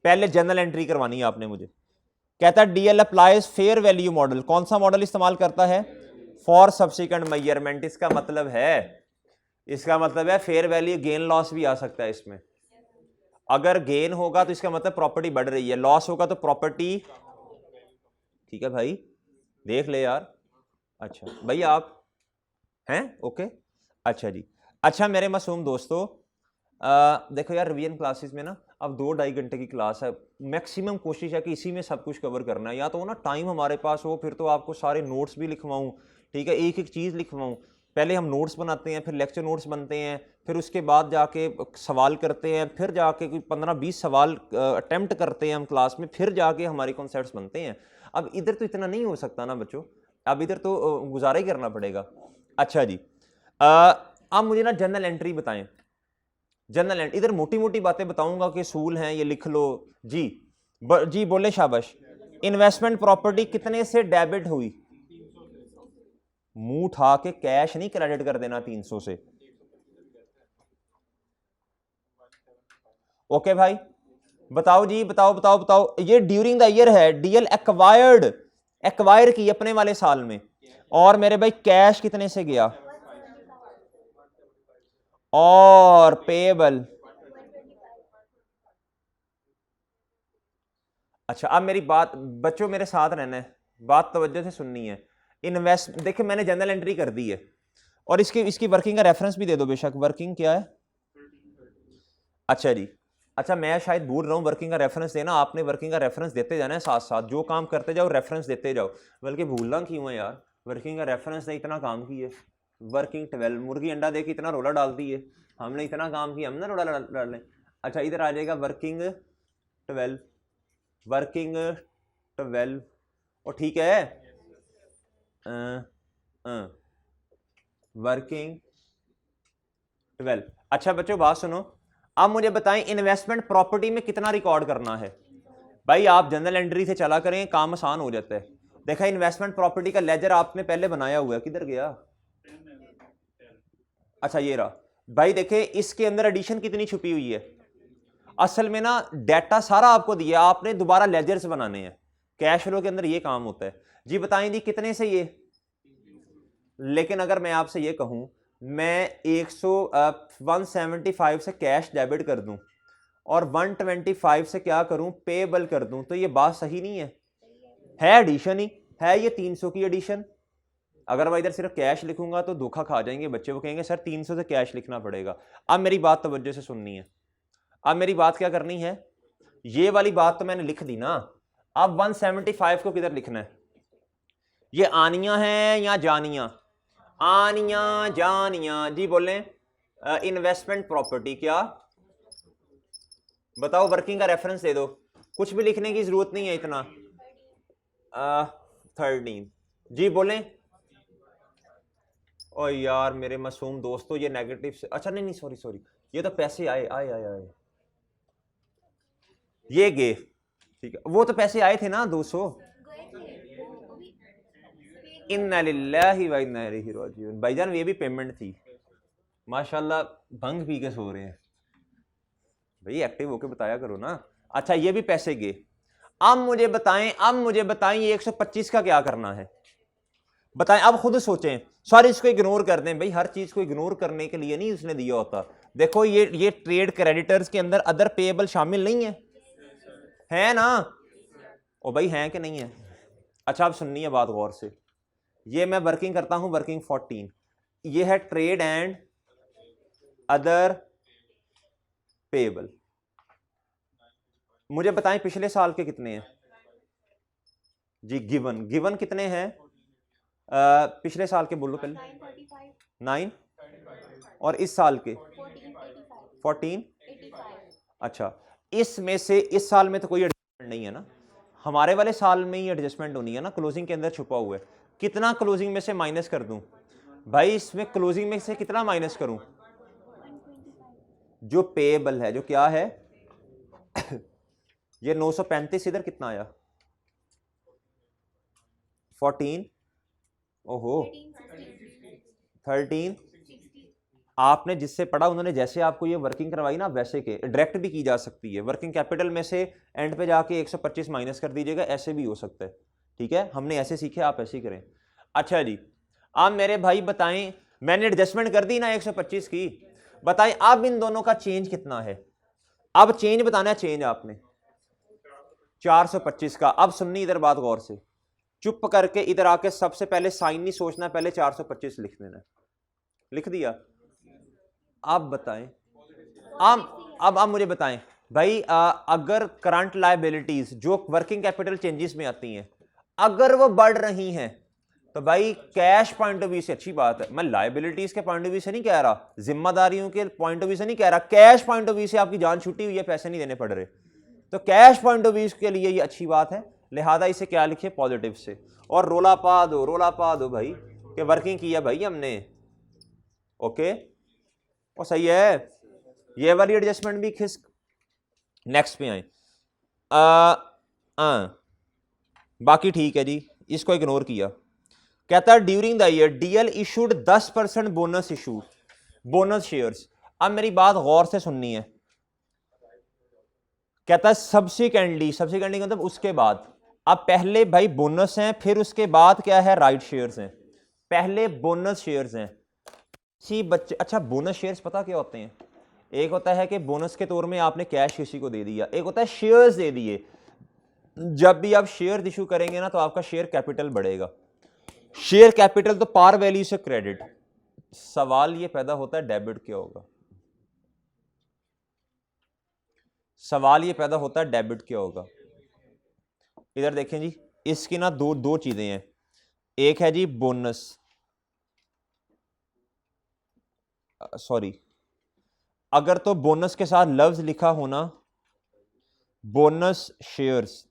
पहले जनरल एंट्री करवानी है आपने मुझे। कहता DL applies fair value model, कौन सा मॉडल इस्तेमाल करता है, फॉर सब्सिक्वेंट मेजरमेंट। इसका मतलब है फेयर वैल्यू, गेन लॉस भी आ सकता है इसमें। अगर गेन होगा तो इसका मतलब प्रॉपर्टी बढ़ रही है, लॉस होगा तो प्रॉपर्टी, ठीक है भाई देख ले यार। अच्छा भाई आप हैं ओके। अच्छा जी, अच्छा मेरे मासूम दोस्तों, देखो यार रिवीजन क्लासेस में ना अब 2-2.5 घंटे की क्लास है, मैक्सिमम कोशिश है कि इसी में सब कुछ कवर करना है। या तो ना टाइम हमारे पास हो, फिर तो आपको सारे नोट्स भी लिखवाऊँ, ठीक है, एक एक चीज़ लिखवाऊँ। पहले हम नोट्स बनाते हैं, फिर लेक्चर नोट्स बनते हैं, फिर उसके बाद जाके सवाल करते हैं, फिर जाके कोई 15-20 सवाल अटेम्प्ट करते हैं हम क्लास में, फिर जाके हमारे कॉन्सेप्ट्स बनते हैं। अब इधर तो इतना नहीं हो सकता ना बच्चों, अब इधर तो गुजारा ही करना पड़ेगा। अच्छा जी, अब मुझे ना जनरल एंट्री बताएं। जनरल एंट्री इधर मोटी मोटी बातें बताऊंगा कि सूल हैं, ये लिख लो जी। जी बोले शाबाश। इन्वेस्टमेंट प्रॉपर्टी कितने से डेबिट हुई, मुंह उठा के कैश नहीं क्रेडिट कर देना 300 से। ओके भाई बताओ जी, बताओ बताओ बताओ। ये ड्यूरिंग द ईयर है, डीएल एक्वायर की अपने वाले साल में। और मेरे भाई कैश कितने से गया, और पेबल। अच्छा अब मेरी बात बच्चों मेरे साथ रहना है, बात तवज्जो से सुननी है। इन्वेस्ट देखिए मैंने जनरल एंट्री कर दी है, और इसकी वर्किंग का रेफरेंस भी दे दो बेशक। वर्किंग क्या है, अच्छा जी, अच्छा मैं शायद भूल रहा हूँ वर्किंग का रेफरेंस देना। आपने वर्किंग का रेफरेंस देते जाना है, साथ साथ जो काम करते जाओ रेफरेंस देते जाओ। बल्कि भूलना क्यों है यार, वर्किंग का रेफरेंस ने इतना काम किए। वर्किंग 12 मुर्गी अंडा दे के इतना रोला डालती है, हमने इतना काम किया, हम ना रोला डाल लें। अच्छा इधर आ जाएगा वर्किंग 12, वर्किंग 12 और ठीक है वर्किंग 12। अच्छा बच्चों बात सुनो, अब मुझे बताएं इन्वेस्टमेंट प्रॉपर्टी में कितना रिकॉर्ड करना है। भाई आप जनरल एंट्री से चला करें, काम आसान हो जाता है। देखा इन्वेस्टमेंट प्रॉपर्टी का लेजर आपने पहले बनाया हुआ है, किधर गया, अच्छा ये रहा। भाई देखे इसके अंदर एडिशन कितनी छुपी हुई है। असल में ना डाटा सारा आपको दिया, आपने दोबारा लेजर्स बनाने हैं। कैश फ्लो के अंदर ये काम होता है जी। बताएं जी कितने से ये, लेकिन अगर मैं आपसे ये कहूं मैं 175 से कैश डेबिट कर दूं और 125 से क्या करूं, पेबल कर दूं, तो ये बात सही नहीं है एडिशन ही है ये 300 की एडिशन। अगर मैं इधर सिर्फ कैश लिखूंगा तो धोखा खा जाएंगे बच्चे, वो कहेंगे सर 300 से कैश लिखना पड़ेगा। अब मेरी बात तवज्जो से सुननी है, अब मेरी बात क्या करनी है, ये वाली बात तो मैंने लिख दी ना। अब 175 को किधर लिखना है, ये आनियां हैं या जानियां, आनियां जानियां जी बोले। इन्वेस्टमेंट प्रॉपर्टी क्या बताओ, वर्किंग का रेफरेंस दे दो, कुछ भी लिखने की जरूरत नहीं है इतना। 13 जी बोले। ओ यार मेरे मासूम दोस्तों ये नेगेटिव से, अच्छा नहीं सॉरी सॉरी, ये तो पैसे आए आए आए आए, ये गए ठीक है, वो तो पैसे आए थे ना 200। इन्ना लिल्लाहि व इन्ना इलैहि राजिऊन। भाईजान ये भी पेमेंट थी, माशाल्लाह भंग पी के सो रहे हैं। भाई एक्टिव होके बताया करो ना। अच्छा ये भी पैसे गए। अब मुझे बताएं ये 125 का क्या करना है, बताएं। अब खुद सोचें, सॉरी इसको इग्नोर कर दें भाई, हर चीज को इग्नोर करने के लिए नहीं उसने दिया होता। देखो ये ट्रेड क्रेडिटर्स के अंदर अदर पेएबल शामिल नहीं है ना? ओ भाई हैं कि नहीं है? अच्छा अब सुननी बात गौर से, ये मैं वर्किंग करता हूं वर्किंग 14, ये है ट्रेड एंड अदर पेएबल। मुझे बताएं पिछले साल के कितने हैं जी? गिवन कितने हैं पिछले साल के? बोलो पहले। 9 और इस साल के 14। अच्छा इसमें से इस साल में तो कोई एडजस्टमेंट नहीं है ना, हमारे वाले साल में ही एडजस्टमेंट होनी है ना, क्लोजिंग के अंदर छुपा हुआ है। कितना क्लोजिंग में से माइनस कर दूं भाई? इसमें क्लोजिंग में से कितना माइनस करूं? जो पेएबल है, जो क्या है ये 935, इधर कितना आया? 14, ओहो 13। आपने जिससे पढ़ा उन्होंने जैसे आपको ये वर्किंग करवाई ना वैसे के डायरेक्ट भी की जा सकती है। वर्किंग कैपिटल में से एंड पे जाके 125 माइनस कर दीजिएगा, ऐसे भी हो सकता है। ठीक है, हमने ऐसे सीखे, आप ऐसे ही करें। अच्छा जी, आप मेरे भाई बताएं, मैंने एडजस्टमेंट कर दी ना 125 की, बताएं अब इन दोनों का चेंज कितना है? अब चेंज बताना है, चेंज आपने 425 का। अब सुननी इधर बात गौर से, चुप करके इधर आके सबसे पहले साइन नहीं सोचना, पहले 425 लिख देना। लिख दिया? आप बताएं, अब मुझे बताएं भाई, अगर करंट लायबिलिटीज जो वर्किंग कैपिटल चेंजेस में आती हैं अगर वो बढ़ रही हैं तो भाई कैश पॉइंट ऑफ व्यू से अच्छी बात है। मैं लायबिलिटीज के पॉइंट ऑफ व्यू से नहीं कह रहा, जिम्मेदारियों के पॉइंट ऑफ व्यू से नहीं कह रहा, कैश पॉइंट ऑफ व्यू से आपकी जान छुट्टी हुई है, पैसे नहीं देने पड़ रहे, तो कैश पॉइंट ऑफ व्यू के लिए ये अच्छी बात है। लिहाजा इसे क्या लिखे? पॉजिटिव से। और रोला पा दो भाई कि वर्किंग किया भाई हमने। ओके और सही है, ये वाली एडजस्टमेंट भी खिसक। नेक्स्ट पे आए, बाकी ठीक है जी, इसको इग्नोर किया। कहता है during the year DL issued 10% bonus issue, bonus shares. अब मेरी बात गौर से सुननी है। कहता है सब्सिक्वेंटली का मतलब उसके बाद, अब पहले भाई बोनस हैं, फिर उसके बाद क्या है? राइट शेयर्स हैं। पहले बोनस शेयर्स हैं सी बच्चे। अच्छा बोनस शेयर्स पता क्या होते हैं? एक होता है कि बोनस के तौर में आपने कैश किसी को दे दिया, एक होता है शेयर्स दे दिए। जब भी आप शेयर इशू करेंगे ना तो आपका शेयर कैपिटल बढ़ेगा। शेयर कैपिटल तो पार वैल्यू से क्रेडिट। सवाल ये पैदा होता है डेबिट क्या होगा? सवाल ये पैदा होता है डेबिट क्या होगा? इधर देखें जी, इसकी ना दो चीजें हैं। एक है जी बोनस, सॉरी, अगर तो बोनस के साथ लफ्ज लिखा होना बोनस शेयर्स,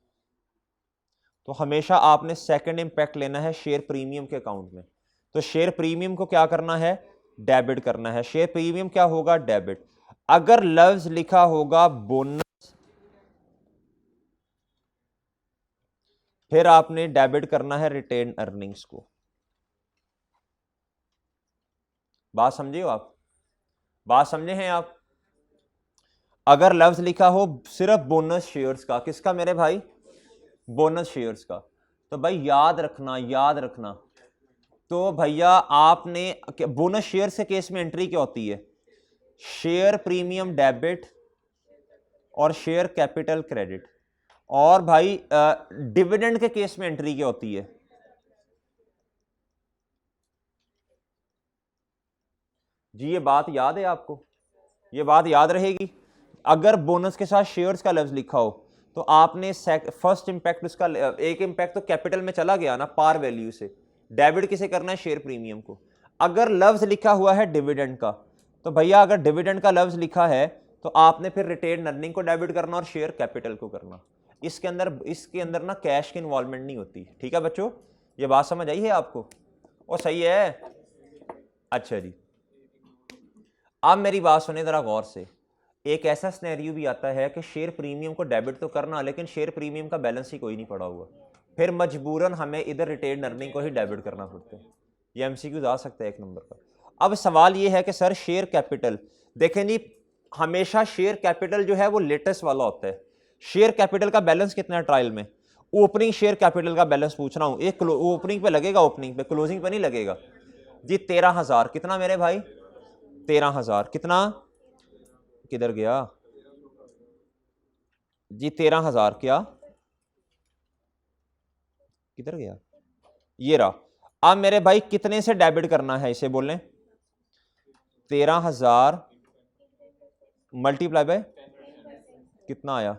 तो हमेशा आपने सेकंड इंपैक्ट लेना है शेयर प्रीमियम के अकाउंट में। तो शेयर प्रीमियम को क्या करना है? डेबिट करना है। शेयर प्रीमियम क्या होगा? डेबिट। अगर लफ्ज लिखा होगा बोनस, फिर आपने डेबिट करना है रिटेन अर्निंग्स को। बात समझे हो आप? बात समझे हैं आप? अगर लफ्ज लिखा हो सिर्फ बोनस शेयर्स का, किसका मेरे भाई? बोनस शेयर्स का, तो भाई याद रखना तो भैया आपने बोनस शेयर के केस में एंट्री क्या होती है? शेयर प्रीमियम डेबिट और शेयर कैपिटल क्रेडिट। और भाई डिविडेंड के केस में एंट्री क्या होती है? जी ये बात याद है आपको? ये बात याद रहेगी। अगर बोनस के साथ शेयर्स का लफ्ज लिखा हो तो आपने फर्स्ट इंपैक्ट उसका, एक इंपैक्ट तो कैपिटल में चला गया ना पार वैल्यू से, डेबिट किसे करना है? शेयर प्रीमियम को। अगर लफ्ज लिखा हुआ है डिविडेंड का, तो भैया अगर डिविडेंड का लफ्ज लिखा है तो आपने फिर रिटेन अर्निंग को डेबिट करना और शेयर कैपिटल को करना। इसके अंदर ना कैश की इन्वॉल्वमेंट नहीं होती। ठीक है बच्चों, ये बात समझ आई है आपको? और सही है। अच्छा जी, अब मेरी बात सुने जरा गौर से। एक ऐसा सिनेरियो भी आता है कि शेयर प्रीमियम को डेबिट तो करना, लेकिन शेयर प्रीमियम का बैलेंस ही कोई नहीं पड़ा हुआ, फिर मजबूरन हमें इधर रिटेन अर्निंग को ही डेबिट करना पड़ता है। ये एमसीक्यूज आ सकता है 1 नंबर का। अब सवाल ये है कि सर शेयर कैपिटल, देखें जी हमेशा शेयर कैपिटल जो है वो लेटेस्ट वाला होता है। शेयर कैपिटल का बैलेंस कितना है ट्रायल में? ओपनिंग शेयर कैपिटल का बैलेंस पूछ रहा हूं, एक ओपनिंग पे लगेगा, ओपनिंग पे, क्लोजिंग पे नहीं लगेगा जी। 13,000 कितना मेरे भाई? 13,000 कितना? किधर गया जी? 13,000 क्या किधर गया? ये रहा। अब मेरे भाई कितने से डेबिट करना है इसे बोलें? 13,000 मल्टीप्लाई बाय कितना आया?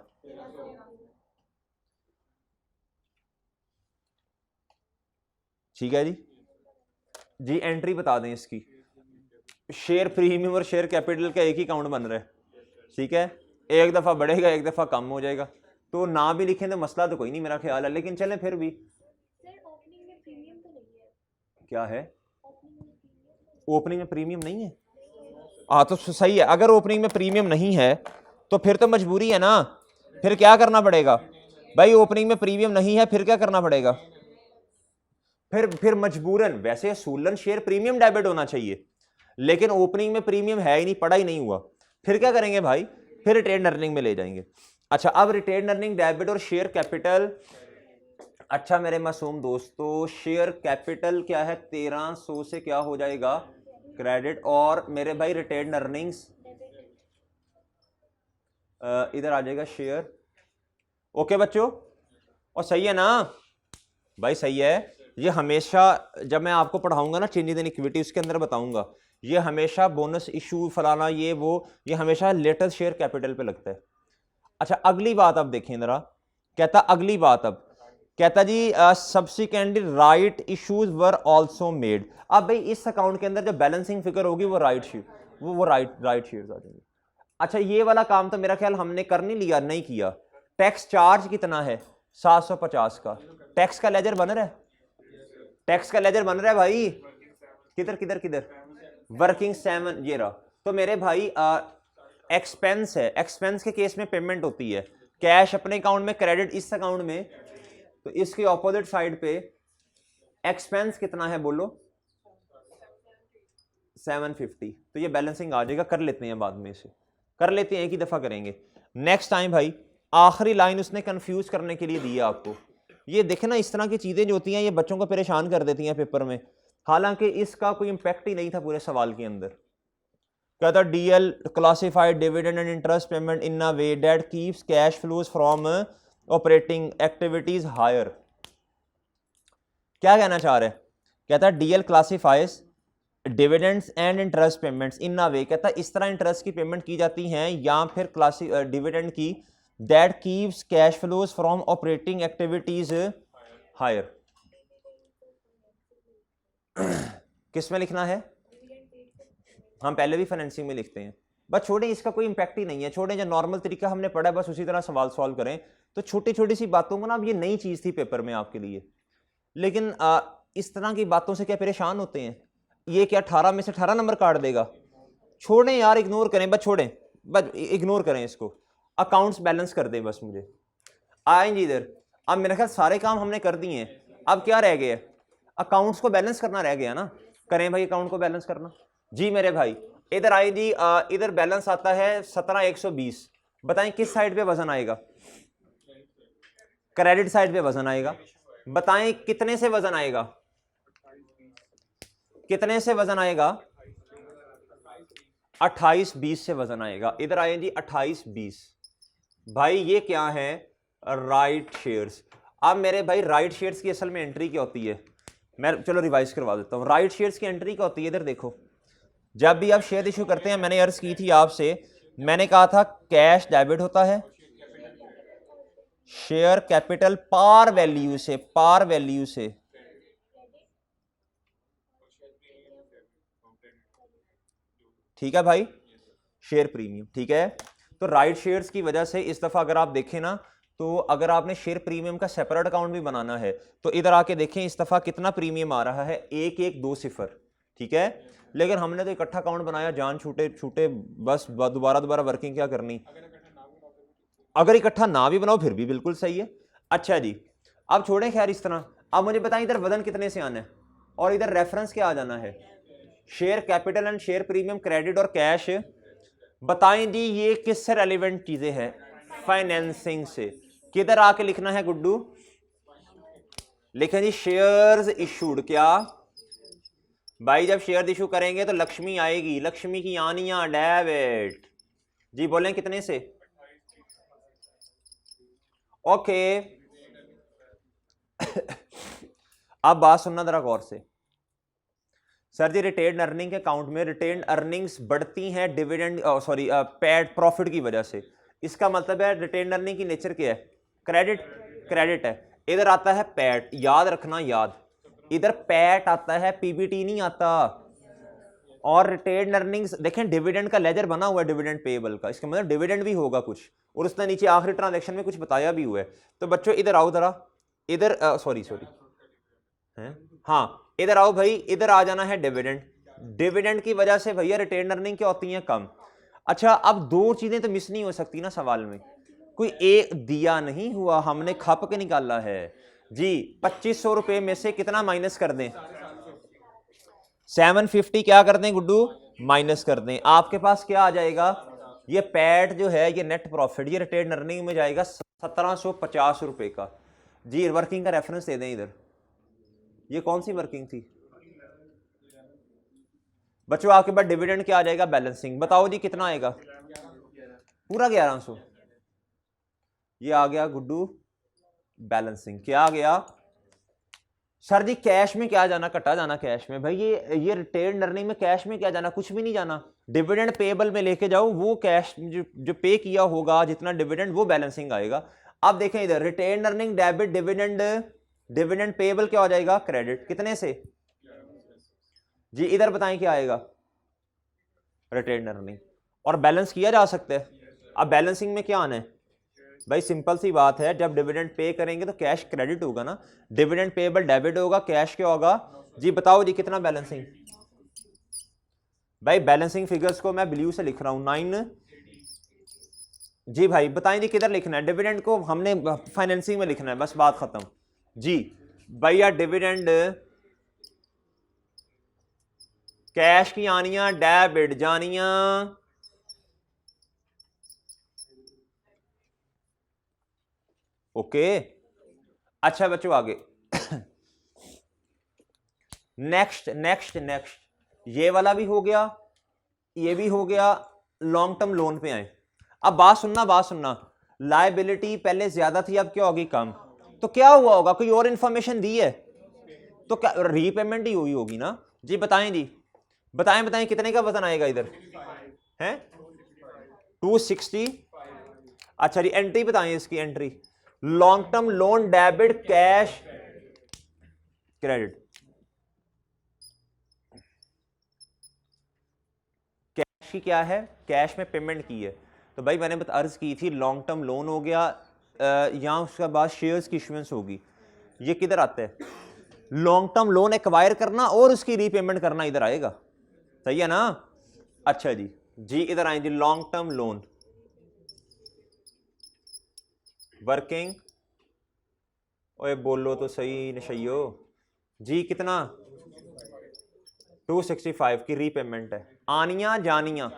ठीक है जी। जी एंट्री बता दें इसकी। शेयर प्रीमियम और शेयर कैपिटल का एक ही काउंट बन रहा है, ठीक है। एक दफा बढ़ेगा, एक दफा कम हो जाएगा, तो ना भी लिखें तो मसला तो कोई नहीं मेरा ख्याल है, लेकिन चलें फिर भी। क्या है? ओपनिंग में प्रीमियम नहीं है? हाँ तो सही है। अगर ओपनिंग में प्रीमियम नहीं है तो फिर तो मजबूरी है ना, फिर क्या करना पड़ेगा भाई? ओपनिंग में प्रीमियम नहीं है फिर क्या करना पड़ेगा? फिर मजबूरन, वैसे असूलन शेयर प्रीमियम डेबिट होना चाहिए, लेकिन ओपनिंग में प्रीमियम है ही नहीं, पड़ा ही नहीं हुआ, फिर क्या करेंगे भाई? फिर रिटेन अर्निंग में ले जाएंगे। अच्छा, अब रिटेन अर्निंग डेबिट और शेयर कैपिटल। अच्छा मेरे मासूम दोस्तों, शेयर कैपिटल क्या है? 1300 से क्या हो जाएगा? क्रेडिट। और मेरे भाई रिटेन अर्निंग्स इधर आ जाएगा शेयर। ओके बच्चों, और सही है ना भाई? सही है। ये हमेशा जब मैं आपको पढ़ाऊंगा ना चेंजेस इन इक्विटी, उसके अंदर बताऊंगा, ये हमेशा बोनस इशू फलाना ये वो, ये हमेशा लेटेस्ट शेयर कैपिटल पे लगता है। अच्छा अगली बात अब देखें जरा, कहता अगली बात अब कहता जी subsequently right issues were also made. अब भाई इस अकाउंट के अंदर जो बैलेंसिंग फिगर होगी वो राइट शेयर, वो राइट शेयर्स आ जाएंगे। अच्छा ये वाला काम तो मेरा ख्याल हमने कर नहीं लिया, नहीं किया। टैक्स चार्ज कितना है? 750 का। टैक्स का लेजर बन रहा है? टैक्स का लेजर बन रहा है भाई? किधर किधर किधर? वर्किंग 7 ये रहा। तो मेरे भाई एक्सपेंस है, एक्सपेंस के केस में पेमेंट होती है, कैश अपने अकाउंट में, क्रेडिट इस अकाउंट में, तो इसके ऑपोजिट साइड पे एक्सपेंस कितना है बोलो? 750। तो ये बैलेंसिंग आ जाएगा, कर लेते हैं बाद में, इसे कर लेते हैं, एक ही दफा करेंगे। नेक्स्ट टाइम भाई आखिरी लाइन उसने कंफ्यूज करने के लिए दी है आपको। ये देखे ना, इस तरह की चीजें जो होती हैं ये बच्चों को परेशान कर देती हैं पेपर में, हालांकि इसका कोई इंपैक्ट ही नहीं था पूरे सवाल के अंदर। क्या था? DL classified dividend and interest payment in a way that keeps cash flows from operating activities higher. क्या कहना चाह रहे हैं? कहता है DL classifies dividends and interest payments in a way, कहता है इस तरह इंटरेस्ट की पेमेंट की जाती हैं या फिर डिविडेंड की, that keeps cash flows from operating activities higher. किस में लिखना है? हम पहले भी फाइनेंसिंग में लिखते हैं। बस छोड़ें, इसका कोई इंपैक्ट ही नहीं है, छोड़ें, जो नॉर्मल तरीका हमने पढ़ा है बस उसी तरह सवाल सॉल्व करें। तो छोटी छोटी सी बातों को ना, अब ये नई चीज थी पेपर में आपके लिए, लेकिन इस तरह की बातों से क्या परेशान होते हैं? ये क्या 18 में से 18 नंबर काट देगा? छोड़ें यार, इग्नोर करें, बस छोड़ें, बस इग्नोर करें इसको। अकाउंट्स बैलेंस कर दें बस मुझे। आएंगे इधर। अब मेरे ख्याल सारे काम हमने कर दिए हैं, अब क्या रह गया? अकाउंट्स को बैलेंस करना रह गया ना। करें भाई अकाउंट को बैलेंस करना। जी मेरे भाई इधर आए जी, इधर बैलेंस आता है 17,120। बताएं किस साइड पे वजन आएगा? क्रेडिट साइड पे वजन आएगा। बताएं कितने से वजन आएगा? कितने से वजन आएगा? 28-20 से वजन आएगा। इधर आए जी 28-20। भाई ये क्या है? Right shares. अब मेरे भाई राइट शेयर्स की असल में एंट्री क्या होती है? मैं चलो रिवाइज करवा देता हूं। राइट शेयर्स की एंट्री क्या होती है? इधर देखो, जब भी आप शेयर इशू करते हैं, मैंने अर्ज की थी आपसे, मैंने कहा था कैश डेबिट होता है, शेयर कैपिटल पार वैल्यू से, पार वैल्यू से, ठीक है भाई, शेयर प्रीमियम, ठीक है। तो राइट शेयर्स की वजह से इस दफा अगर आप देखें ना, तो अगर आपने शेयर प्रीमियम का सेपरेट अकाउंट भी बनाना है तो इधर आके देखें इस दफा कितना प्रीमियम आ रहा है, 1120, ठीक है। लेकिन हमने तो इकट्ठा अकाउंट बनाया, जान छूटे छूटे, बस दोबारा वर्किंग क्या करनी। अगर इकट्ठा ना भी बनाओ फिर भी बिल्कुल सही है। अच्छा जी, अब छोड़ें खैर इस तरह। अब मुझे बताएं इधर वजन कितने से आना है और इधर रेफरेंस क्या आ जाना है? Share capital and share premium, credit और कैश बताएं जी ये किससे रेलिवेंट चीजें हैं? फाइनेंसिंग से। किधर आके लिखना है गुड्डू? लिखें जी शेयर्स इशूड। क्या भाई? जब शेयर इशू करेंगे तो लक्ष्मी आएगी, लक्ष्मी की आनियां डेबिट। जी बोलें कितने से? ओके अब बात सुनना जरा गौर से। सर जी रिटेन्ड अर्निंग के अकाउंट में रिटेन्ड अर्निंग्स बढ़ती हैं डिविडेंड सॉरी पैड प्रॉफिट की वजह से। इसका मतलब है रिटेन्ड अर्निंग की नेचर क्या है? क्रेडिट। क्रेडिट है। इधर आता है पैट, याद रखना, याद, इधर पैट आता है, पीबीटी नहीं आता। और रिटेन्ड अर्निंग्स देखें, डिविडेंड का लेजर बना हुआ है डिविडेंड पेएबल का, इसका मतलब डिविडेंड भी होगा कुछ, और उसने नीचे आखिरी ट्रांजैक्शन में कुछ बताया भी हुआ है। तो बच्चों इधर आओ जरा, इधर सॉरी हैं, हाँ इधर आओ भाई, इधर आ जाना है डिविडेंड। डिविडेंड की वजह से भैया रिटेन्ड अर्निंग क्या होती है? कम। अच्छा अब दो चीजें तो मिस नहीं हो सकती ना सवाल में, कोई एक दिया नहीं हुआ, हमने खप के निकाला है जी। 2500 रुपए में से कितना माइनस कर दें? 750 क्या कर दें गुड्डू? माइनस कर दें। आपके पास क्या आ जाएगा? ये पैट जो है, ये नेट प्रॉफिट, ये रिटेन्ड अर्निंग में जाएगा 1750 रुपए का जी। वर्किंग का रेफरेंस दे दें इधर। ये कौन सी वर्किंग थी बच्चों? आपके पास डिविडेंड क्या आ जाएगा? बैलेंसिंग। बताओ जी कितना आएगा? पूरा 1100। ये आ गया गुड्डू बैलेंसिंग। क्या आ गया सर जी? कैश में क्या जाना? कटा जाना कैश में भाई। ये रिटेन्ड अर्निंग में कैश में क्या जाना? कुछ भी नहीं जाना। डिविडेंड पेएबल में लेके जाओ, वो कैश जो पे किया होगा जितना डिविडेंड, वो बैलेंसिंग आएगा। अब देखें इधर, retained earning debit dividend, dividend payable क्या हो जाएगा? क्रेडिट। कितने से जी? इधर बताएं क्या आएगा? Retained earning. और बैलेंस किया जा सकता है। अब बैलेंसिंग में क्या आना है भाई? सिंपल सी बात है, जब डिविडेंड पे करेंगे तो कैश क्रेडिट होगा ना, डिविडेंड पेएबल डेबिट होगा, कैश क्या होगा जी? बताओ जी कितना बैलेंसिंग? भाई बैलेंसिंग फिगर्स को मैं ब्लू से लिख रहा हूं, 9 जी। भाई बताएं जी किधर लिखना है? डिविडेंड को हमने फाइनेंसिंग में लिखना है, बस बात खत्म जी। भैया डिविडेंड कैश की आनियां डेबिट जानियां, ओके। अच्छा बच्चों आगे नेक्स्ट नेक्स्ट नेक्स्ट, ये वाला भी हो गया, ये भी हो गया। लॉन्ग टर्म लोन पे आए। अब बात सुनना, बात सुनना। लायबिलिटी पहले ज्यादा थी, अब क्या होगी? कम। तो क्या हुआ होगा? कोई और इंफॉर्मेशन दी है तो क्या रीपेमेंट ही हुई होगी ना जी? बताएं जी, बताएं बताएं कितने का वजन आएगा इधर? है 260। अच्छा जी एंट्री बताएं इसकी, entry long term loan debit cash credit. Cash की क्या है? कैश में पेमेंट की है। तो भाई मैंने अर्ज की थी लॉन्ग टर्म लोन हो गया, यहां उसके बाद शेयर्स की इशुएंस होगी। ये किधर आता है? लॉन्ग टर्म लोन एक्वायर करना और उसकी रीपेमेंट करना इधर आएगा, सही है ना? अच्छा जी, जी इधर आए जी, लॉन्ग टर्म लोन वर्किंग, ओए बोलो तो सही नशइयो जी, कितना? 265 की रीपेमेंट है। आनिया जानिया,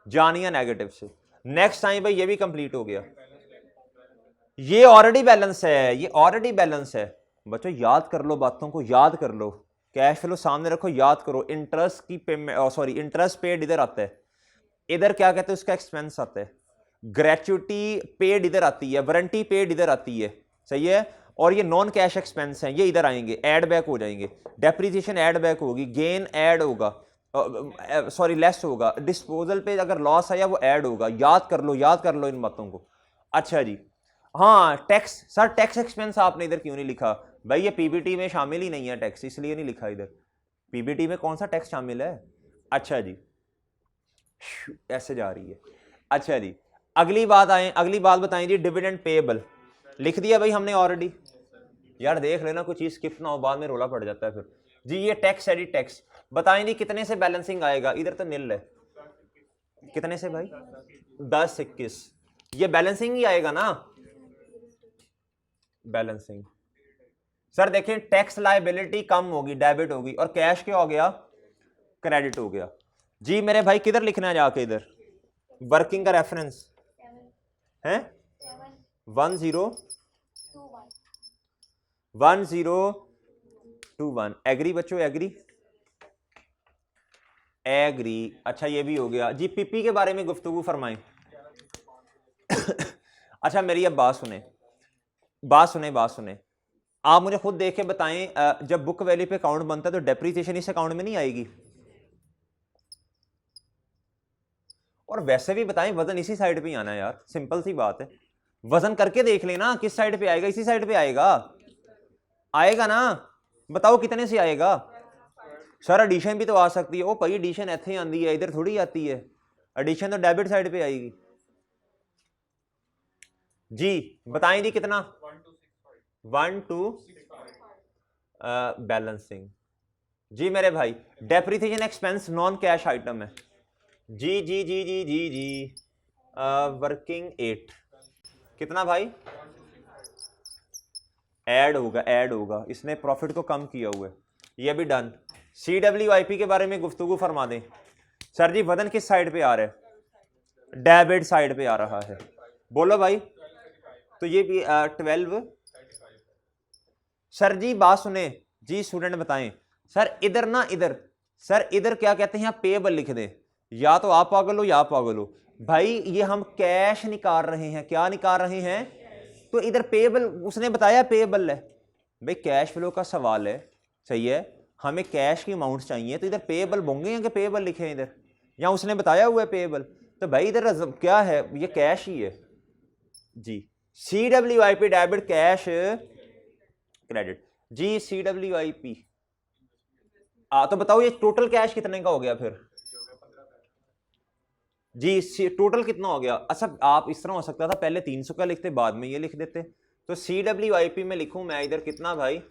जानिया नेगेटिव से। नेक्स्ट टाइम भाई ये भी कंप्लीट हो गया, ये ऑलरेडी बैलेंस है, ये ऑलरेडी बैलेंस है। बच्चों याद कर लो, बातों को याद कर लो, कैश फ्लो सामने रखो, याद करो। इंटरेस्ट की पेमेंट सॉरी इंटरेस्ट पेड इधर आता है, इधर क्या कहते हैं उसका एक्सपेंस आता है। ग्रेचुटी पेड इधर आती है, वारंटी पेड इधर आती है, सही है। और ये नॉन कैश एक्सपेंस हैं, ये इधर आएंगे, ऐड बैक हो जाएंगे। डेप्रिसिएशन ऐड बैक होगी, गेन ऐड होगा, सॉरी लेस होगा, डिस्पोजल पे अगर लॉस आया वो ऐड होगा। याद कर लो, याद कर लो इन बातों को। अच्छा जी, हाँ टैक्स, सर टैक्स एक्सपेंस आपने इधर क्यों नहीं लिखा? भाई ये पीबीटी में शामिल ही नहीं है टैक्स, इसलिए नहीं लिखा इधर। पीबीटी में कौन सा टैक्स शामिल है? अच्छा जी, ऐसे जा रही है। अच्छा जी, अगली बात आए, अगली बात बताएं जी, डिविडेंड पेएबल लिख दिया भाई हमने ऑलरेडी। यार देख लेना कोई चीज स्किप ना हो, बाद में रोला पड़ जाता है फिर जी। ये टैक्स है जी, टैक्स बताएं जी कितने से बैलेंसिंग आएगा? इधर तो निल है, कितने से भाई? 10-21। ये बैलेंसिंग ही आएगा ना, बैलेंसिंग। सर देखें टैक्स लायबिलिटी कम होगी, डेबिट होगी, और कैश क्या हो गया? क्रेडिट हो गया जी। मेरे भाई किधर लिखना है जाके? इधर वर्किंग का रेफरेंस है 1021। एग्री बच्चों, एग्री एग्री। अच्छा ये भी हो गया जी। पीपी के बारे में गुफ्तगू फरमाएं। अच्छा मेरी अब बात सुने, बात सुने, बात सुने। आप मुझे खुद देख के बताएं, जब बुक वैल्यू पे अकाउंट बनता है तो डेप्रीसिएशन इस अकाउंट में नहीं आएगी? और वैसे भी बताएं वजन इसी साइड पे ही आना है यार, सिंपल सी बात है। वजन करके देख लेना किस साइड पे आएगा, इसी साइड पे आएगा, आएगा ना? बताओ कितने से आएगा? सर एडिशन भी तो आ सकती है। ओ भाई एडिशन ऐसे आती है, इधर थोड़ी आती है। एडिशन तो डेबिट साइड पे आएगी जी। बताएं जी कितना? 1 2 बैलेंसिंग जी मेरे भाई। Depreciation expense non cash item है जी जी जी जी जी जी। वर्किंग 8 कितना भाई? ऐड होगा, ऐड होगा, इसने प्रॉफिट को कम किया हुआ है, ये भी डन। CWIP के बारे में गुफ्तगू फरमा दें। सर जी वजन किस साइड पे आ रहा है? डेबिट साइड पे आ रहा है, बोलो भाई। तो ये भी 12। सर जी बात सुने जी, स्टूडेंट बताएं। सर इधर ना, इधर सर इधर क्या कहते हैं, आप पेएबल लिख दें। या तो आप पागल हो या आप पागल हो भाई। ये हम कैश निकाल रहे हैं, क्या निकाल रहे हैं? तो इधर पेएबल उसने बताया पेएबल है भाई, कैश फ्लो का सवाल है, सही है। हमें कैश की अमाउंट चाहिए, तो इधर पेएबल बोंगे हैं कि पेएबल लिखे हैं इधर, या उसने बताया हुआ है पेएबल? तो भाई इधर क्या है, ये कैश ही है जी। CWIP डेबिट, कैश क्रेडिट जी। CWIP तो बताओ ये टोटल कैश कितने का हो गया फिर जी? टोटल कितना हो गया? अच्छा आप इस तरह हो सकता था, पहले 300 का लिखते, बाद में ये लिख देते। तो CWIP में लिखूं मैं इधर कितना भाई?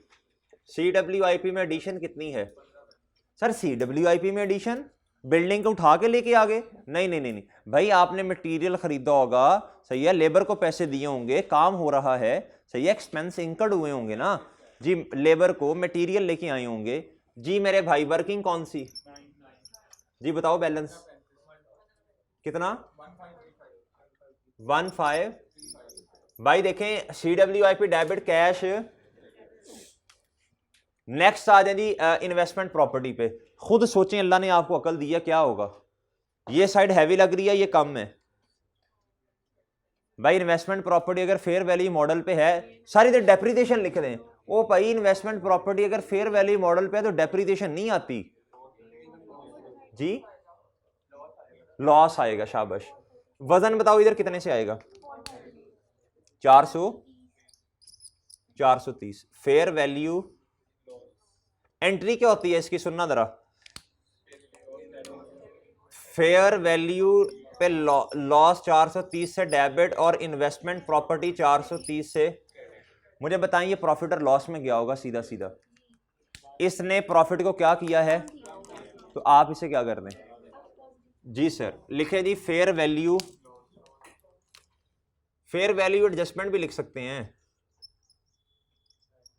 CWIP में एडिशन कितनी है? सर CWIP में एडिशन बिल्डिंग को उठा के लेके आ गए? नहीं नहीं नहीं नहीं भाई, आपने मटेरियल खरीदा होगा, सही है, लेबर को पैसे दिए होंगे, काम हो रहा है, सही है, एक्सपेंस इंकर्ड हुए होंगे ना जी, लेबर को मटेरियल लेके आए होंगे जी मेरे भाई। वर्किंग कौन सी जी? बताओ बैलेंस कितना? 15 भाई। देखें CWIP डेबिट कैश। नेक्स्ट आ जाए जी इन्वेस्टमेंट प्रॉपर्टी पे। खुद सोचें, अल्लाह ने आपको अकल दिया, क्या होगा? ये साइड हैवी लग रही है, ये कम है भाई। इन्वेस्टमेंट प्रॉपर्टी अगर फेयर वैल्यू मॉडल पे है, सारी इधर डेप्रीसिएशन लिख दें। ओ भाई इन्वेस्टमेंट प्रॉपर्टी अगर फेयर वैल्यू मॉडल पे है तो डेप्रीसिएशन नहीं आती जी, लॉस आएगा। शाबाश। वजन बताओ इधर कितने से आएगा? 430। फेयर वैल्यू एंट्री क्या होती है इसकी, सुनना जरा। फेयर वैल्यू पे लॉस 430 से डेबिट, और इन्वेस्टमेंट प्रॉपर्टी 430 से। मुझे बताएं ये प्रॉफिट और लॉस में गया होगा सीधा सीधा। इसने प्रॉफिट को क्या किया है, तो आप इसे क्या कर दें जी? सर लिखे जी fair value, fair value adjustment भी लिख सकते हैं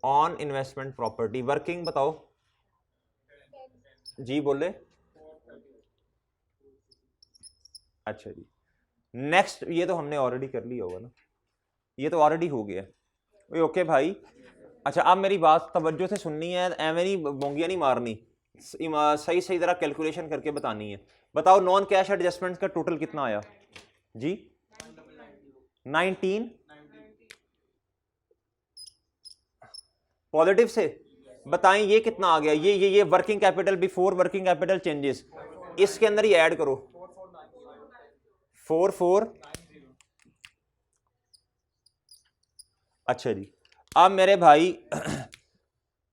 ऑन इन्वेस्टमेंट प्रॉपर्टी। वर्किंग बताओ जी, बोले। अच्छा जी नेक्स्ट, ये तो हमने ऑलरेडी कर लिया होगा ना, ये तो ऑलरेडी हो गया। ओके भाई। अच्छा अब मेरी बात तवज्जो से सुननी है, एवं नहीं बोंगियां नहीं मारनी, सही सही जरा कैलकुलेशन करके बतानी है। बताओ नॉन कैश एडजस्टमेंट का टोटल कितना आया जी? 19 पॉजिटिव से। बताएं ये कितना आ गया? ये working capital before working capital changes, इसके अंदर ही ऐड करो 44। अच्छा जी अब मेरे भाई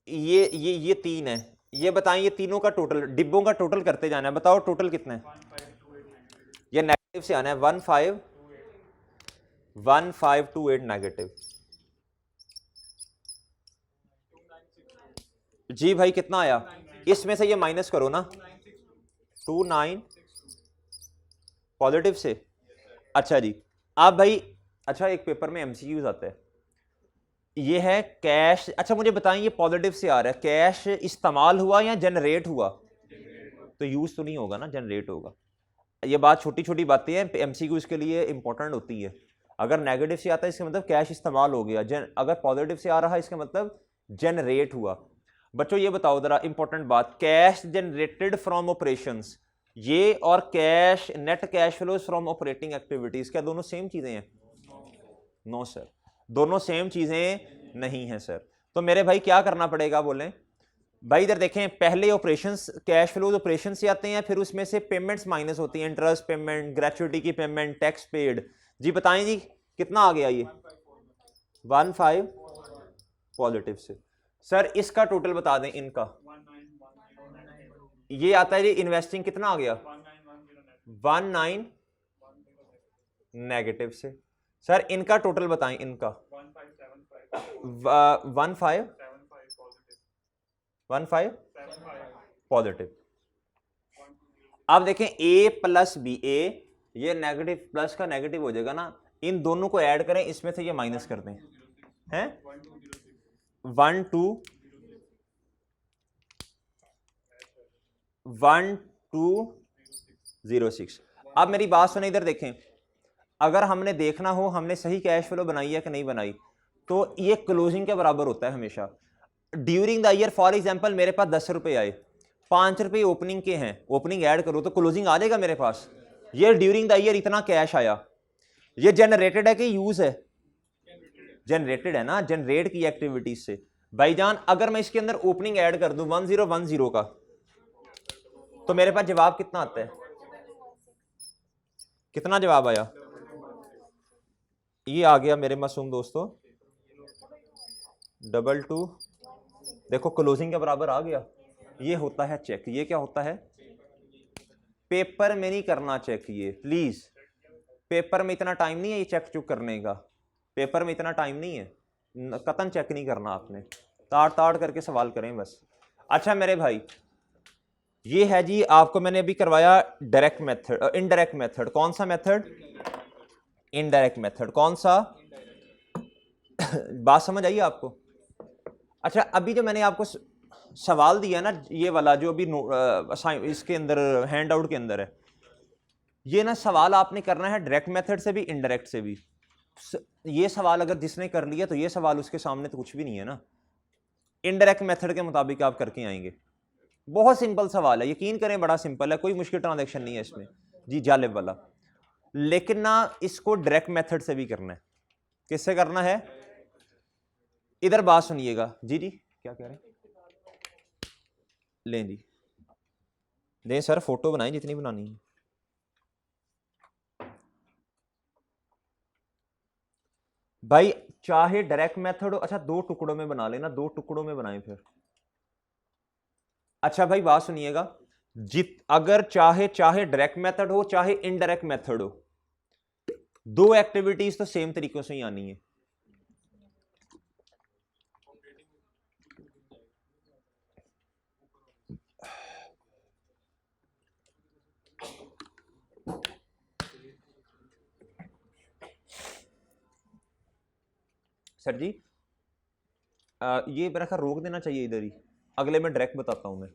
ये 3 है, ये बताएं ये तीनों का टोटल, डिब्बों का टोटल करते जाना है। बताओ टोटल कितना है? ये नेगेटिव से आना है, 1528 नेगेटिव जी भाई। कितना आया? इसमें से ये माइनस करो ना, 29 पॉजिटिव से। अच्छा जी आप भाई, अच्छा एक पेपर में MCQs आता है, ये है कैश। अच्छा मुझे बताएं ये पॉजिटिव से आ रहा है, कैश इस्तेमाल हुआ या जनरेट हुआ? तो यूज तो नहीं होगा ना, जनरेट होगा। ये बात छोटी छोटी बातें हैं, एमसीक्यू इसके लिए इंपॉर्टेंट होती है। अगर नेगेटिव से आता है इसका मतलब कैश इस्तेमाल हो गया, अगर पॉजिटिव से आ रहा है इसका मतलब जनरेट हुआ। बच्चों ये बताओ जरा इंपॉर्टेंट बात, कैश जनरेटेड फ्रॉम ऑपरेशंस ये और cash net cash flows from operating activities क्या दोनों सेम चीजें हैं? नो सर, दोनों सेम चीजें नहीं हैं सर। तो मेरे भाई क्या करना पड़ेगा बोलें भाई? इधर देखें, पहले ऑपरेशंस कैश फ्लोज ऑपरेशन से आते हैं, फिर उसमें से पेमेंट्स माइनस होती हैं, इंटरेस्ट पेमेंट, ग्रेचुइटी की पेमेंट, टैक्स पेड। जी बताएं जी कितना आ गया ये? 15 पॉजिटिव से। सर इसका टोटल बता दें इनका। ये आता है जी इन्वेस्टिंग कितना आ गया? 19 नेगेटिव से। सर इनका टोटल बताएं, इनका 15 पॉजिटिव। अब देखें ए प्लस बी, ए ये नेगेटिव प्लस का नेगेटिव हो जाएगा ना, इन दोनों को ऐड करें, इसमें से ये माइनस कर दें, हैं 1206। अब मेरी बात सुने, इधर देखें, अगर हमने देखना हो हमने सही कैश फ्लो बनाई है कि नहीं बनाई, तो ये क्लोजिंग के बराबर होता है हमेशा। During the year for example मेरे पास 10 रुपए आए, 5 रुपए ओपनिंग के हैं, ओपनिंग ऐड करो तो क्लोजिंग आ जाएगा मेरे पास। ये ड्यूरिंग द ईयर इतना कैश आया, ये जनरेटेड है कि यूज है? जनरेटेड है ना, जनरेट की एक्टिविटीज से। भाईजान अगर मैं इसके अंदर ओपनिंग ऐड कर दूं 1010 का, तो मेरे पास जवाब कितना आता है? कितना जवाब आया? ये आ गया मेरे मासूम दोस्तों 22। देखो क्लोजिंग के बराबर आ गया। ये होता है चेक। ये क्या होता है? पेपर में नहीं करना चेक, ये प्लीज, पेपर में इतना टाइम नहीं है ये चेक चुक करने का, पेपर में इतना टाइम नहीं है, कतन चेक नहीं करना आपने, ताड़ ताड़ करके सवाल करें बस। अच्छा मेरे भाई ये है जी, आपको मैंने अभी करवाया डायरेक्ट मेथड, इनडायरेक्ट मेथड। कौन सा मेथड? Indirect method. कौन सा? बात समझ आई आपको? अच्छा अभी जो मैंने आपको सवाल दिया ना, ये वाला जो अभी इसके अंदर हैंड आउट के अंदर है, ये ना सवाल आपने करना है डायरेक्ट मेथड से भी इनडायरेक्ट से भी। ये सवाल अगर जिसने कर लिया तो ये सवाल उसके सामने तो कुछ भी नहीं है ना। इनडायरेक्ट मेथड के मुताबिक आप करके आएंगे। बहुत सिंपल सवाल है, यकीन करें बड़ा सिंपल है, कोई मुश्किल ट्रांजैक्शन नहीं है इसमें जी, जालिब वाला। लेकिन ना इसको डायरेक्ट मेथड से भी करना है। किससे करना है? इधर बात सुनिएगा जी। जी क्या कह रहे हैं? लें जी, दें सर, फोटो बनाएं जितनी बनानी है। भाई चाहे डायरेक्ट मेथड हो, अच्छा 2 टुकड़ों में बना लेना, 2 टुकड़ों में बनाएं फिर। अच्छा भाई बात सुनिएगा, अगर चाहे डायरेक्ट मेथड हो चाहे इनडायरेक्ट मेथड हो, 2 एक्टिविटीज तो सेम तरीकों से ही आनी है। सर जी ये मेरा ख्याल रोक देना चाहिए इधर ही, अगले में डायरेक्ट बताता हूं मैं।